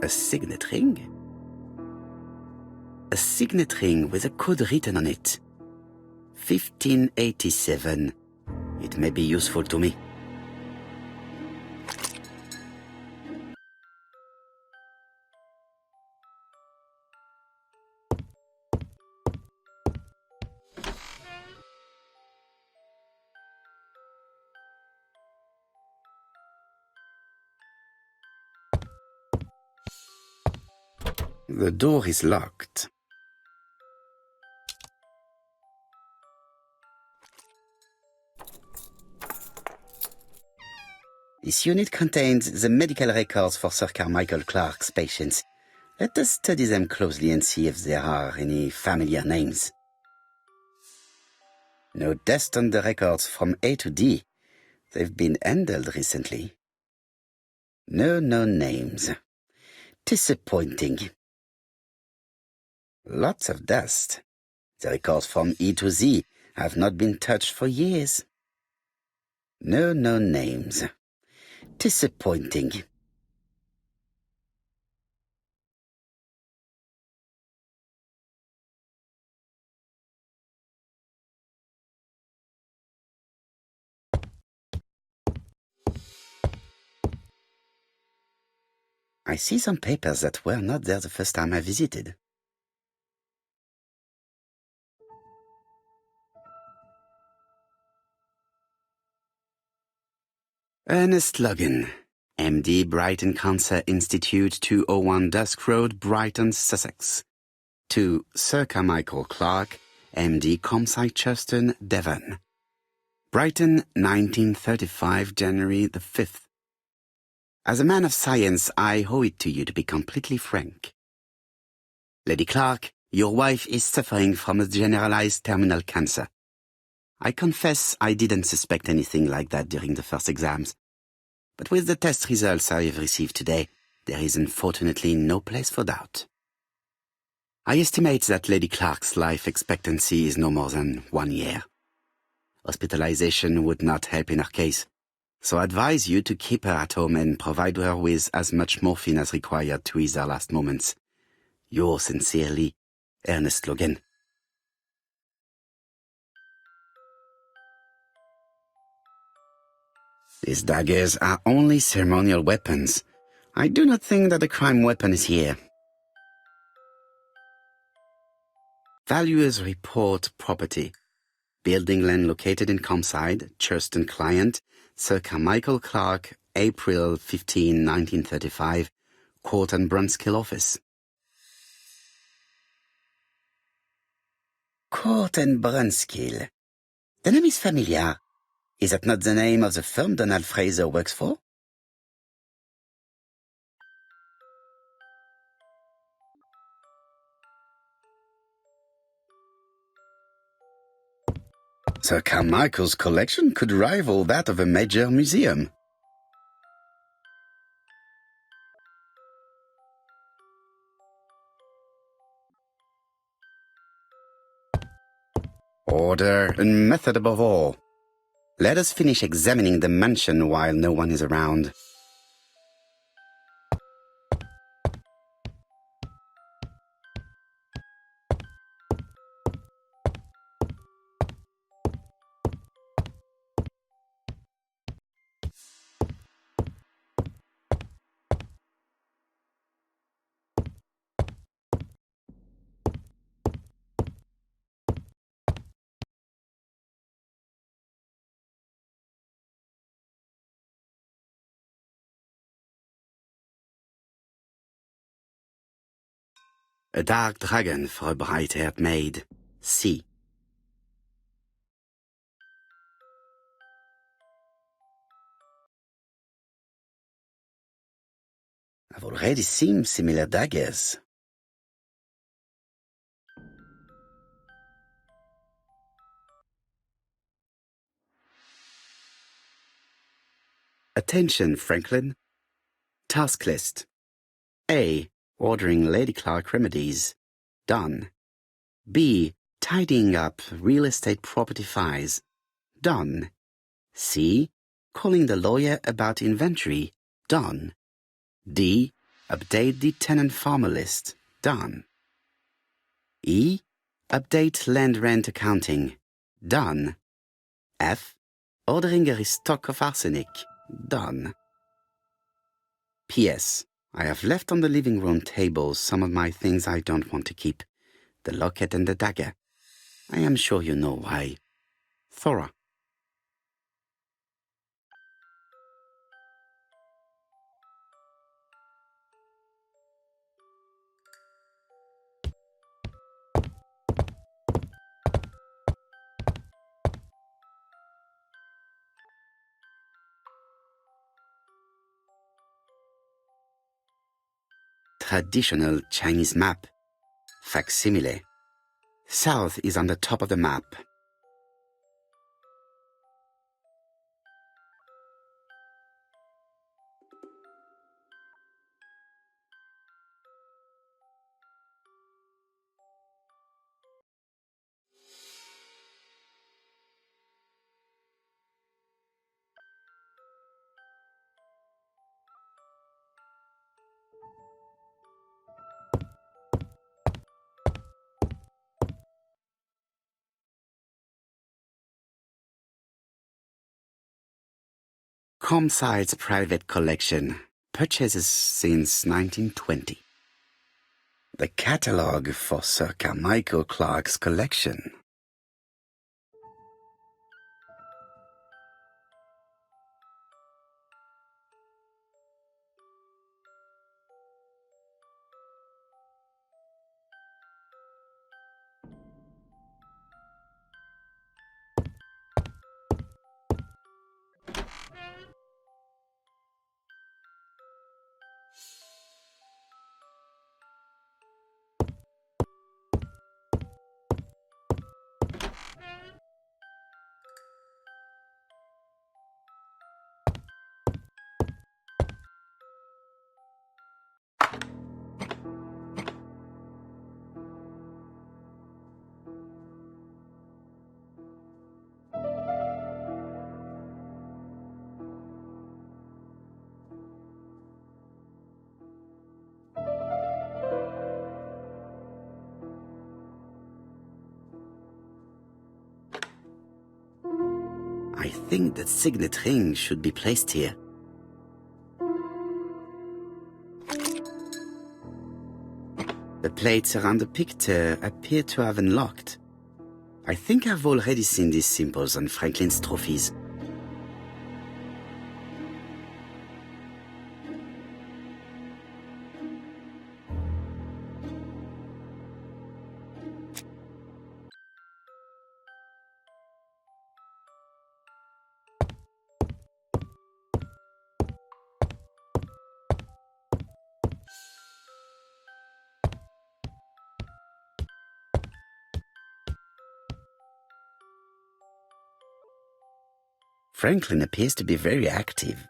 A signet ring? A signet ring with a code written on it. 1587. It may be useful to me. The door is locked. This unit contains the medical records for Sir Carmichael Clark's patients. Let us study them closely and see if there are any familiar names. No dust on the records from A to D. They've been handled recently. No known names. Disappointing. Lots of dust. The records from E to Z have not been touched for years. No known names. Disappointing. I see some papers that were not there the first time I visited. Ernest Logan, MD, Brighton Cancer Institute, 201 Dusk Road, Brighton, Sussex. To Sir Carmichael Clark, MD, Comside Churstone, Devon. Brighton, 1935, January the 5th. As a man of science, I owe it to you to be completely frank. Lady Clark, your wife is suffering from a generalized terminal cancer. I confess I didn't suspect anything like that during the first exams. But with the test results I have received today, there is unfortunately no place for doubt. I estimate that Lady Clark's life expectancy is no more than 1 year. Hospitalization would not help in her case, so I advise you to keep her at home and provide her with as much morphine as required to ease her last moments. Yours sincerely, Ernest Logan. These daggers are only ceremonial weapons. I do not think that a crime weapon is here. Valuers report property. Building land located in Comside, Churstone client, Sir Carmichael Clark, April 15, 1935, Court and Brunskill office. Court and Brunskill. The name is familiar. Is that not the name of the firm Donald Fraser works for? Sir Carmichael's collection could rival that of a major museum. Order and method above all. Let us finish examining the mansion while no one is around. A dark dragon for a bright-haired maid. C. I've already seen similar daggers. Attention, Franklin. Task list. A. Ordering Lady Clark remedies. Done. B. Tidying up real estate property files. Done. C. Calling the lawyer about inventory. Done. D. Update the tenant-farmer list. Done. E. Update land rent accounting. Done. F. Ordering a restock of arsenic. Done. P.S. I have left on the living room table some of my things I don't want to keep. The locket and the dagger. I am sure you know why. Thora. Traditional Chinese map. Facsimile. South is on the top of the map. campsite's private collection, purchases since 1920. The catalogue for Sir Carmichael Clark's collection. I think that signet ring should be placed here. The plates around the picture appear to have unlocked. I think I've already seen these symbols on Franklin's trophies. Franklin appears to be very active.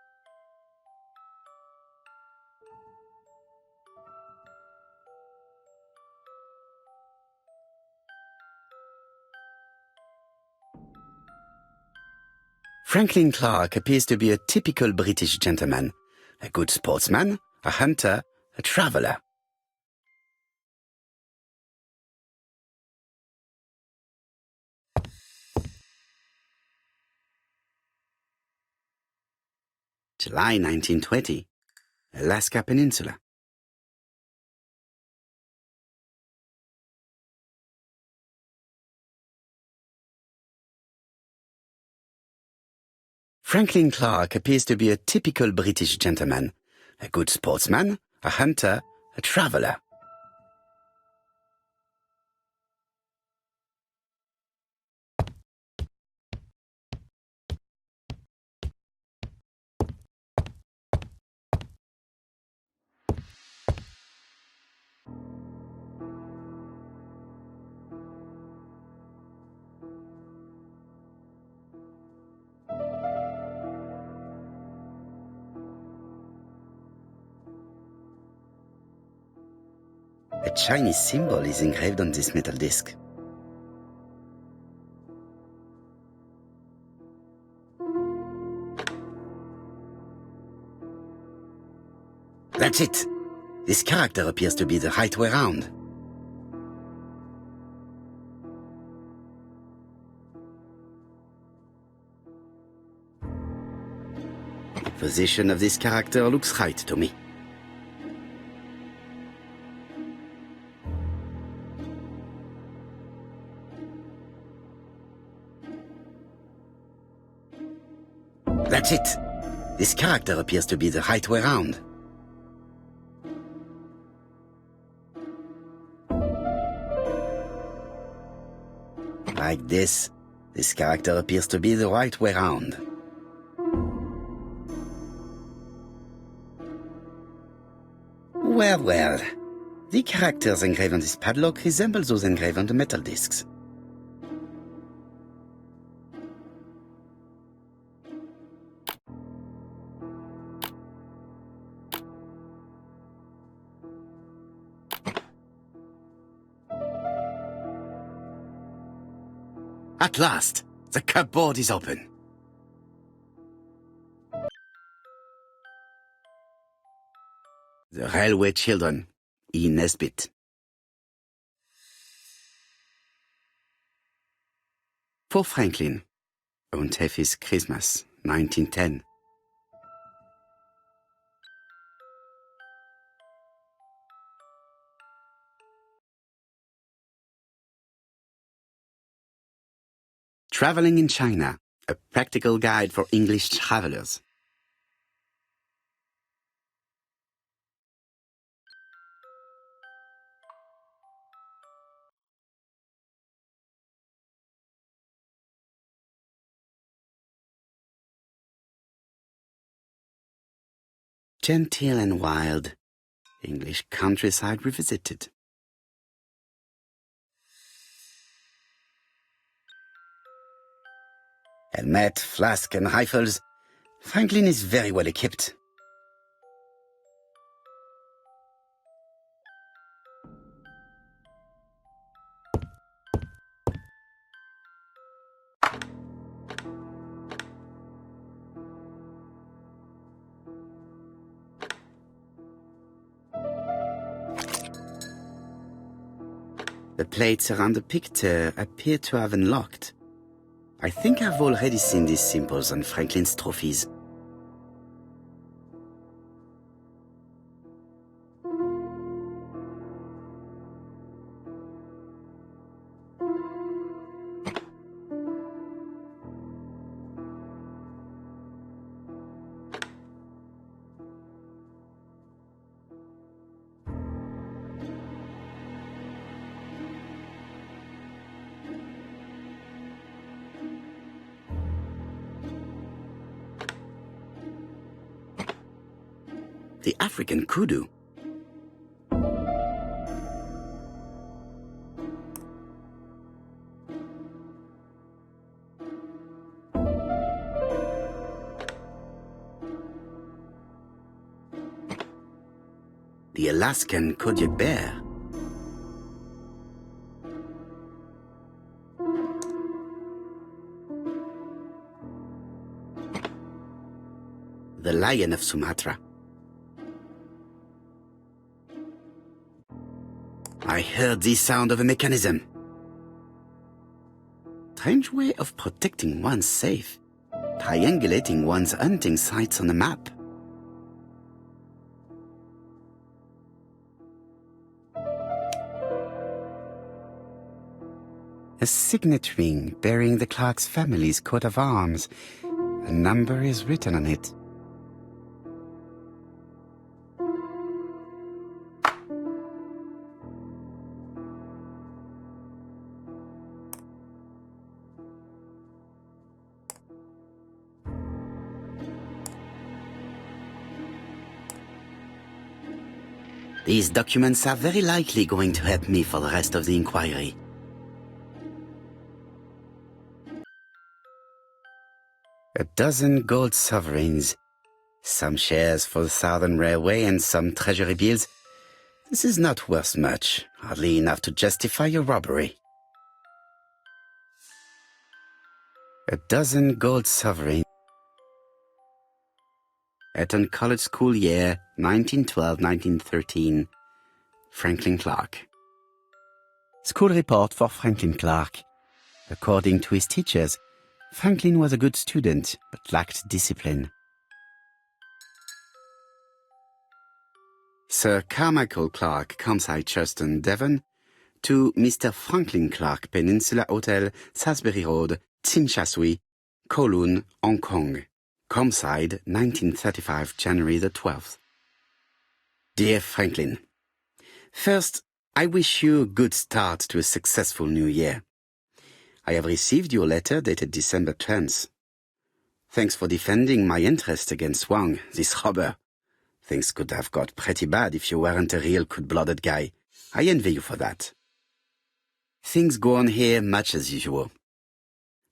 Franklin Clark appears to be a typical British gentleman, a good sportsman, a hunter, a traveller. July 1920, Alaska Peninsula. Franklin Clark appears to be a typical British gentleman, a good sportsman, a hunter, a traveller. A Chinese symbol is engraved on this metal disc. That's it. This character appears to be the right way round. The position of this character looks right to me. That's it. This character appears to be the right way round. Like this character appears to be the right way round. Well, well. The characters engraved on this padlock resemble those engraved on the metal discs. At last, the cupboard is open. The Railway Children, E. Nesbit. For Franklin, Und Effie's Christmas, 1910. Traveling in China, a practical guide for English travelers. Genteel and wild, English countryside revisited. Helmet, flask and rifles. Franklin is very well equipped. The plates around the picture appear to have unlocked. I think I've already seen these symbols on Franklin's trophies. The African kudu. The Alaskan Kodiak bear. The lion of Sumatra. I heard the sound of a mechanism. Strange way of protecting one's safe. Triangulating one's hunting sites on a map. A signet ring bearing the Clark's family's coat of arms. A number is written on it. These documents are very likely going to help me for the rest of the inquiry. A dozen gold sovereigns, some shares for the Southern Railway and some treasury bills. This is not worth much, hardly enough to justify your robbery. A dozen gold sovereigns. Eton College School year, 1912-1913. Franklin Clark. School report for Franklin Clark. According to his teachers, Franklin was a good student, but lacked discipline. Sir Carmichael Clark, Campside Churston, Devon, to Mr. Franklin Clark, Peninsula Hotel, Salisbury Road, Tsim Sha Tsui, Kowloon, Hong Kong. Campside, 1935, January the 12th. Dear Franklin, first, I wish you a good start to a successful new year. I have received your letter dated December 10th. Thanks for defending my interest against Wang, this robber. Things could have got pretty bad if you weren't a real cold-blooded guy. I envy you for that. Things go on here much as usual.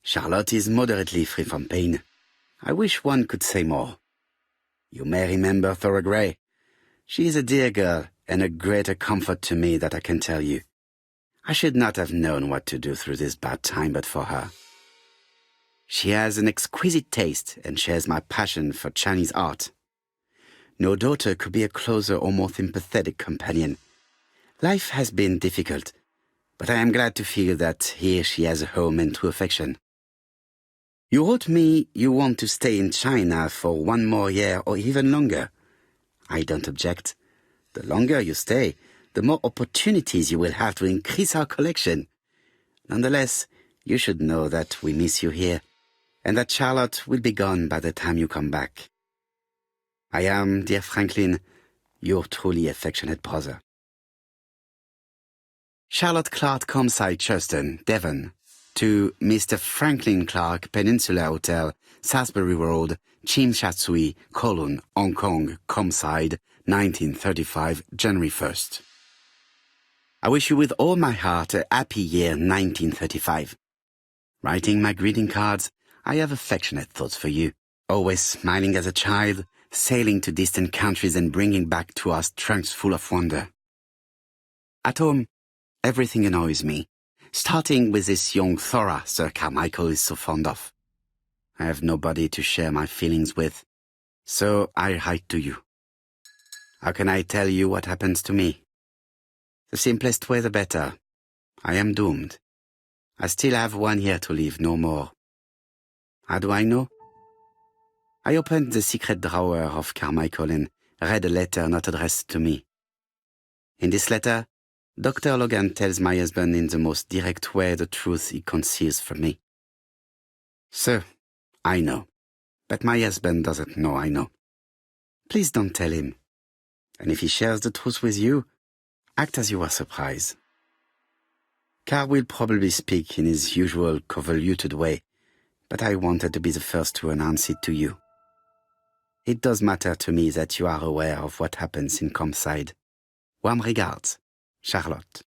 Charlotte is moderately free from pain. I wish one could say more. You may remember Thora Gray. She is a dear girl and a greater comfort to me that I can tell you. I should not have known what to do through this bad time but for her. She has an exquisite taste and shares my passion for Chinese art. No daughter could be a closer or more sympathetic companion. Life has been difficult, but I am glad to feel that here she has a home and true affection. You wrote me you want to stay in China for 1 more year or even longer. I don't object. The longer you stay, the more opportunities you will have to increase our collection. Nonetheless, You should know that we miss you here, and that Charlotte will be gone by the time you come back. I am, dear Franklin, your truly affectionate brother. Charlotte Clark, Comside, Churston, Devon, to Mr. Franklin Clark, Peninsula Hotel, Salisbury Road, Chim Sha Tsui, Kowloon, Hong Kong, Comside, 1935, January 1st. I wish you with all my heart a happy year 1935. Writing my greeting cards, I have affectionate thoughts for you. Always smiling as a child, sailing to distant countries and bringing back to us trunks full of wonder. At home, everything annoys me, starting with this young Thora Sir Carmichael is so fond of. I have nobody to share my feelings with, so I write to you. How can I tell you what happens to me? The simplest way the better. I am doomed. I still have 1 year to live, no more. How do I know? I opened the secret drawer of Carmichael and read a letter not addressed to me. In this letter, Dr. Logan tells my husband in the most direct way the truth he conceals from me. Sir, I know, but my husband doesn't know I know. Please don't tell him. And if he shares the truth with you, act as you are surprised. Carr will probably speak in his usual convoluted way, but I wanted to be the first to announce it to you. It does matter to me that you are aware of what happens in Comside. Warm regards, Charlotte.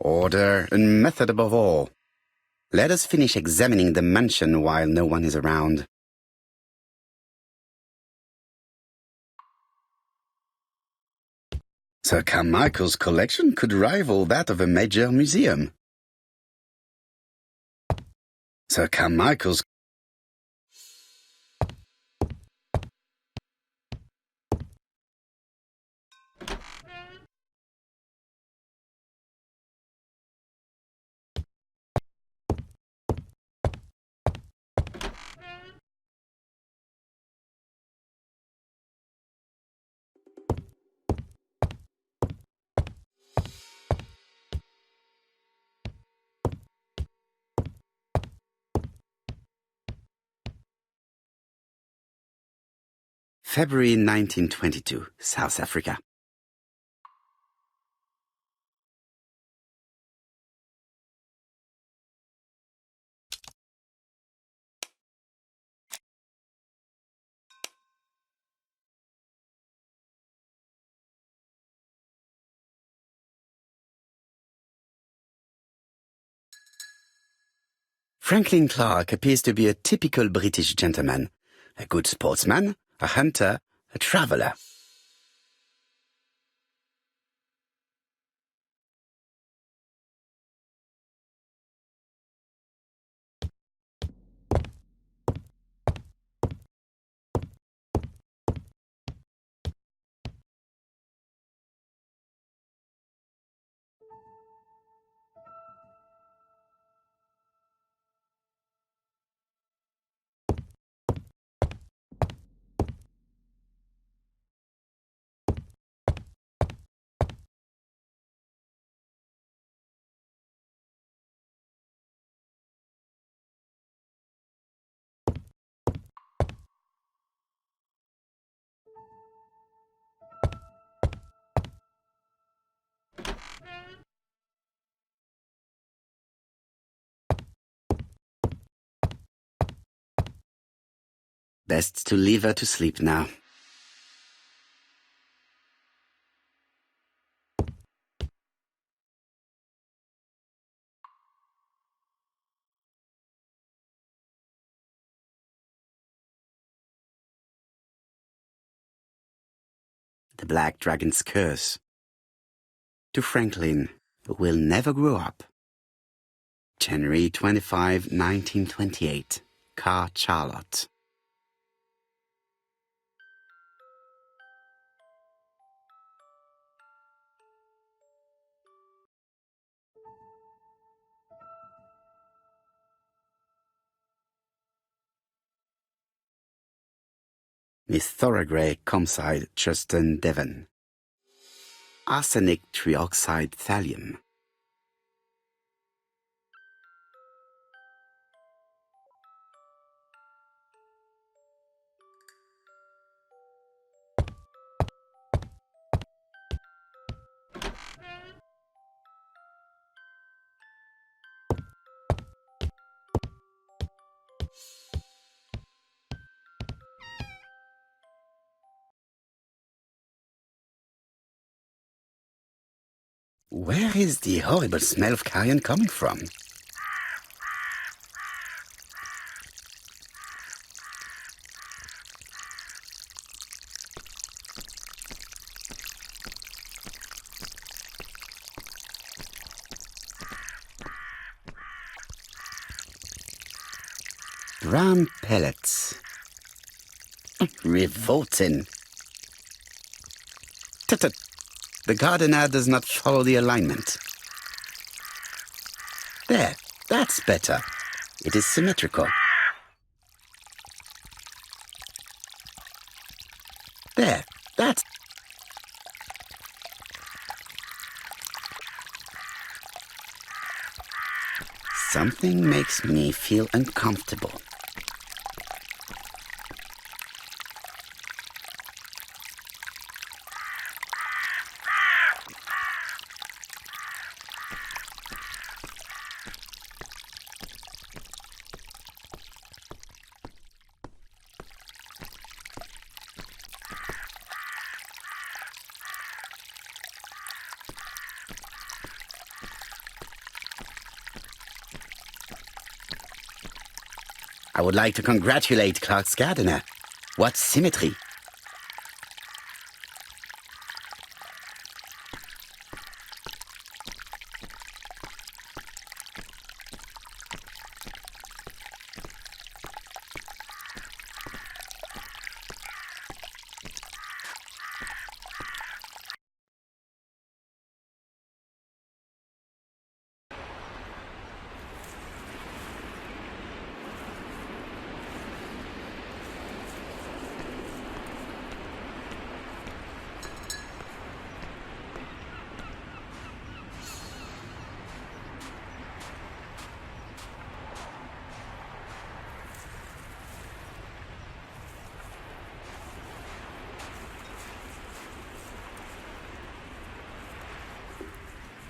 Order and method above all. Let us finish examining the mansion while no one is around. Sir Carmichael's collection could rival that of a major museum. Sir Carmichael's February 1922, South Africa. Franklin Clark appears to be a typical British gentleman, a good sportsman, a hunter, a traveler. Best to leave her to sleep now. The Black Dragon's Curse. To Franklin, who will never grow up. January 25, 1928. Car Charlotte. Miss Thorogray, Comside, Justin, Devon. Arsenic trioxide thallium. Where is the horrible smell of carrion coming from? Brown pellets. Revolting. Tut-tut. The gardener does not follow the alignment. There, that's better. It is symmetrical. There, that's... Something makes me feel uncomfortable. I would like to congratulate Clark's gardener. What symmetry!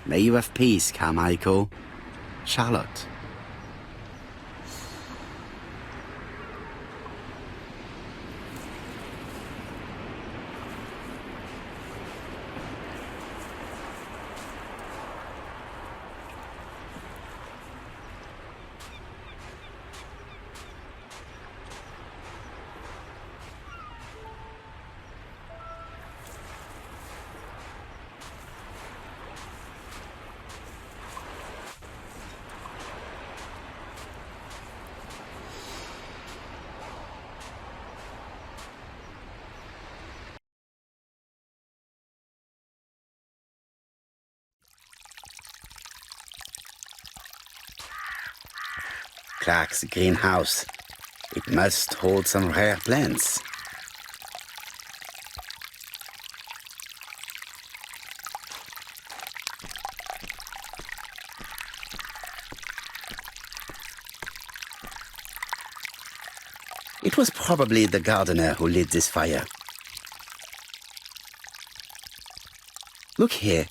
May you have peace, Carmichael. Charlotte. Clark's greenhouse. It must hold some rare plants. It was probably the gardener who lit this fire. Look here.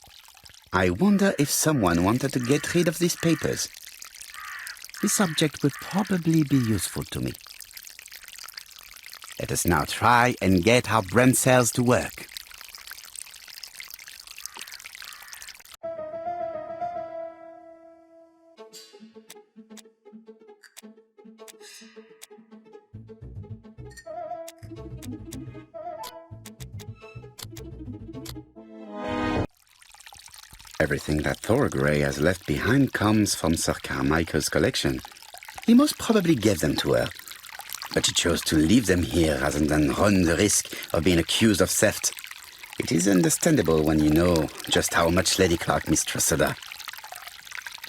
I wonder if someone wanted to get rid of these papers. This object would probably be useful to me. Let us now try and get our brain cells to work. Everything that Thorgray has left behind comes from Sir Carmichael's collection. He most probably gave them to her, but she chose to leave them here rather than run the risk of being accused of theft. It is understandable when you know just how much Lady Clark mistrusted her.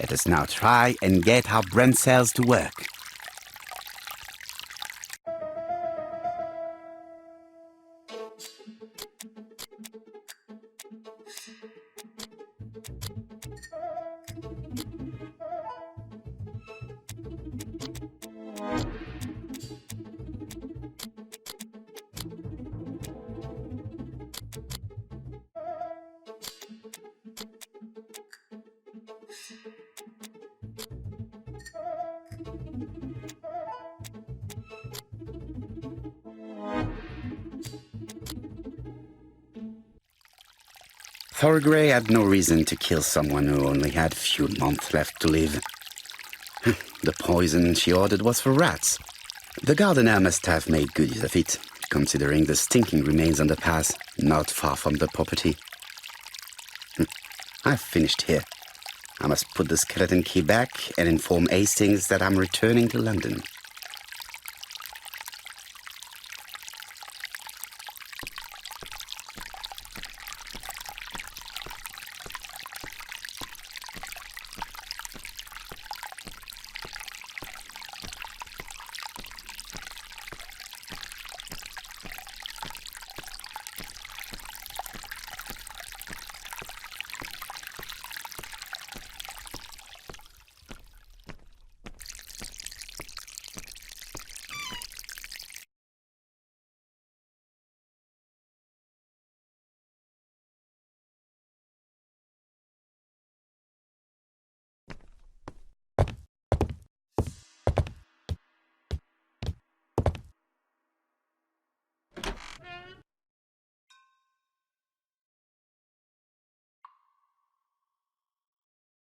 Let us now try and get our brain cells to work. Thorgray had no reason to kill someone who only had a few months left to live. The poison she ordered was for rats. The gardener must have made good use of it, considering the stinking remains on the path, not far from the property. I've finished here. I must put the skeleton key back and inform Hastings that I'm returning to London.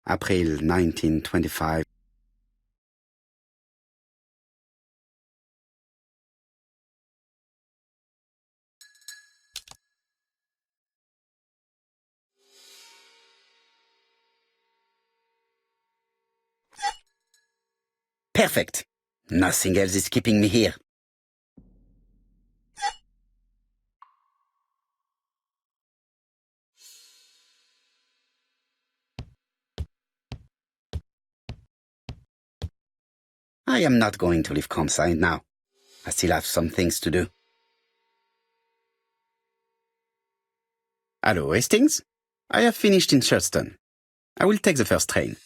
April 1925. Perfect. Nothing else is keeping me here. I am not going to leave Comside now. I still have some things to do. Hello, Hastings? I have finished in Sherdston. I will take the first train.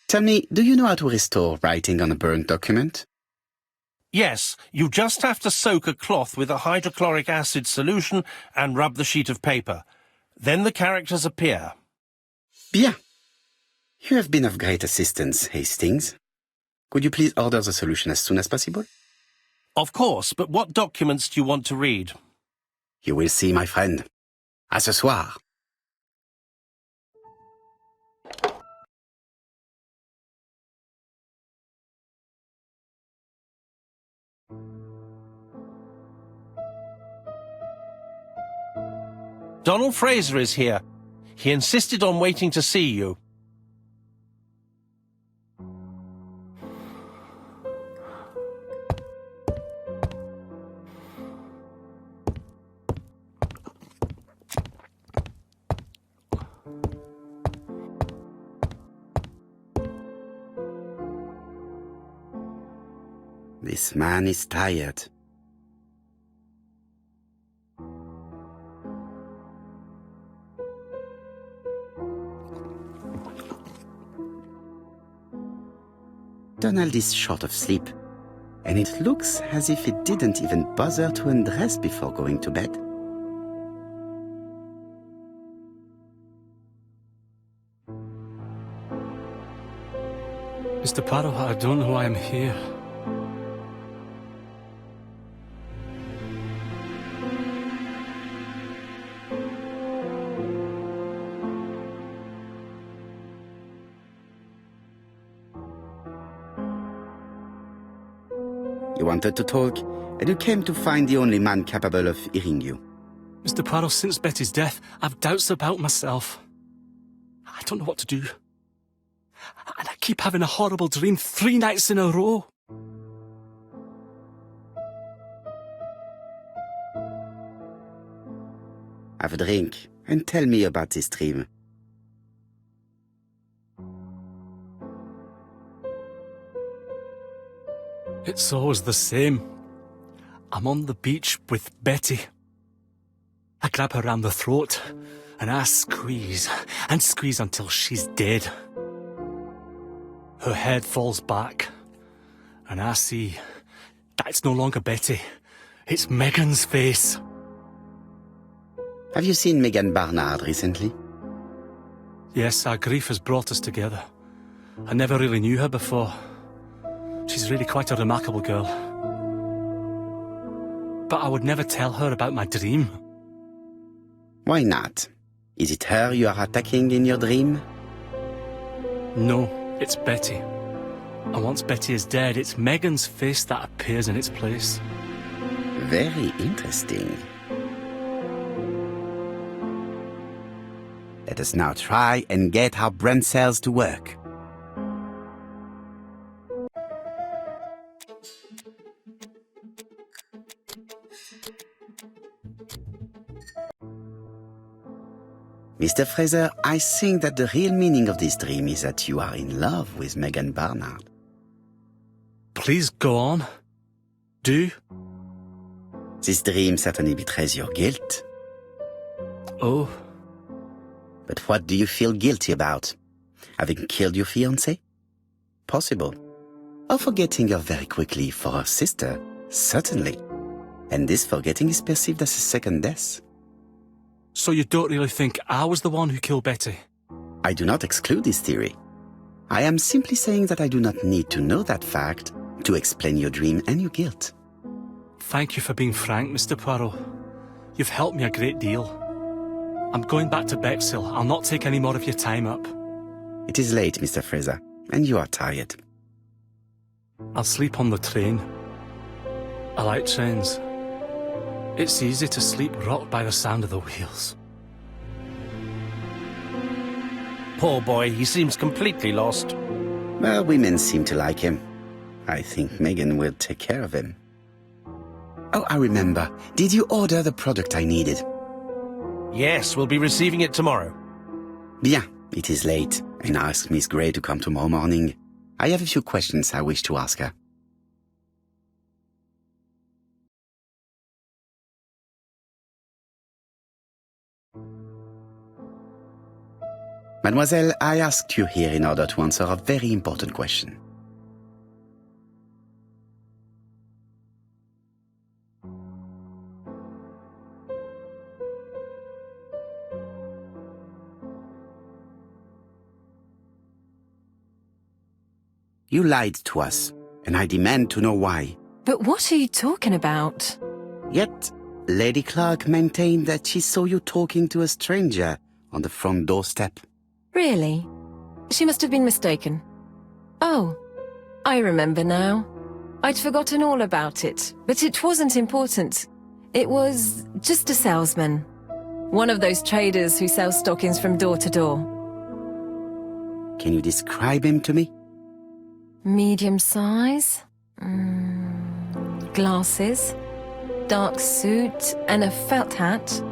Tell me, do you know how to restore writing on a burnt document? Yes, you just have to soak a cloth with a hydrochloric acid solution and rub the sheet of paper. Then the characters appear. Bien. You have been of great assistance, Hastings. Could you please order the solution as soon as possible? Of course, but what documents do you want to read? You will see, my friend. À ce soir. Donald Fraser is here. He insisted on waiting to see you. This man is tired. Donald is short of sleep, and it looks as if he didn't even bother to undress before going to bed. Mr. Poirot, I don't know why I'm here. You wanted to talk, and you came to find the only man capable of hearing you. Mr. Poirot, since Betty's death, I've doubts about myself. I don't know what to do. And I keep having a horrible dream 3 nights in a row. Have a drink, and tell me about this dream. It's always the same. I'm on the beach with Betty. I grab her round the throat, and I squeeze, and squeeze until she's dead. Her head falls back, and I see that it's no longer Betty. It's Megan's face. Have you seen Megan Barnard recently? Yes, our grief has brought us together. I never really knew her before. She's really quite a remarkable girl. But I would never tell her about my dream. Why not? Is it her you are attacking in your dream? No, it's Betty. And once Betty is dead, it's Megan's face that appears in its place. Very interesting. Let us now try and get our brain cells to work. Mr. Fraser, I think that the real meaning of this dream is that you are in love with Megan Barnard. Please go on. Do. This dream certainly betrays your guilt. Oh. But what do you feel guilty about? Having killed your fiancé? Possible. Or forgetting her very quickly for her sister? Certainly. And this forgetting is perceived as a second death. So you don't really think I was the one who killed Betty? I do not exclude this theory. I am simply saying that I do not need to know that fact to explain your dream and your guilt. Thank you for being frank, Mr. Poirot. You've helped me a great deal. I'm going back to Bexhill. I'll not take any more of your time up. It is late, Mr. Fraser, and you are tired. I'll sleep on the train. I like trains. It's easy to sleep rocked by the sound of the wheels. Poor boy, he seems completely lost. Well, women seem to like him. I think Megan will take care of him. Oh, I remember. Did you order the product I needed? Yes, we'll be receiving it tomorrow. Bien, it is late, and I asked Miss Gray to come tomorrow morning. I have a few questions I wish to ask her. Mademoiselle, I asked you here in order to answer a very important question. You lied to us, and I demand to know why. But what are you talking about? Yet, Lady Clark maintained that she saw you talking to a stranger on the front doorstep. Really? She must have been mistaken. Oh, I remember now. I'd forgotten all about it, but it wasn't important. It was just a salesman. One of those traders who sell stockings from door to door. Can you describe him to me? Medium size, glasses, dark suit, and a felt hat.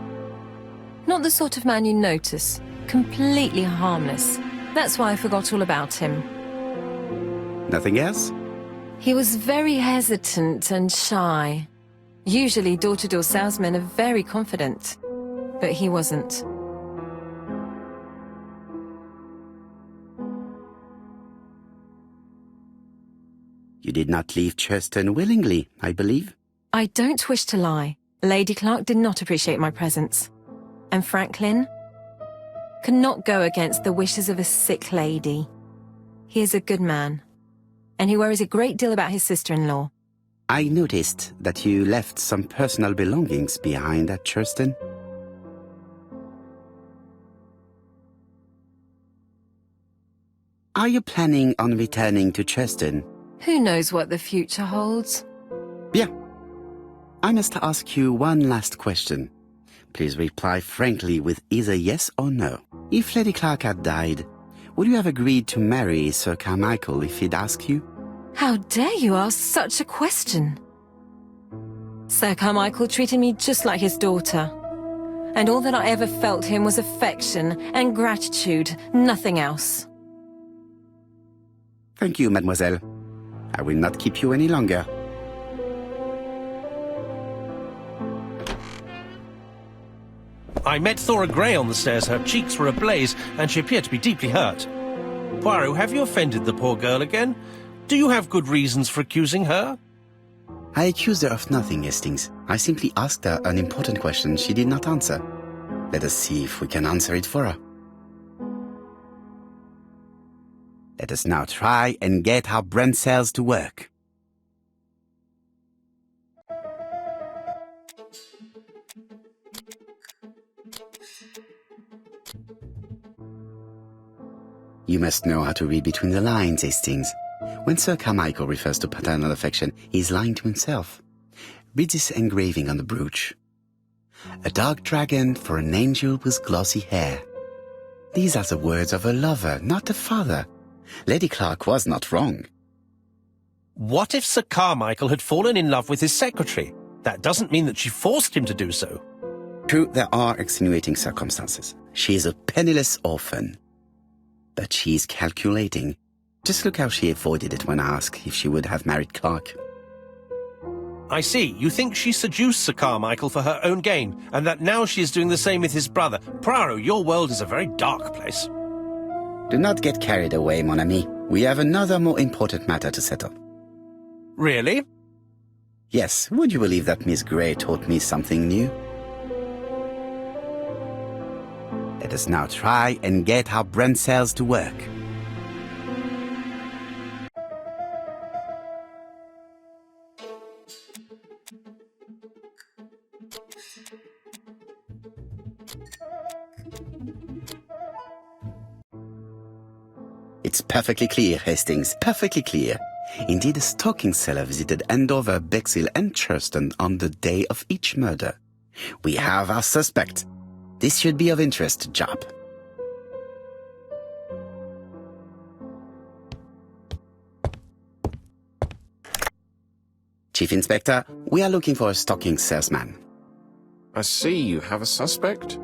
Not the sort of man you notice. Completely harmless. That's why I forgot all about him. Nothing else? He was very hesitant and shy. Usually door-to-door salesmen are very confident, but he wasn't. You did not leave Churston willingly, I believe. I don't wish to lie. Lady Clark did not appreciate my presence. And Franklin cannot go against the wishes of a sick lady. He is a good man, and he worries a great deal about his sister-in-law. I noticed that you left some personal belongings behind at Churston. Are you planning on returning to Churston? Who knows what the future holds? Bien. I must ask you one last question. Please reply frankly with either yes or no. If Lady Clark had died, would you have agreed to marry Sir Carmichael if he'd asked you? How dare you ask such a question? Sir Carmichael treated me just like his daughter. And all that I ever felt him was affection and gratitude, nothing else. Thank you, mademoiselle. I will not keep you any longer. I met Thora Grey on the stairs. Her cheeks were ablaze, and she appeared to be deeply hurt. Poirot, have you offended the poor girl again? Do you have good reasons for accusing her? I accused her of nothing, Hastings. I simply asked her an important question she did not answer. Let us see if we can answer it for her. Let us now try and get our brain cells to work. You must know how to read between the lines, Hastings. When Sir Carmichael refers to paternal affection, he is lying to himself. Read this engraving on the brooch. A dark dragon for an angel with glossy hair. These are the words of a lover, not a father. Lady Clark was not wrong. What if Sir Carmichael had fallen in love with his secretary? That doesn't mean that she forced him to do so. True, there are extenuating circumstances. She is a penniless orphan. But she is calculating. Just look how she avoided it when asked if she would have married Clark. I see. You think she seduced Sir Carmichael for her own gain, and that now she is doing the same with his brother. Poirot, your world is a very dark place. Do not get carried away, mon ami. We have another more important matter to settle. Really? Yes, would you believe that Miss Grey taught me something new? Let us now try and get our brain cells to work. It's perfectly clear, Hastings, perfectly clear. Indeed, a stocking seller visited Andover, Bexhill and Churston on the day of each murder. We have our suspect. This should be of interest, Jap. Chief Inspector, we are looking for a stocking salesman. I see you have a suspect.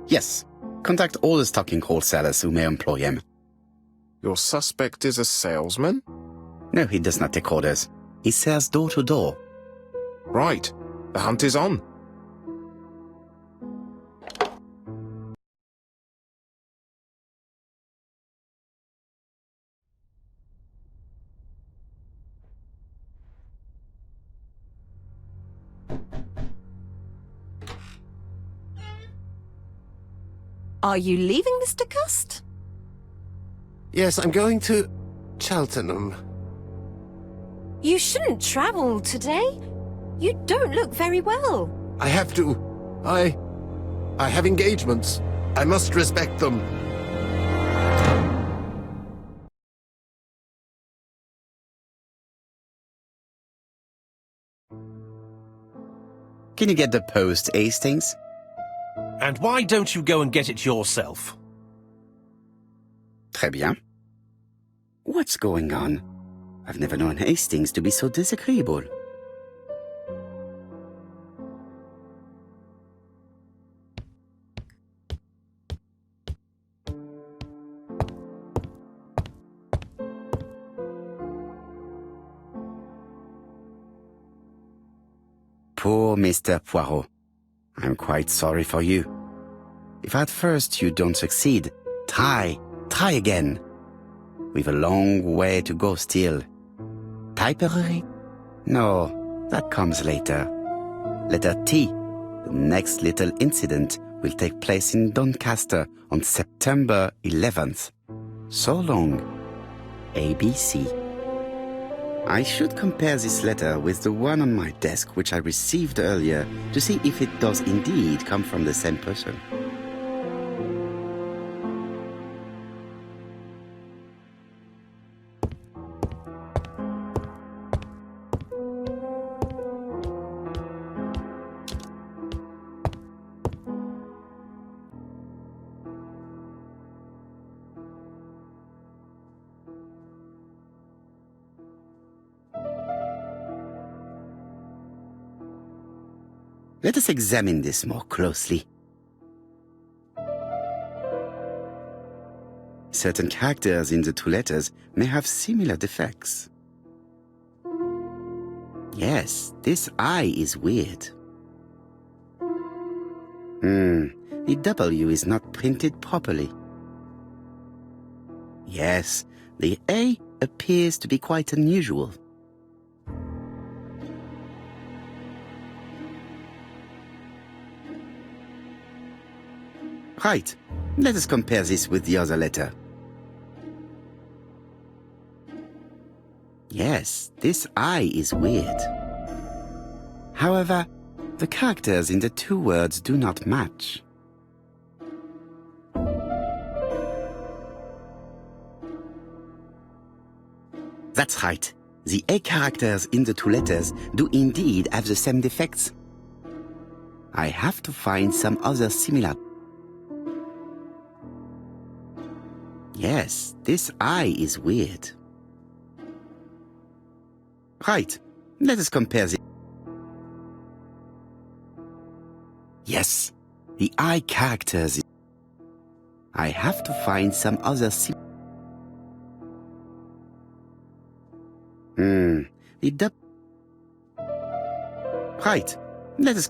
Yes. Contact all the stocking wholesalers who may employ him. Your suspect is a salesman? No, he does not take orders. He sells door to door. Right. The hunt is on. Are you leaving, Mr. Cust? Yes, I'm going to Cheltenham. You shouldn't travel today. You don't look very well. I have to. I have engagements. I must respect them. Can you get the post, Hastings? And why don't you go and get it yourself? Très bien. What's going on? I've never known Hastings to be so disagreeable. Poor Mr. Poirot. I'm quite sorry for you. If at first you don't succeed, try again. We've a long way to go still. Typery? No, that comes later. Letter T. The next little incident will take place in Doncaster on September 11th. So long. ABC. I should compare this letter with the one on my desk which I received earlier to see if it does indeed come from the same person. Let us examine this more closely. Certain characters in the two letters may have similar defects. Yes, this I is weird. The W is not printed properly. Yes, the A appears to be quite unusual. Right, let us compare this with the other letter. Yes, this I is weird. However, the characters in the two words do not match. That's right. The A characters in the two letters do indeed have the same defects. I have to find some other similar. Yes, this I is weird. Right, let us compare the... Yes, the I characters... I have to find some other the W... Right, let us...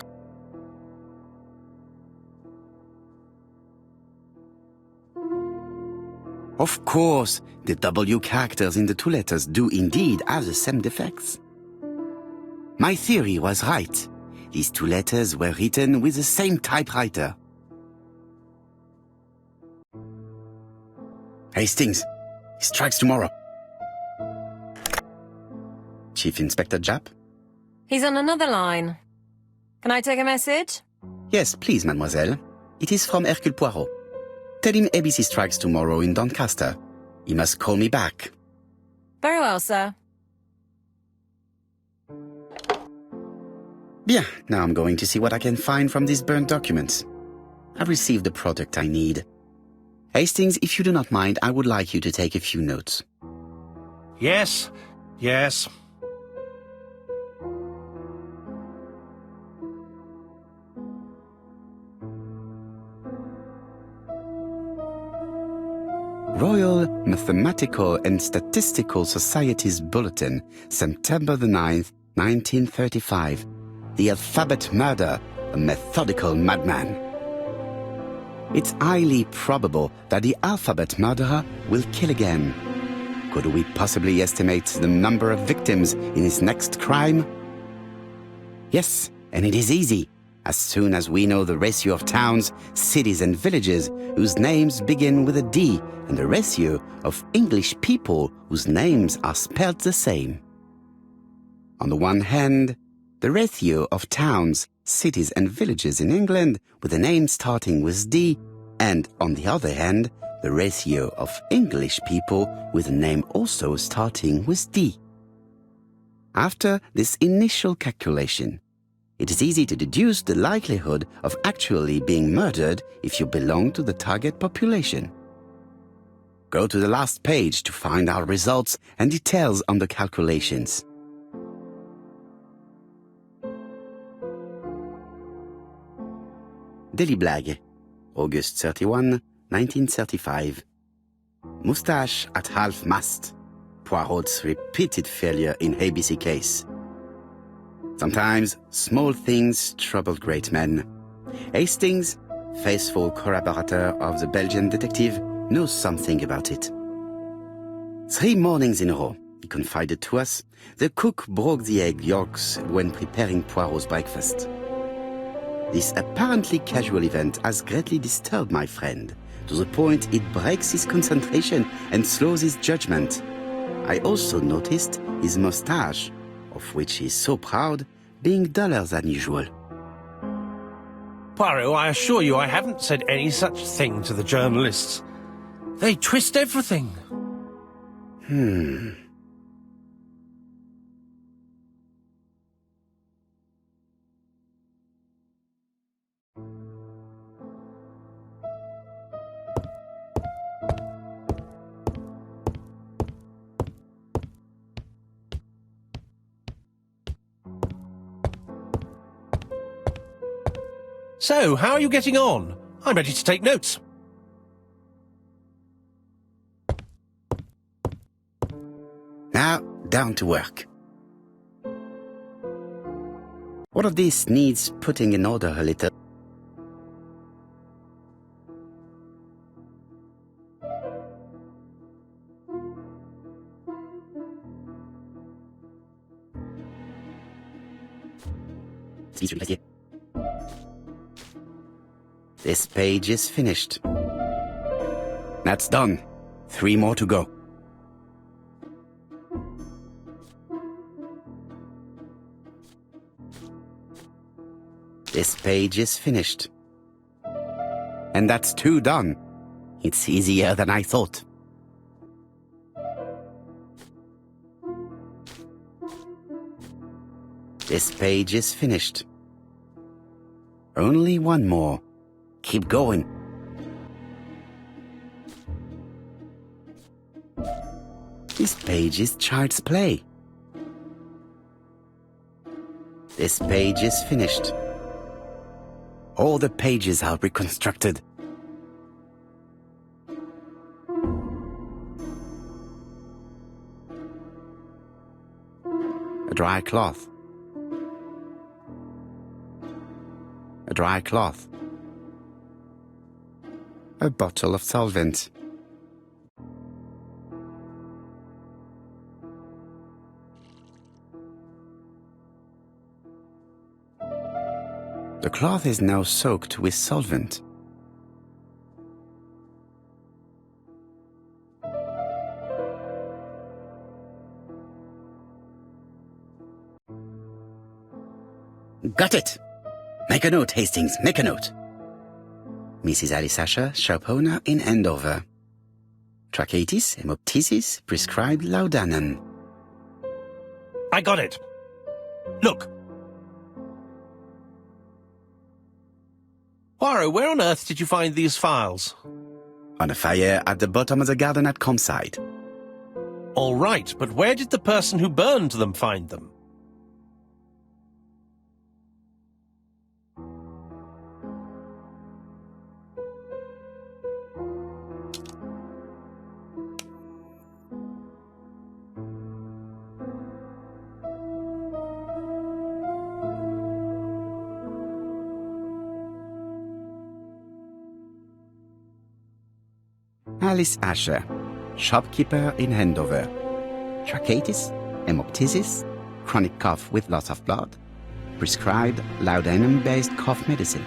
Of course, the W characters in the two letters do indeed have the same defects. My theory was right. These two letters were written with the same typewriter. Hastings, he strikes tomorrow. Chief Inspector Japp? He's on another line. Can I take a message? Yes, please, mademoiselle. It is from Hercule Poirot. Tell him ABC strikes tomorrow in Doncaster. He must call me back. Very well, sir. Bien, now I'm going to see what I can find from these burnt documents. I've received the product I need. Hastings, if you do not mind, I would like you to take a few notes. Yes, yes. Royal Mathematical and Statistical Society's Bulletin, September the 9th, 1935. The Alphabet Murder, a methodical madman. It's highly probable that the alphabet murderer will kill again. Could we possibly estimate the number of victims in his next crime? Yes, and it is easy. As soon as we know the ratio of towns, cities and villages whose names begin with a D and the ratio of English people whose names are spelled the same. On the one hand, the ratio of towns, cities and villages in England with a name starting with D, and on the other hand, the ratio of English people with a name also starting with D. After this initial calculation, it is easy to deduce the likelihood of actually being murdered if you belong to the target population. Go to the last page to find our results and details on the calculations. Daily Blague, August 31, 1935. Moustache at half-mast. Poirot's repeated failure in ABC case. Sometimes small things trouble great men. Hastings, faithful collaborator of the Belgian detective, knows something about it. 3 mornings in a row, he confided to us, the cook broke the egg yolks when preparing Poirot's breakfast. This apparently casual event has greatly disturbed my friend, to the point it breaks his concentration and slows his judgment. I also noticed his mustache, of which he is so proud, being duller than usual. Poirot, I assure you I haven't said any such thing to the journalists. They twist everything. So, how are you getting on? I'm ready to take notes. Now, down to work. All of this needs putting in order a little. This page is finished. That's done. 3 more to go. This page is finished. And that's 2 done. It's easier than I thought. This page is finished. Only 1 more. Keep going. This page is child's play. This page is finished. All the pages are reconstructed. A dry cloth. A dry cloth. A bottle of solvent. The cloth is now soaked with solvent. Got it! Make a note, Hastings, make a note. Mrs. Alice Asher, shop owner in Andover. Tracheitis, hemoptysis, prescribed laudanum. I got it. Look. Poirot, where on earth did you find these files? On a fire at the bottom of the garden at Campside. All right, but where did the person who burned them find them? Alice Asher, shopkeeper in Andover. Tracheitis, hemoptysis, chronic cough with loss of blood, prescribed laudanum-based cough medicine.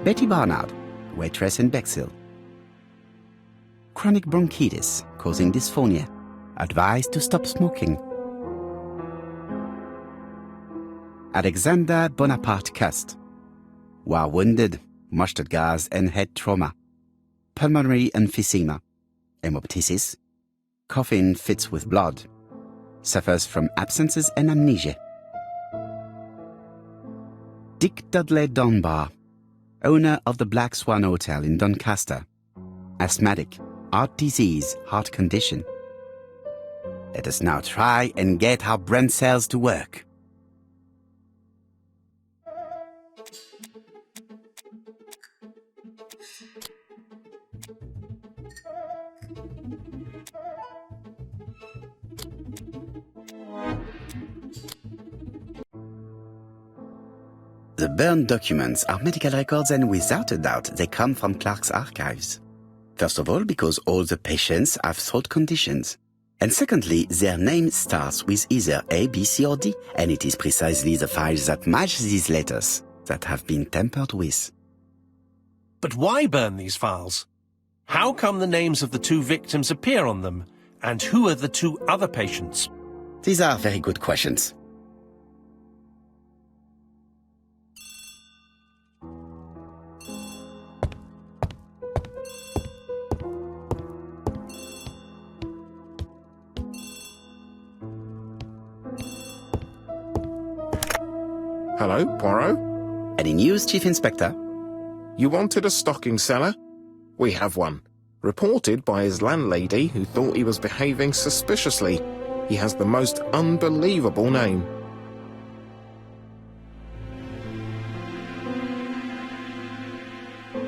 Betty Barnard, waitress in Bexhill. Chronic bronchitis causing dysphonia, advised to stop smoking. Alexander Bonaparte Cust, war wounded, mustard gas and head trauma, pulmonary emphysema, hemoptysis, coughing fits with blood, suffers from absences and amnesia. Dick Dudley Dunbar, owner of the Black Swan Hotel in Doncaster, asthmatic, heart disease, heart condition. Let us now try and get our brain cells to work. The burned documents are medical records, and without a doubt they come from Clark's archives. First of all, because all the patients have throat conditions. And secondly, their name starts with either A, B, C, or D, and it is precisely the files that match these letters that have been tampered with. But why burn these files? How come the names of the 2 victims appear on them? And who are the 2 other patients? These are very good questions. Hello, Poirot? Any news, Chief Inspector? You wanted a stocking seller? We have one. Reported by his landlady who thought he was behaving suspiciously. He has the most unbelievable name.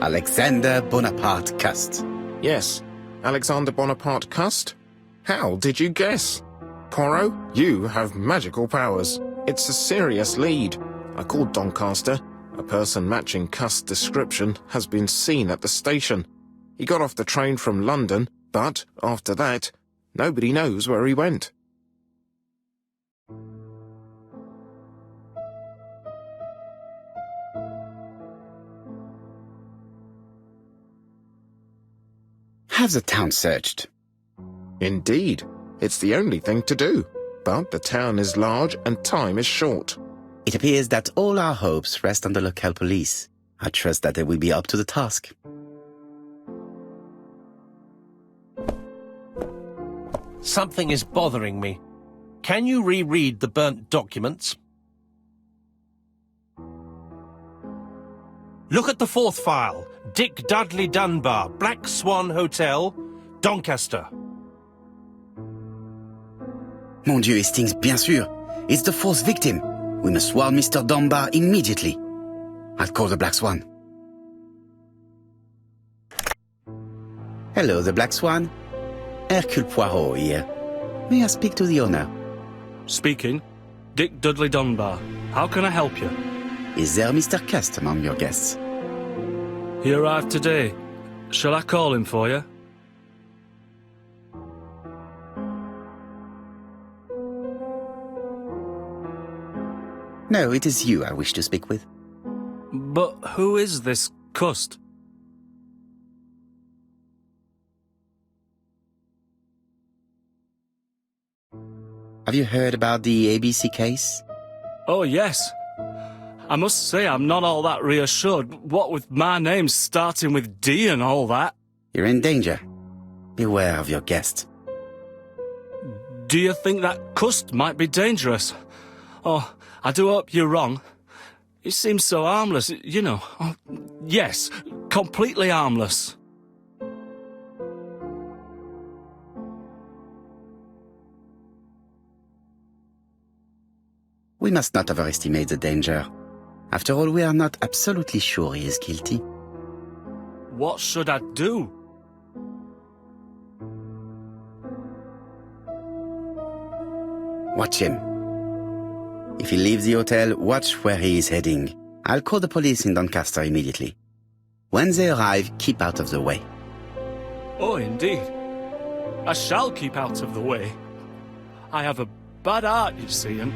Alexander Bonaparte Cust. Yes, Alexander Bonaparte Cust? How did you guess? Poirot, you have magical powers. It's a serious lead. I called Doncaster. A person matching Cust's description has been seen at the station. He got off the train from London, but after that, nobody knows where he went. Have the town searched. Indeed, it's the only thing to do. But the town is large and time is short. It appears that all our hopes rest on the local police. I trust that they will be up to the task. Something is bothering me. Can you reread the burnt documents? Look at the fourth file. Dick Dudley Dunbar, Black Swan Hotel, Doncaster. Mon Dieu, Hastings, bien sûr. It's the fourth victim. We must warn Mr. Dunbar immediately. I'll call the Black Swan. Hello, the Black Swan. Hercule Poirot here. May I speak to the owner? Speaking. Dick Dudley Dunbar. How can I help you? Is there Mr. Cust among your guests? He arrived today. Shall I call him for you? No, it is you I wish to speak with. But who is this Cust? Have you heard about the ABC case? Oh, yes. I must say I'm not all that reassured, what with my name starting with D and all that. You're in danger. Beware of your guest. Do you think that Cust might be dangerous? Oh, I do hope you're wrong. He seems so harmless, you know. Oh, yes, completely harmless. We must not overestimate the danger. After all, we are not absolutely sure he is guilty. What should I do? Watch him. If he leaves the hotel, watch where he is heading. I'll call the police in Doncaster immediately. When they arrive, keep out of the way. Oh, indeed. I shall keep out of the way. I have a bad heart, you see, and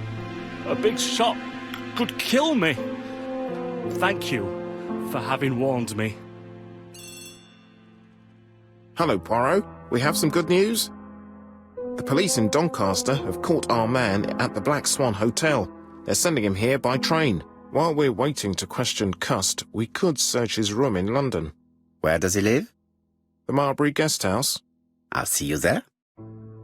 a big shot could kill me. Thank you for having warned me. Hello, Poirot. We have some good news. The police in Doncaster have caught our man at the Black Swan Hotel. They're sending him here by train. While we're waiting to question Cust, we could search his room in London. Where does he live? The Marbury Guest House. I'll see you there.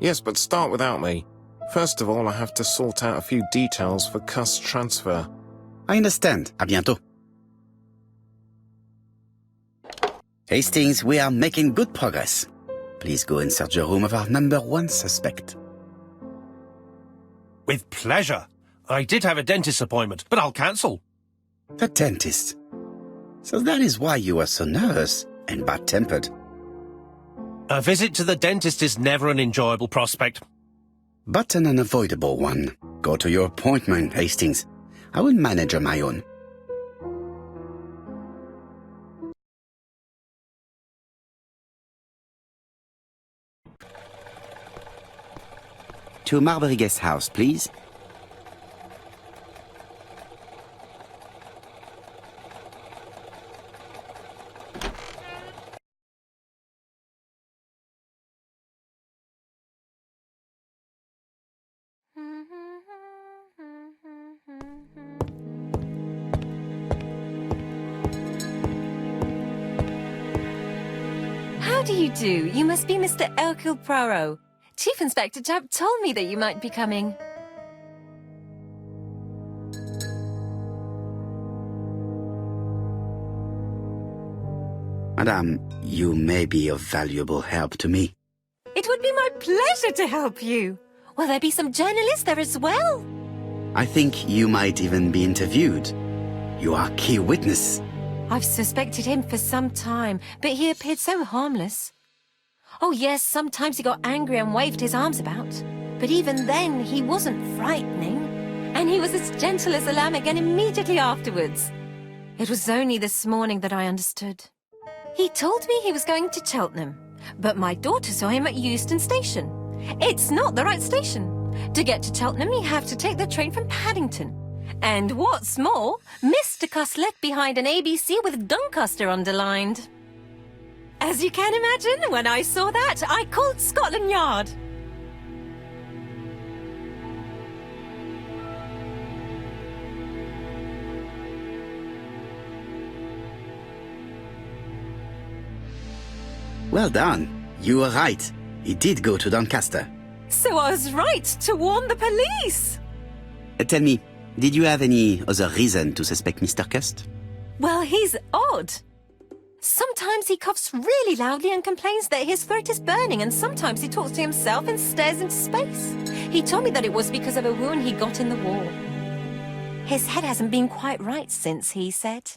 Yes, but start without me. First of all, I have to sort out a few details for Cust's transfer. I understand. À bientôt. Hastings, we are making good progress. Please go and search the room of our number one suspect. With pleasure. I did have a dentist appointment, but I'll cancel. The dentist. So that is why you are so nervous and bad-tempered. A visit to the dentist is never an enjoyable prospect. But an unavoidable one. Go to your appointment, Hastings. I will manage on my own. To Marbury Guest House, please. How do you do? You must be Mr. Hercule Poirot. Chief Inspector Jupp told me that you might be coming. Madame, you may be of valuable help to me. It would be my pleasure to help you. Will there be some journalists there as well? I think you might even be interviewed. You are a key witness. I've suspected him for some time, but he appeared so harmless. Oh yes, sometimes he got angry and waved his arms about. But even then, he wasn't frightening. And he was as gentle as a lamb again immediately afterwards. It was only this morning that I understood. He told me he was going to Cheltenham, but my daughter saw him at Euston Station. It's not the right station. To get to Cheltenham, you have to take the train from Paddington. And what's more, Mr. Cuss left behind an ABC with Doncaster underlined. As you can imagine, when I saw that, I called Scotland Yard. Well done. You were right. He did go to Doncaster. So I was right to warn the police. Tell me, did you have any other reason to suspect Mr. Cust? Well, he's odd. Sometimes he coughs really loudly and complains that his throat is burning, and sometimes he talks to himself and stares into space. He told me that it was because of a wound he got in the war. His head hasn't been quite right since, he said.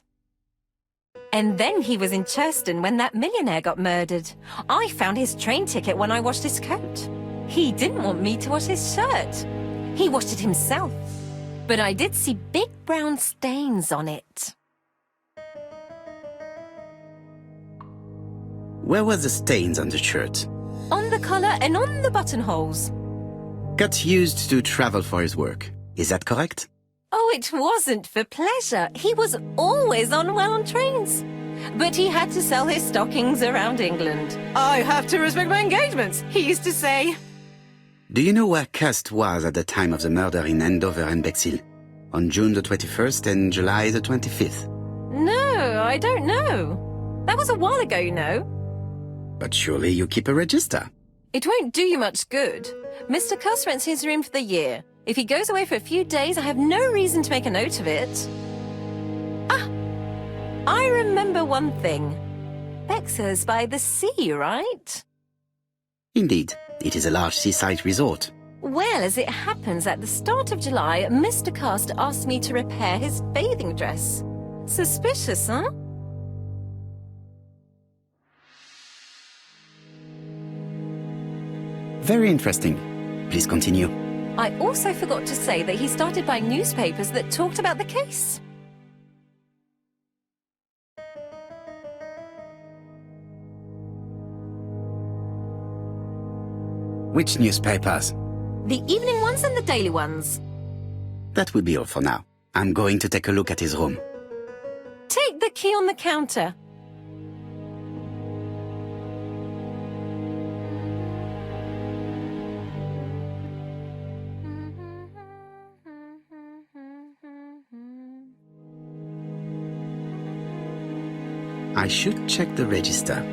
And then he was in Churston when that millionaire got murdered. I found his train ticket when I washed his coat. He didn't want me to wash his shirt. He washed it himself. But I did see big brown stains on it. Where were the stains on the shirt? On the collar and on the buttonholes. Cut used to travel for his work. Is that correct? Oh, it wasn't for pleasure. He was always unwell on trains. But he had to sell his stockings around England. I have to respect my engagements, he used to say. Do you know where Cust was at the time of the murder in Andover and Bexhill? On June the 21st and July the 25th? No, I don't know. That was a while ago, you know. But surely you keep a register. It won't do you much good. Mr. Cuss rents his room for the year. If he goes away for a few days, I have no reason to make a note of it. Ah, I remember one thing. Bexhill's by the sea, right? Indeed, it is a large seaside resort. Well, as it happens, at the start of July, Mr. Cust asked me to repair his bathing dress. Suspicious, huh? Very interesting. Please continue. I also forgot to say that he started buying newspapers that talked about the case. Which newspapers? The evening ones and the daily ones. That will be all for now. I'm going to take a look at his room. Take the key on the counter. I should check the register.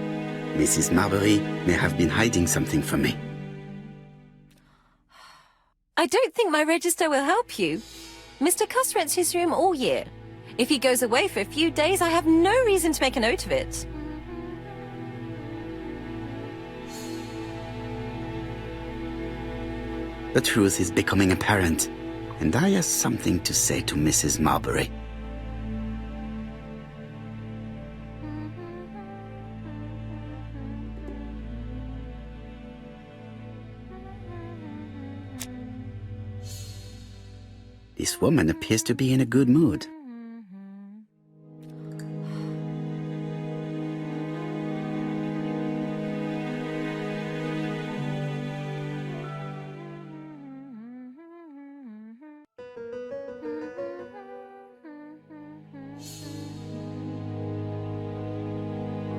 Mrs. Marbury may have been hiding something from me. I don't think my register will help you. Mr. Cuss rents his room all year. If he goes away for a few days, I have no reason to make a note of it. The truth is becoming apparent, and I have something to say to Mrs. Marbury. This woman appears to be in a good mood.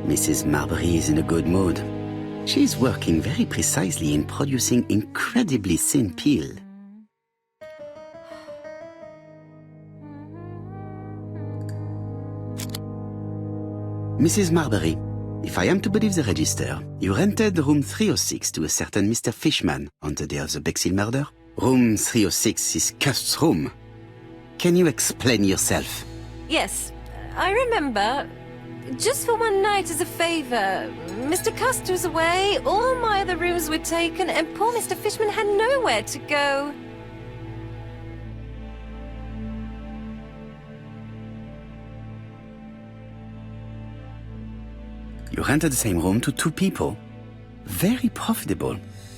Mrs. Marbury is in a good mood. She is working very precisely in producing incredibly thin peel. Mrs. Marbury, if I am to believe the register, you rented room 306 to a certain Mr. Fishman on the day of the Bexhill murder. Room 306 is Cust's room. Can you explain yourself? Yes, I remember. Just for one night as a favour. Mr. Cust was away, all my other rooms were taken, and poor Mr. Fishman had nowhere to go. You rented the same room to 2 people. Very profitable,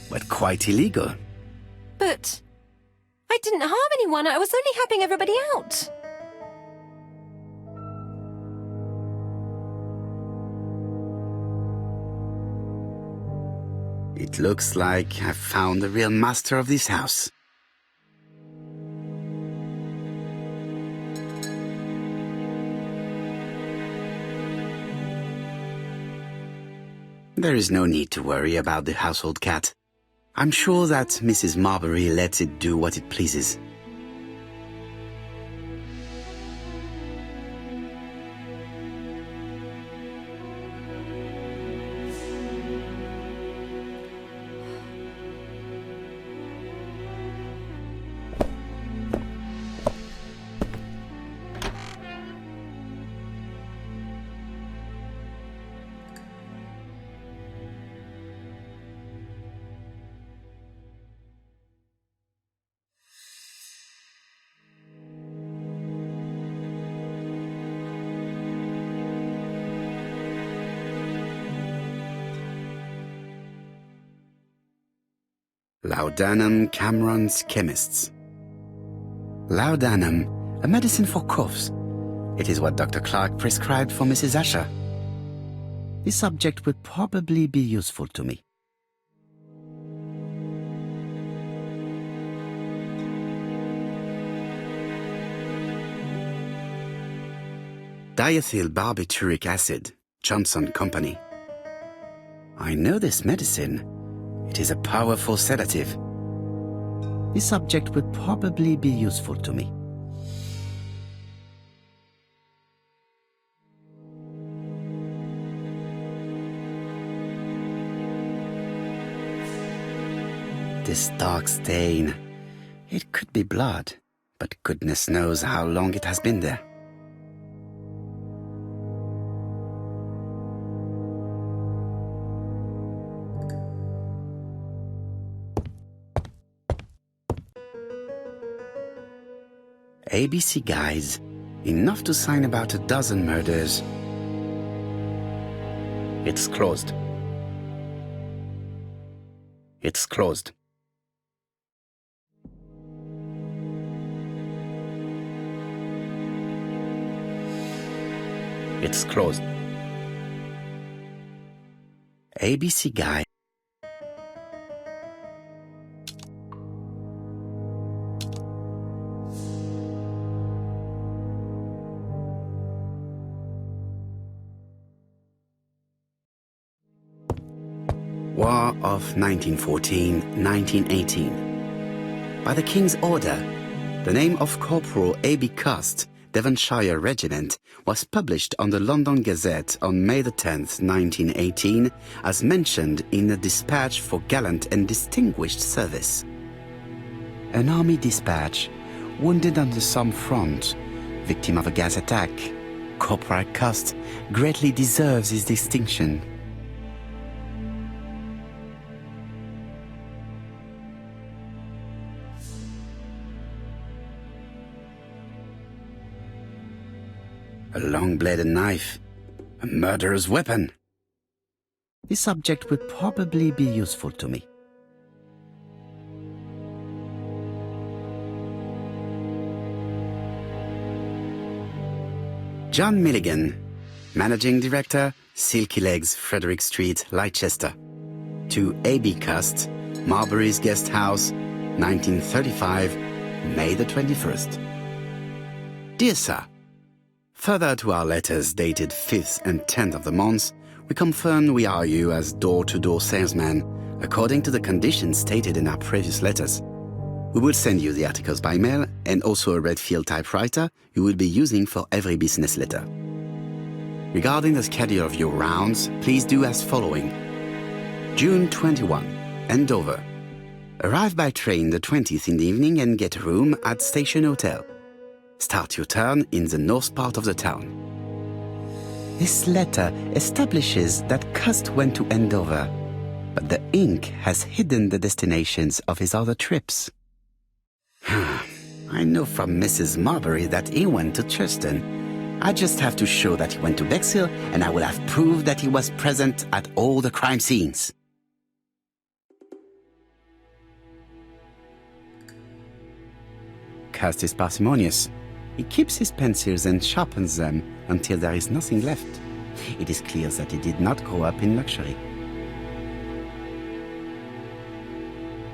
but quite illegal. But I didn't harm anyone. I was only helping everybody out. It looks like I've found the real master of this house. There is no need to worry about the household cat. I'm sure that Mrs. Marbury lets it do what it pleases. Laudanum Cameron's Chemists. Laudanum, a medicine for coughs. It is what Dr. Clark prescribed for Mrs. Asher. This subject would probably be useful to me. Diethyl barbituric acid, Johnson Company. I know this medicine. It is a powerful sedative. This subject would probably be useful to me. This dark stain. It could be blood, but goodness knows how long it has been there. ABC guides, enough to sign about 12 murders. It's closed. It's closed. It's closed. ABC guide. War of 1914-1918. By the King's order, the name of Corporal A.B. Cust, Devonshire Regiment, was published on the London Gazette on May the 10th, 1918, as mentioned in a dispatch for gallant and distinguished service. An army dispatch, wounded on the Somme front, victim of a gas attack, Corporal Cust greatly deserves his distinction. A long-bladed knife, a murderer's weapon. This subject would probably be useful to me. John Milligan, Managing Director, Silky Legs, Frederick Street, Leicester. To A.B. Cust, Marbury's Guest House, 1935, May the 21st. Dear Sir, further to our letters dated 5th and 10th of the month, we confirm we are you as door-to-door salesman, according to the conditions stated in our previous letters. We will send you the articles by mail and also a Redfield typewriter you will be using for every business letter. Regarding the schedule of your rounds, please do as following. June 21, Andover. Arrive by train the 20th in the evening and get a room at Station Hotel. Start your turn in the north part of the town. This letter establishes that Cust went to Andover, but the ink has hidden the destinations of his other trips. I know from Mrs. Marbury that he went to Churston. I just have to show that he went to Bexhill, and I will have proved that he was present at all the crime scenes. Cust is parsimonious. He keeps his pencils and sharpens them until there is nothing left. It is clear that he did not grow up in luxury.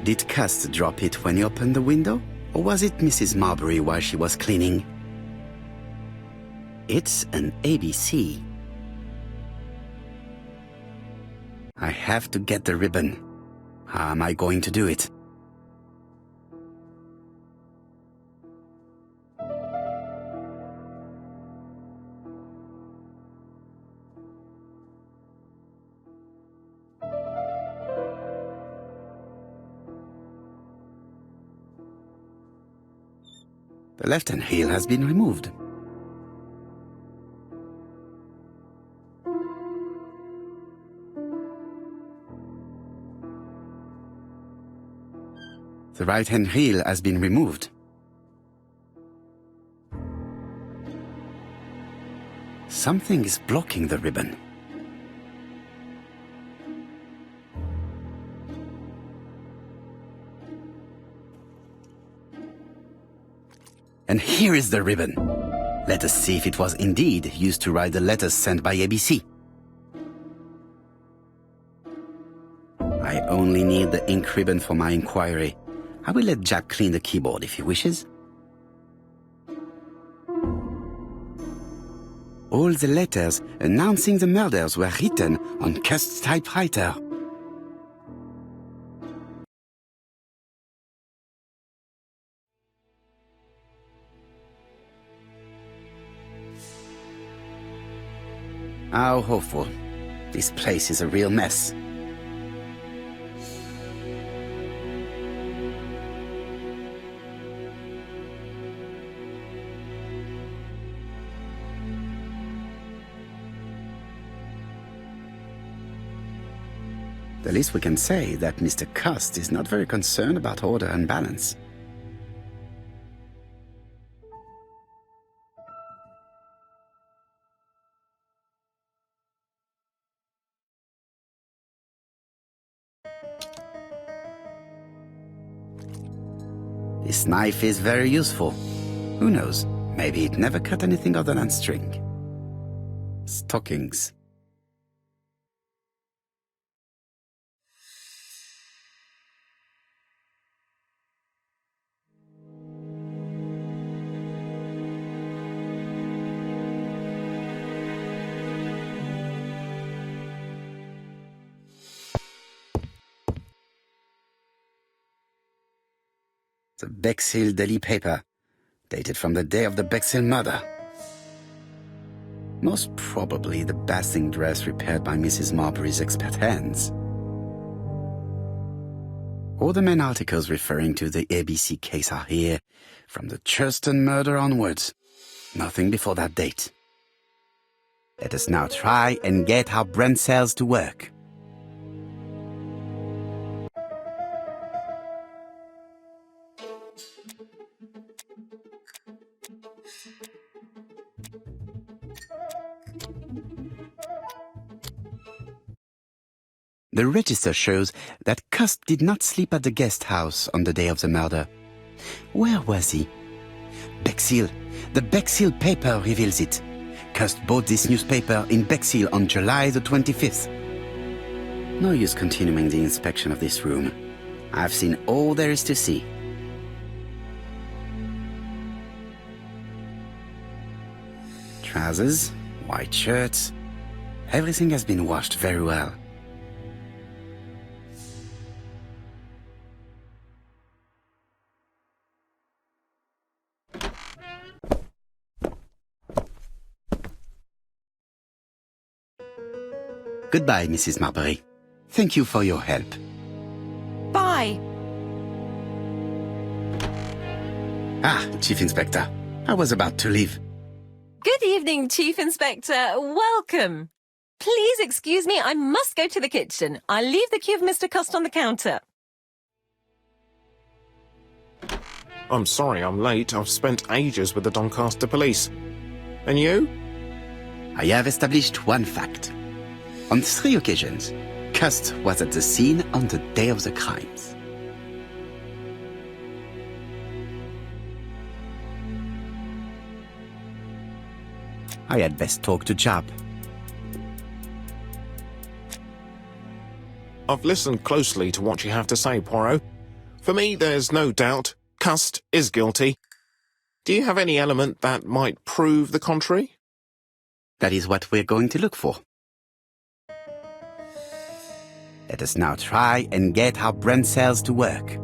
Did Cust drop it when he opened the window? Or was it Mrs. Marbury while she was cleaning? It's an ABC. I have to get the ribbon. How am I going to do it? The left-hand heel has been removed. The right-hand heel has been removed. Something is blocking the ribbon. And here is the ribbon. Let us see if it was indeed used to write the letters sent by ABC. I only need the ink ribbon for my inquiry. I will let Jack clean the keyboard if he wishes. All the letters announcing the murders were written on Cust's typewriter. How hopeful. This place is a real mess. The least we can say that Mr. Cust is not very concerned about order and balance. This knife is very useful. Who knows, maybe it never cut anything other than string. Stockings. The Bexhill Daily paper, dated from the day of the Bexhill murder. Most probably the bathing dress repaired by Mrs. Marbury's expert hands. All the main articles referring to the ABC case are here, from the Churston murder onwards. Nothing before that date. Let us now try and get our brain cells to work. The register shows that Cust did not sleep at the guest house on the day of the murder. Where was he? Bexhill. The Bexhill paper reveals it. Cust bought this newspaper in Bexhill on July the 25th. No use continuing the inspection of this room. I've seen all there is to see. Trousers, white shirts. Everything has been washed very well. Goodbye, Mrs. Marbury. Thank you for your help. Bye. Ah, Chief Inspector. I was about to leave. Good evening, Chief Inspector. Welcome. Please excuse me, I must go to the kitchen. I'll leave the key of Mr. Cust on the counter. I'm sorry I'm late. I've spent ages with the Doncaster police. And you? I have established one fact. On 3 occasions, Cust was at the scene on the day of the crimes. I had best talk to Jap. I've listened closely to what you have to say, Poirot. For me, there's no doubt Cust is guilty. Do you have any element that might prove the contrary? That is what we're going to look for. Let us now try and get our brain cells to work.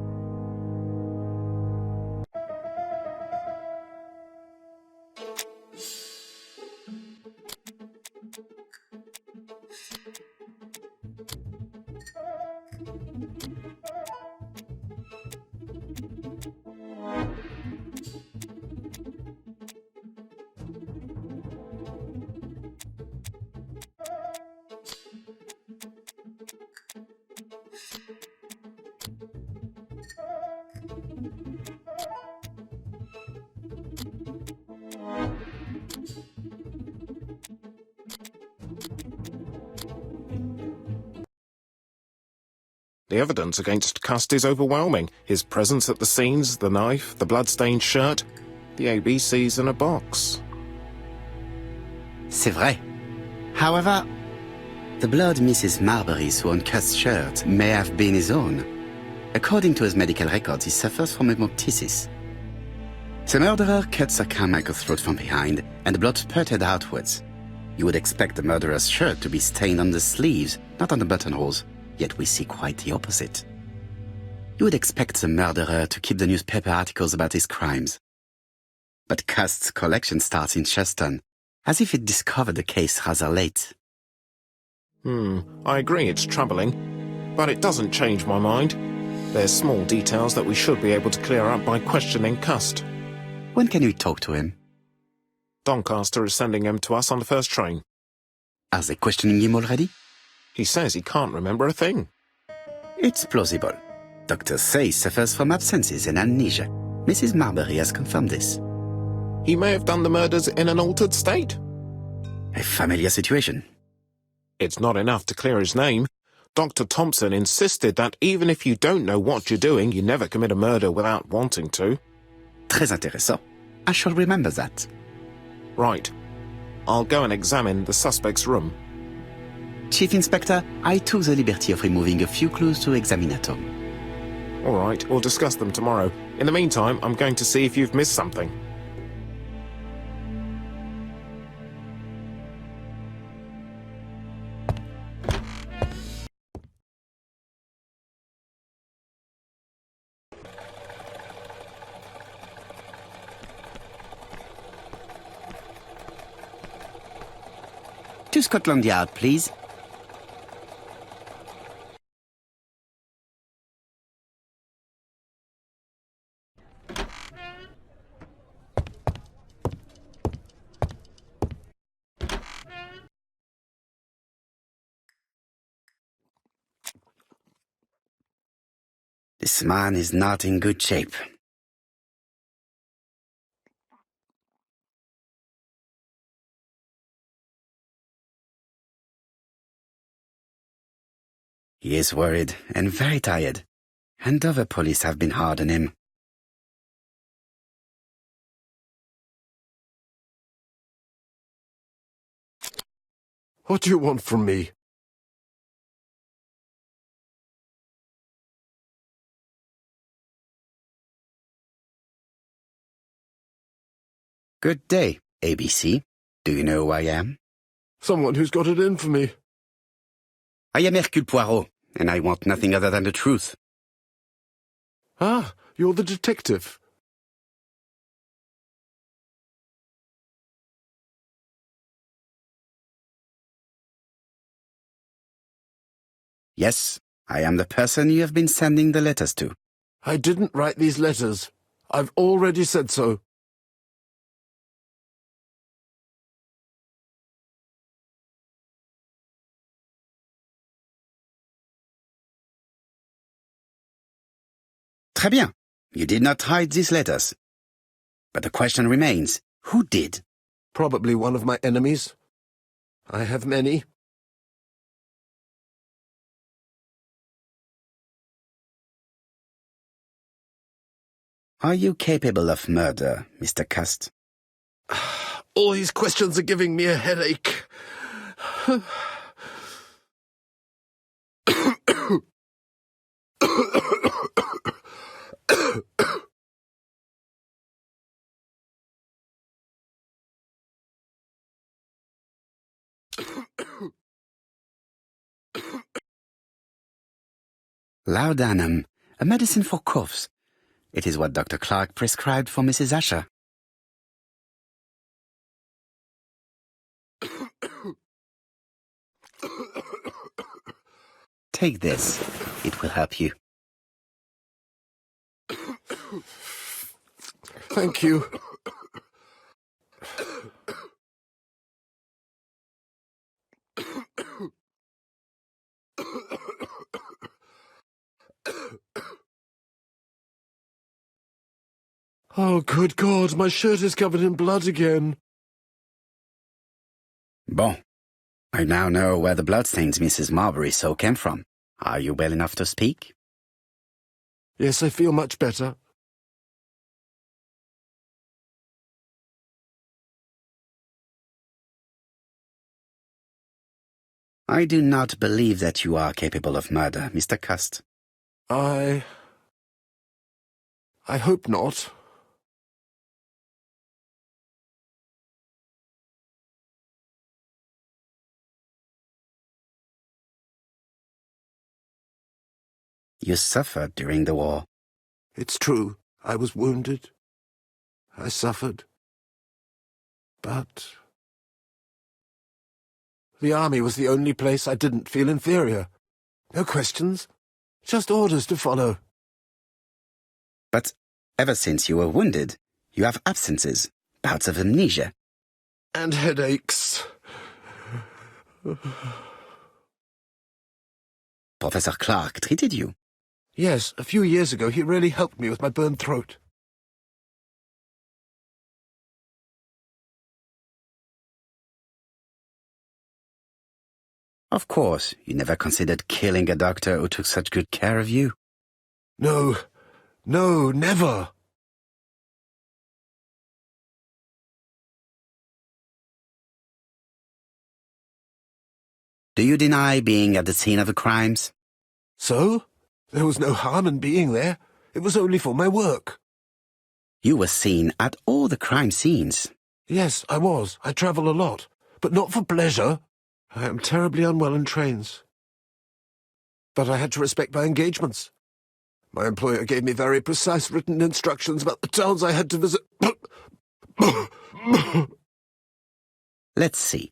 The evidence against Cust is overwhelming. His presence at the scenes, the knife, the blood-stained shirt, the ABCs in a box. C'est vrai. However, the blood Mrs. Marbury saw on Cust's shirt may have been his own. According to his medical records, he suffers from hemoptysis. The murderer cut Sir Carmichael's throat from behind, and the blood spurted outwards. You would expect the murderer's shirt to be stained on the sleeves, not on the buttonholes. Yet we see quite the opposite. You would expect the murderer to keep the newspaper articles about his crimes. But Cust's collection starts in Cheston, as if it discovered the case rather late. I agree it's troubling, but it doesn't change my mind. There's small details that we should be able to clear up by questioning Cust. When can we talk to him? Doncaster is sending him to us on the first train. Are they questioning him already? He says he can't remember a thing. It's plausible. Doctors say he suffers from absences and amnesia. Mrs. Marbury has confirmed this. He may have done the murders in an altered state. A familiar situation. It's not enough to clear his name. Dr. Thompson insisted that even if you don't know what you're doing, you never commit a murder without wanting to. Très intéressant. I shall remember that. Right. I'll go and examine the suspect's room. Chief Inspector, I took the liberty of removing a few clues to examinatum. All right, we'll discuss them tomorrow. In the meantime, I'm going to see if you've missed something. To Scotland Yard, please. This man is not in good shape. He is worried and very tired, and other police have been hard on him. What do you want from me? Good day, ABC. Do you know who I am? Someone who's got it in for me. I am Hercule Poirot, and I want nothing other than the truth. Ah, you're the detective. Yes, I am the person you have been sending the letters to. I didn't write these letters. I've already said so. Très bien. You did not hide these letters. But the question remains, who did? Probably one of my enemies. I have many. Are you capable of murder, Mr. Cust? All these questions are giving me a headache. Laudanum, a medicine for coughs. It is what Dr. Clark prescribed for Mrs. Asher. Take this. It will help you. Thank you. Oh, good God, my shirt is covered in blood again. Bon. I now know where the bloodstains Mrs. Marbury saw came from. Are you well enough to speak? Yes, I feel much better. I do not believe that you are capable of murder, Mr. Cust. I hope not. You suffered during the war. It's true. I was wounded. I suffered. But the army was the only place I didn't feel inferior. No questions. Just orders to follow. But ever since you were wounded, you have absences, bouts of amnesia. And headaches. Professor Clark treated you. Yes, a few years ago he really helped me with my burned throat. Of course, you never considered killing a doctor who took such good care of you. No, never. Do you deny being at the scene of the crimes? So? There was no harm in being there. It was only for my work. You were seen at all the crime scenes. Yes, I was. I travel a lot, but not for pleasure. I am terribly unwell in trains. But I had to respect my engagements. My employer gave me very precise written instructions about the towns I had to visit. Let's see.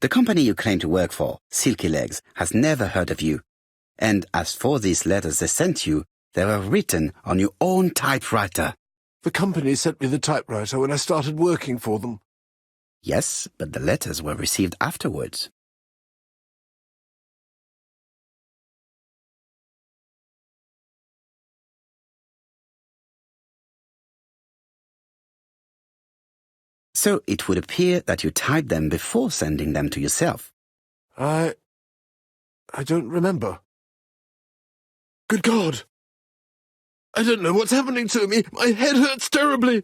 The company you claim to work for, Silky Legs, has never heard of you. And as for these letters they sent you, they were written on your own typewriter. The company sent me the typewriter when I started working for them. Yes, but the letters were received afterwards. So it would appear that you typed them before sending them to yourself. I don't remember. Good God! I don't know what's happening to me. My head hurts terribly.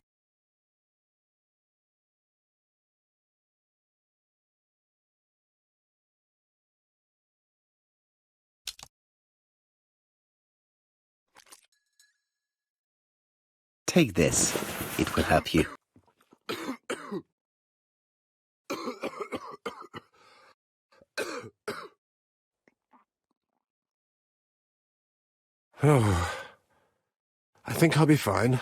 Take this. It will help you. Oh, I think I'll be fine.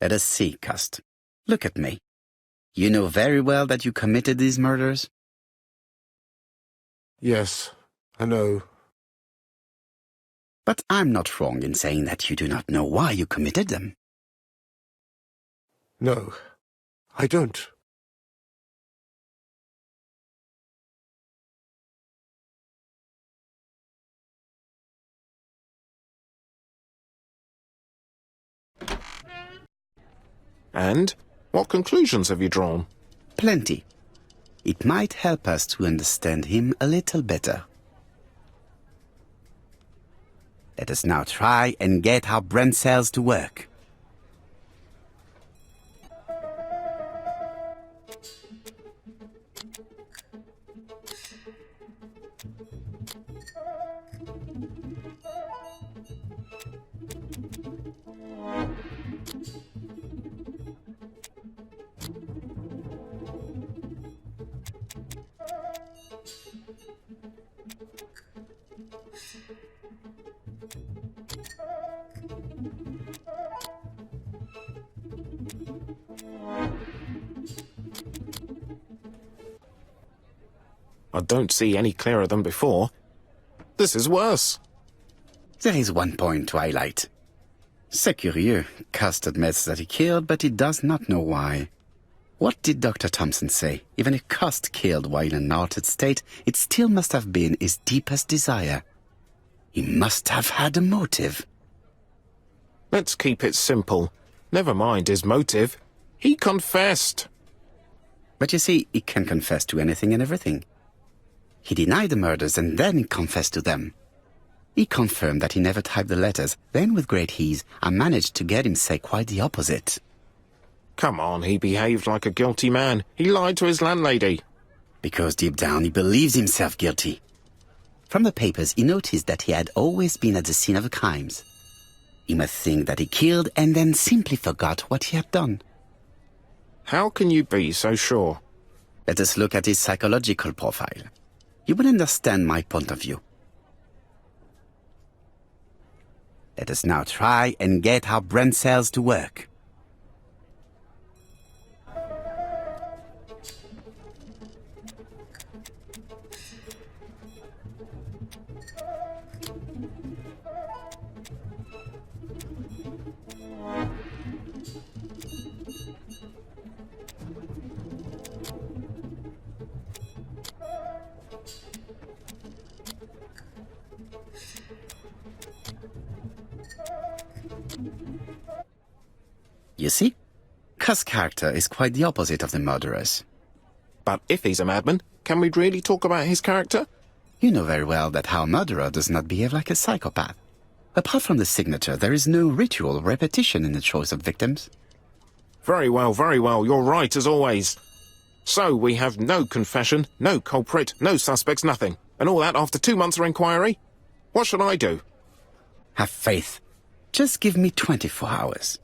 Let us see, Cust. Look at me. You know very well that you committed these murders? Yes, I know. But I'm not wrong in saying that you do not know why you committed them. No, I don't. And what conclusions have you drawn? Plenty. It might help us to understand him a little better. Let us now try and get our brain cells to work. I don't see any clearer than before. This is worse. There is one point to highlight. C'est curieux. Cust admits that he killed, but he does not know why. What did Dr. Thompson say? Even if Cust killed while in an altered state, it still must have been his deepest desire. He must have had a motive. Let's keep it simple. Never mind his motive. He confessed. But you see, he can confess to anything and everything. He denied the murders and then he confessed to them. He confirmed that he never typed the letters. Then, with great ease, I managed to get him say quite the opposite. Come on, he behaved like a guilty man. He lied to his landlady. Because deep down he believes himself guilty. From the papers, he noticed that he had always been at the scene of the crimes. He must think that he killed and then simply forgot what he had done. How can you be so sure? Let us look at his psychological profile. You will understand my point of view. Let us now try and get our brain cells to work. You see, Cust's character is quite the opposite of the murderer's. But if he's a madman, can we really talk about his character? You know very well that our murderer does not behave like a psychopath. Apart from the signature, there is no ritual repetition in the choice of victims. Very well, you're right as always. So we have no confession, no culprit, no suspects, nothing. And all that after 2 months of inquiry? What should I do? Have faith. Just give me 24 hours.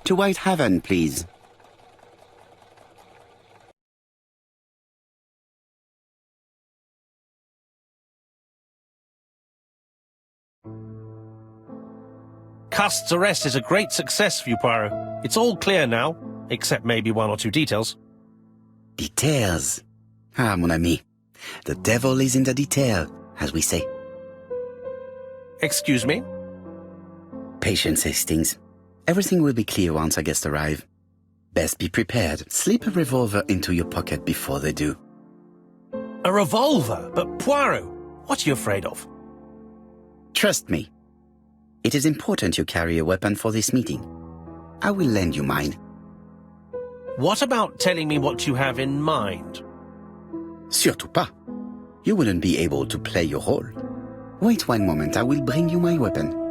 To White Haven, please. Cust's arrest is a great success for you, Poirot. It's all clear now, except maybe 1 or 2 details. Details. Ah, mon ami. The devil is in the detail, as we say. Excuse me? Patience, Hastings. Everything will be clear once our guests arrive. Best be prepared. Slip a revolver into your pocket before they do. A revolver? But Poirot, what are you afraid of? Trust me. It is important you carry a weapon for this meeting. I will lend you mine. What about telling me what you have in mind? Surtout pas. You wouldn't be able to play your role. Wait 1 moment, I will bring you my weapon.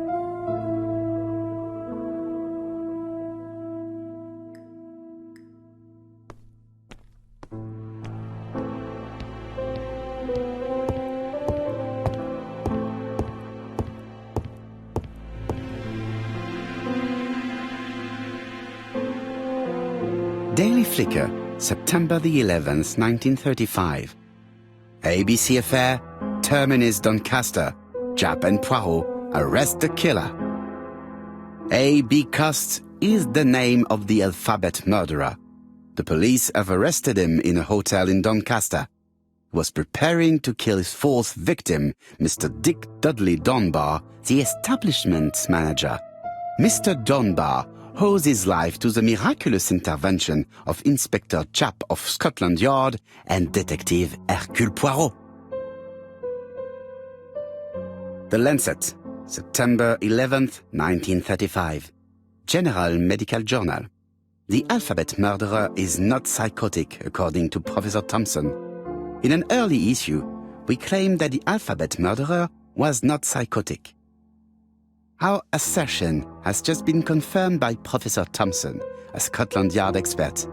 Daily Flicker, September the 11th, 1935. ABC affair, Terminus Doncaster, Japp and Poirot arrest the killer. A.B. Cust is the name of the alphabet murderer. The police have arrested him in a hotel in Doncaster. He was preparing to kill his 4th victim, Mr. Dick Dudley Dunbar, the establishment manager. Mr. Dunbar owes his life to the miraculous intervention of Inspector Chap of Scotland Yard and Detective Hercule Poirot. The Lancet, September 11th, 1935. General Medical Journal. The alphabet murderer is not psychotic, according to Professor Thompson. In an early issue, we claimed that the alphabet murderer was not psychotic. Our assertion has just been confirmed by Professor Thompson, a Scotland Yard expert,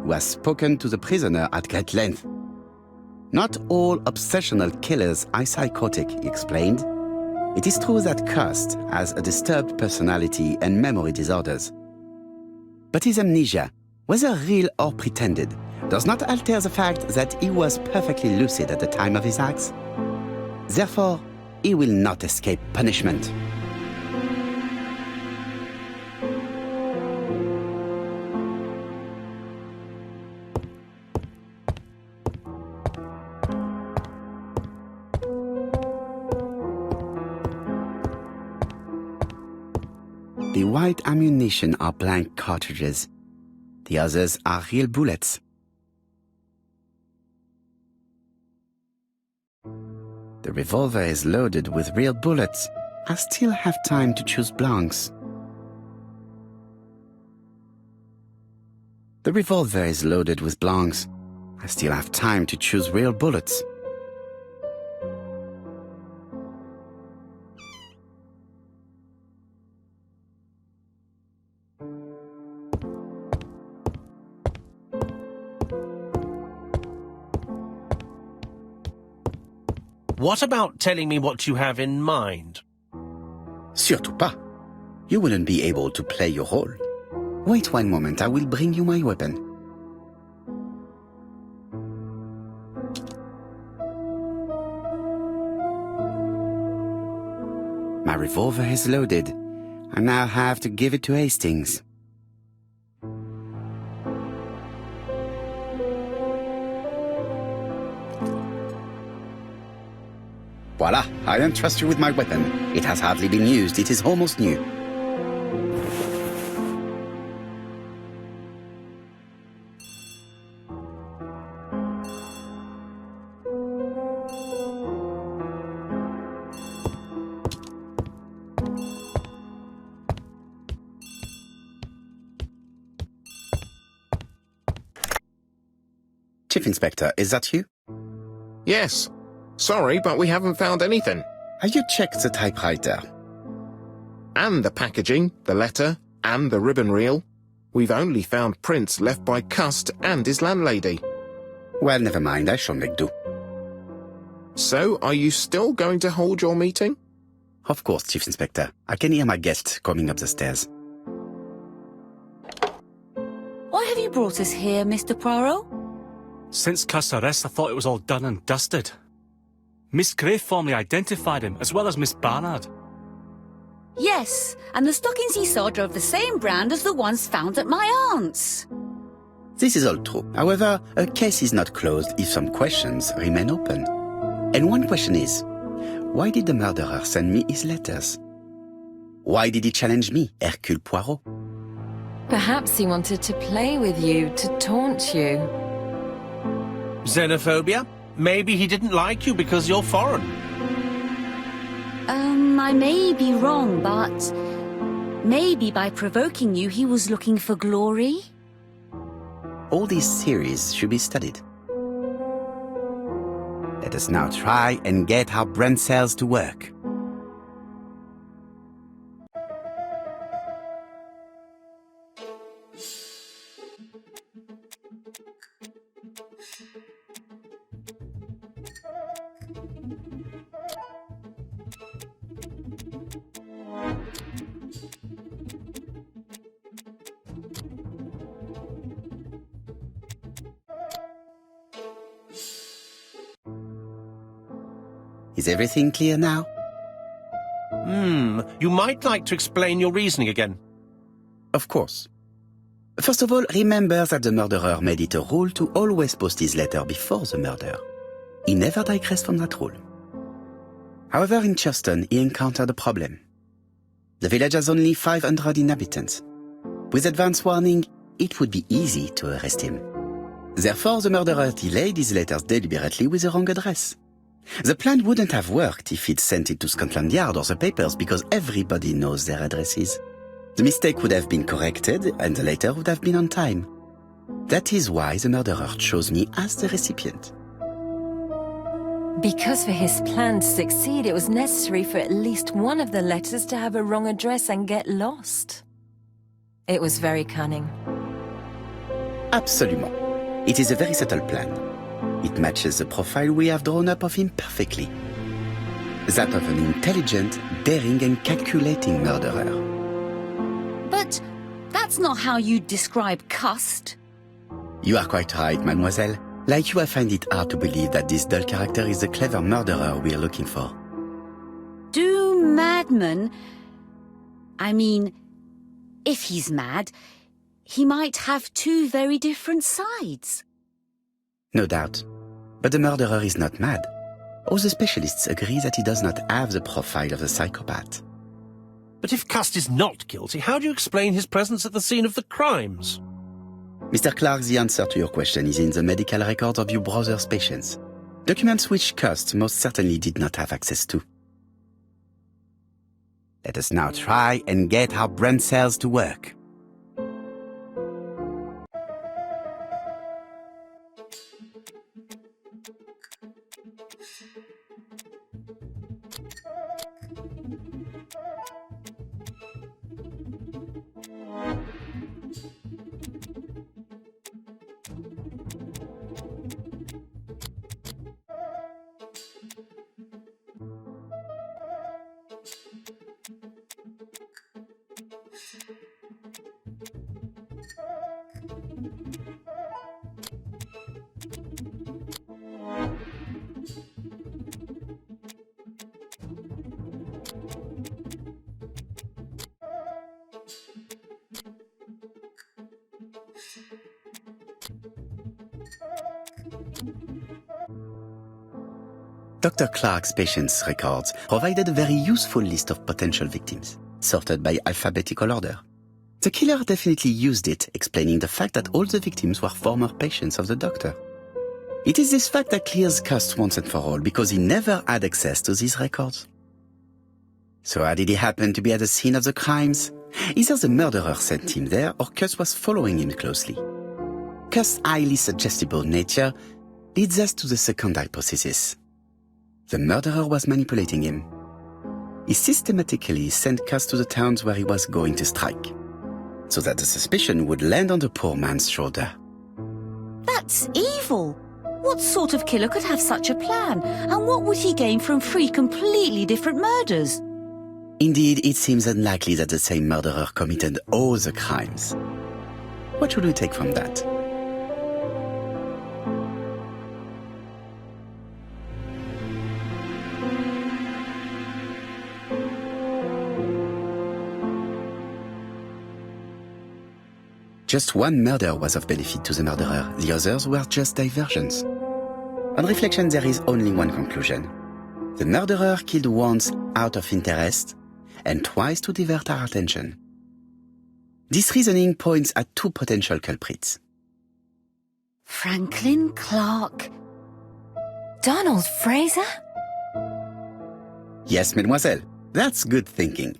who has spoken to the prisoner at great length. Not all obsessional killers are psychotic, he explained. It is true that Kirst has a disturbed personality and memory disorders. But his amnesia, whether real or pretended, does not alter the fact that he was perfectly lucid at the time of his acts. Therefore, he will not escape punishment. The white ammunition are blank cartridges. The others are real bullets. The revolver is loaded with real bullets. I still have time to choose blanks. The revolver is loaded with blanks. I still have time to choose real bullets. What about telling me what you have in mind? Surtout pas. You wouldn't be able to play your role. Wait one moment, I will bring you my weapon. My revolver is loaded. I now have to give it to Hastings. Voila, I entrust you with my weapon. It has hardly been used, it is almost new. Chief Inspector, is that you? Yes. Sorry, but we haven't found anything. Have you checked the typewriter? And the packaging, the letter, and the ribbon reel. We've only found prints left by Cust and his landlady. Well, never mind, I shall make do. So, are you still going to hold your meeting? Of course, Chief Inspector. I can hear my guest coming up the stairs. Why have you brought us here, Mr. Poirot? Since Cust's arrest, I thought it was all done and dusted. Miss Gray formally identified him, as well as Miss Barnard. Yes, and the stockings he saw drove the same brand as the ones found at my aunt's. This is all true. However, a case is not closed if some questions remain open. And one question is, why did the murderer send me his letters? Why did he challenge me, Hercule Poirot? Perhaps he wanted to play with you, to taunt you. Xenophobia? Maybe he didn't like you because you're foreign. I may be wrong, but maybe by provoking you, he was looking for glory? All these theories should be studied. Let us now try and get our brain cells to work. Is everything clear now? You might like to explain your reasoning again. Of course. First of all, remember that the murderer made it a rule to always post his letter before the murder. He never digressed from that rule. However, in Churston, he encountered a problem. The village has only 500 inhabitants. With advance warning, it would be easy to arrest him. Therefore, the murderer delayed his letters deliberately with the wrong address. The plan wouldn't have worked if he'd sent it to Scotland Yard or the papers because everybody knows their addresses. The mistake would have been corrected and the letter would have been on time. That is why the murderer chose me as the recipient. Because for his plan to succeed, it was necessary for at least one of the letters to have a wrong address and get lost. It was very cunning. Absolument. It is a very subtle plan. It matches the profile we have drawn up of him perfectly. That of an intelligent, daring and calculating murderer. But that's not how you describe Cust. You are quite right, mademoiselle. Like you, I find it hard to believe that this dull character is the clever murderer we are looking for. Do madmen... I mean, if he's mad, he might have two very different sides. No doubt. But the murderer is not mad. All the specialists agree that he does not have the profile of a psychopath. But if Cust is not guilty, how do you explain his presence at the scene of the crimes? Mr. Clark, the answer to your question is in the medical records of your brother's patients. Documents which Cust most certainly did not have access to. Let us now try and get our brain cells to work. Dr. Clark's patients' records provided a very useful list of potential victims, sorted by alphabetical order. The killer definitely used it, explaining the fact that all the victims were former patients of the doctor. It is this fact that clears Cust once and for all, because he never had access to these records. So how did he happen to be at the scene of the crimes? Either the murderer sent him there, or Cust was following him closely. Cust's highly suggestible nature leads us to the second hypothesis. The murderer was manipulating him. He systematically sent Cust to the towns where he was going to strike, so that the suspicion would land on the poor man's shoulder. That's evil. What sort of killer could have such a plan? And what would he gain from 3 completely different murders? Indeed, it seems unlikely that the same murderer committed all the crimes. What should we take from that? Just one murder was of benefit to the murderer, the others were just diversions. On reflection, there is only one conclusion. The murderer killed once out of interest, and twice to divert our attention. This reasoning points at 2 potential culprits. Franklin Clark. Donald Fraser? Yes, mademoiselle, that's good thinking.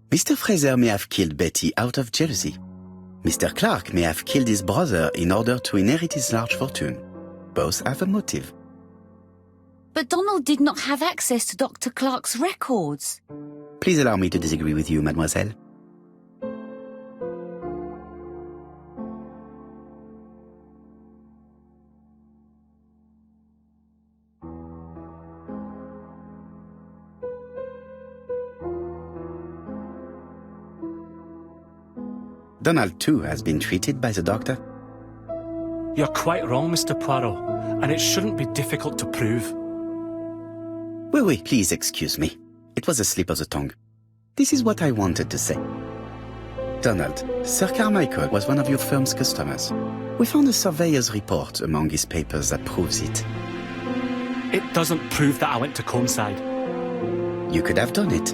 Mr. Fraser may have killed Betty out of jealousy. Mr. Clark may have killed his brother in order to inherit his large fortune. Both have a motive. But Donald did not have access to Dr. Clark's records. Please allow me to disagree with you, mademoiselle. Donald, too, has been treated by the doctor. You're quite wrong, Mr. Poirot, and it shouldn't be difficult to prove. Oui, please excuse me. It was a slip of the tongue. This is what I wanted to say. Donald, Sir Carmichael was one of your firm's customers. We found a surveyor's report among his papers that proves it. It doesn't prove that I went to Comeside. You could have done it.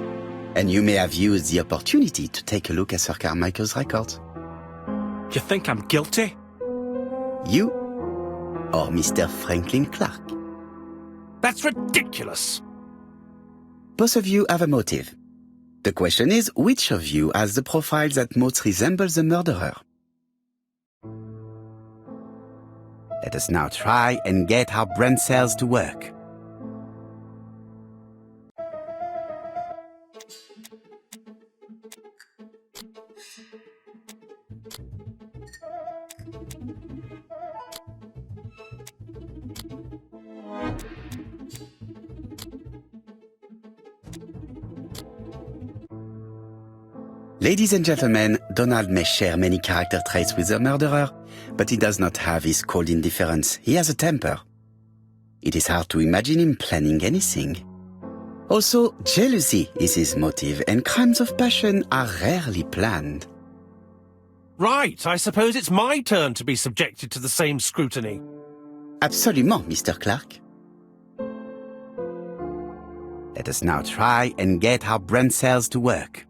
And you may have used the opportunity to take a look at Sir Carmichael's records. Do you think I'm guilty? You or Mr. Franklin Clark? That's ridiculous. Both of you have a motive. The question is, which of you has the profile that most resembles the murderer? Let us now try and get our brain cells to work. Ladies and gentlemen, Donald may share many character traits with the murderer, but he does not have his cold indifference. He has a temper. It is hard to imagine him planning anything. Also, jealousy is his motive, and crimes of passion are rarely planned. Right, I suppose it's my turn to be subjected to the same scrutiny. Absolument, Mr. Clark. Let us now try and get our brain cells to work.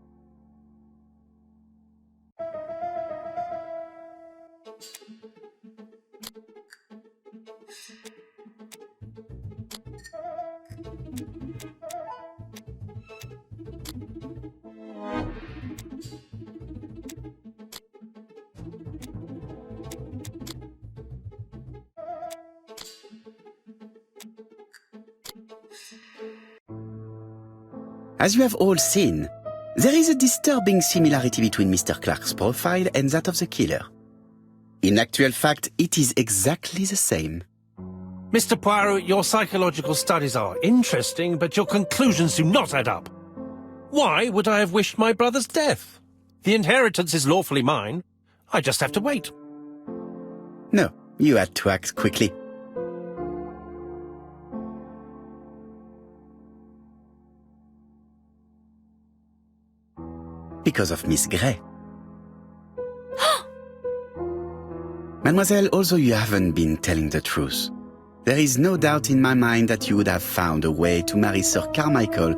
As you have all seen, there is a disturbing similarity between Mr. Clark's profile and that of the killer. In actual fact, it is exactly the same. Mr. Poirot, your psychological studies are interesting, but your conclusions do not add up. Why would I have wished my brother's death? The inheritance is lawfully mine. I just have to wait. No, you had to act quickly. Because of Miss Grey. Mademoiselle, although you haven't been telling the truth, there is no doubt in my mind that you would have found a way to marry Sir Carmichael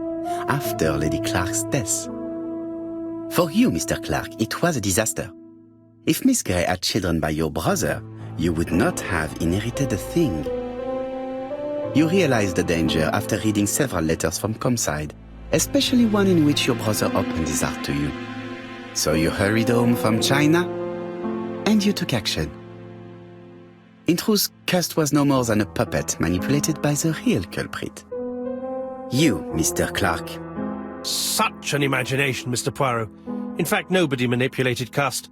after Lady Clark's death. For you, Mr. Clark, it was a disaster. If Miss Grey had children by your brother, you would not have inherited a thing. You realized the danger after reading several letters from Comside, especially one in which your brother opened his heart to you. So you hurried home from China, and you took action. In truth, Cust was no more than a puppet manipulated by the real culprit. You, Mr. Clark. Such an imagination, Mr. Poirot. In fact, nobody manipulated Cust.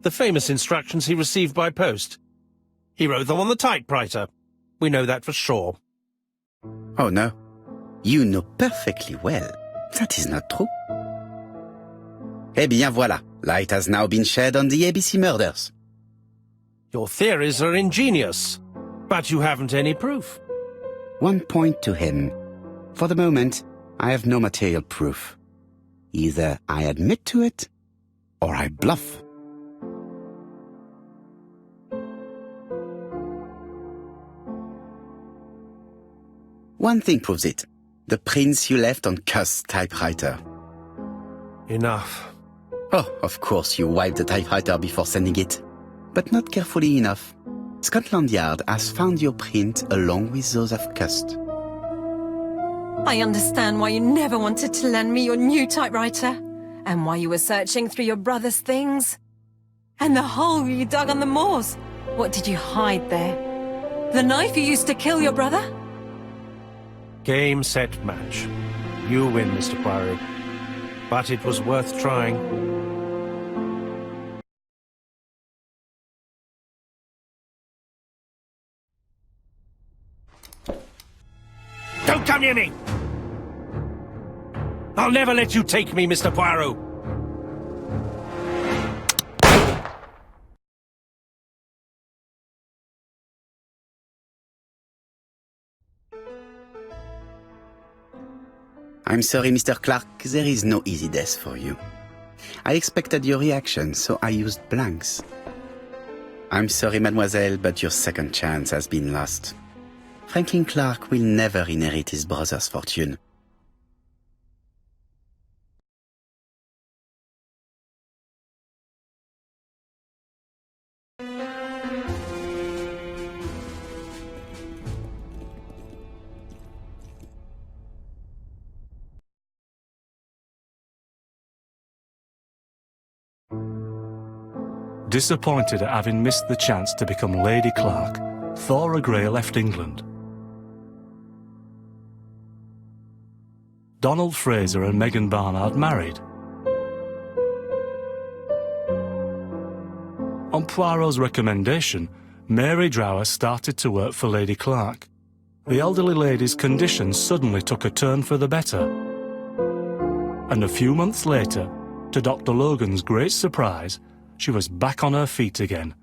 The famous instructions he received by post. He wrote them on the typewriter. We know that for sure. Oh no. You know perfectly well. That is not true. Eh bien voilà, light has now been shed on the ABC murders. Your theories are ingenious, but you haven't any proof. One point to him. For the moment, I have no material proof. Either I admit to it, or I bluff. One thing proves it. The prints you left on Cust's typewriter. Enough. Oh, of course you wiped the typewriter before sending it. But not carefully enough. Scotland Yard has found your print along with those of Cust. I understand why you never wanted to lend me your new typewriter, and why you were searching through your brother's things. And the hole you dug on the moors. What did you hide there? The knife you used to kill your brother? Game, set, match. You win, Mr. Poirot. But it was worth trying. Don't come near me! I'll never let you take me, Mr. Poirot! I'm sorry, Mr. Clark, there is no easy death for you. I expected your reaction, so I used blanks. I'm sorry, mademoiselle, but your second chance has been lost. Franklin Clark will never inherit his brother's fortune. Disappointed at having missed the chance to become Lady Clark, Thora Grey left England. Donald Fraser and Megan Barnard married. On Poirot's recommendation, Mary Drower started to work for Lady Clark. The elderly lady's condition suddenly took a turn for the better. And a few months later, to Dr. Logan's great surprise, she was back on her feet again.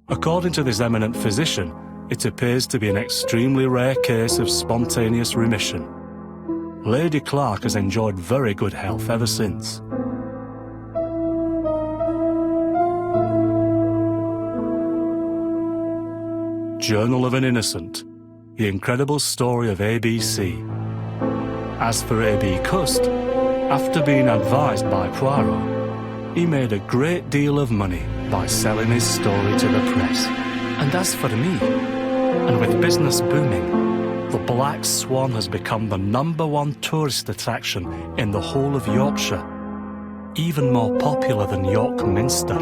According to this eminent physician, it appears to be an extremely rare case of spontaneous remission. Lady Clark has enjoyed very good health ever since. Journal of an Innocent, the incredible story of ABC. As for A.B. Cust, after being advised by Poirot, he made a great deal of money by selling his story to the press. And as for me, and with business booming, the Black Swan has become the #1 tourist attraction in the whole of Yorkshire, even more popular than York Minster.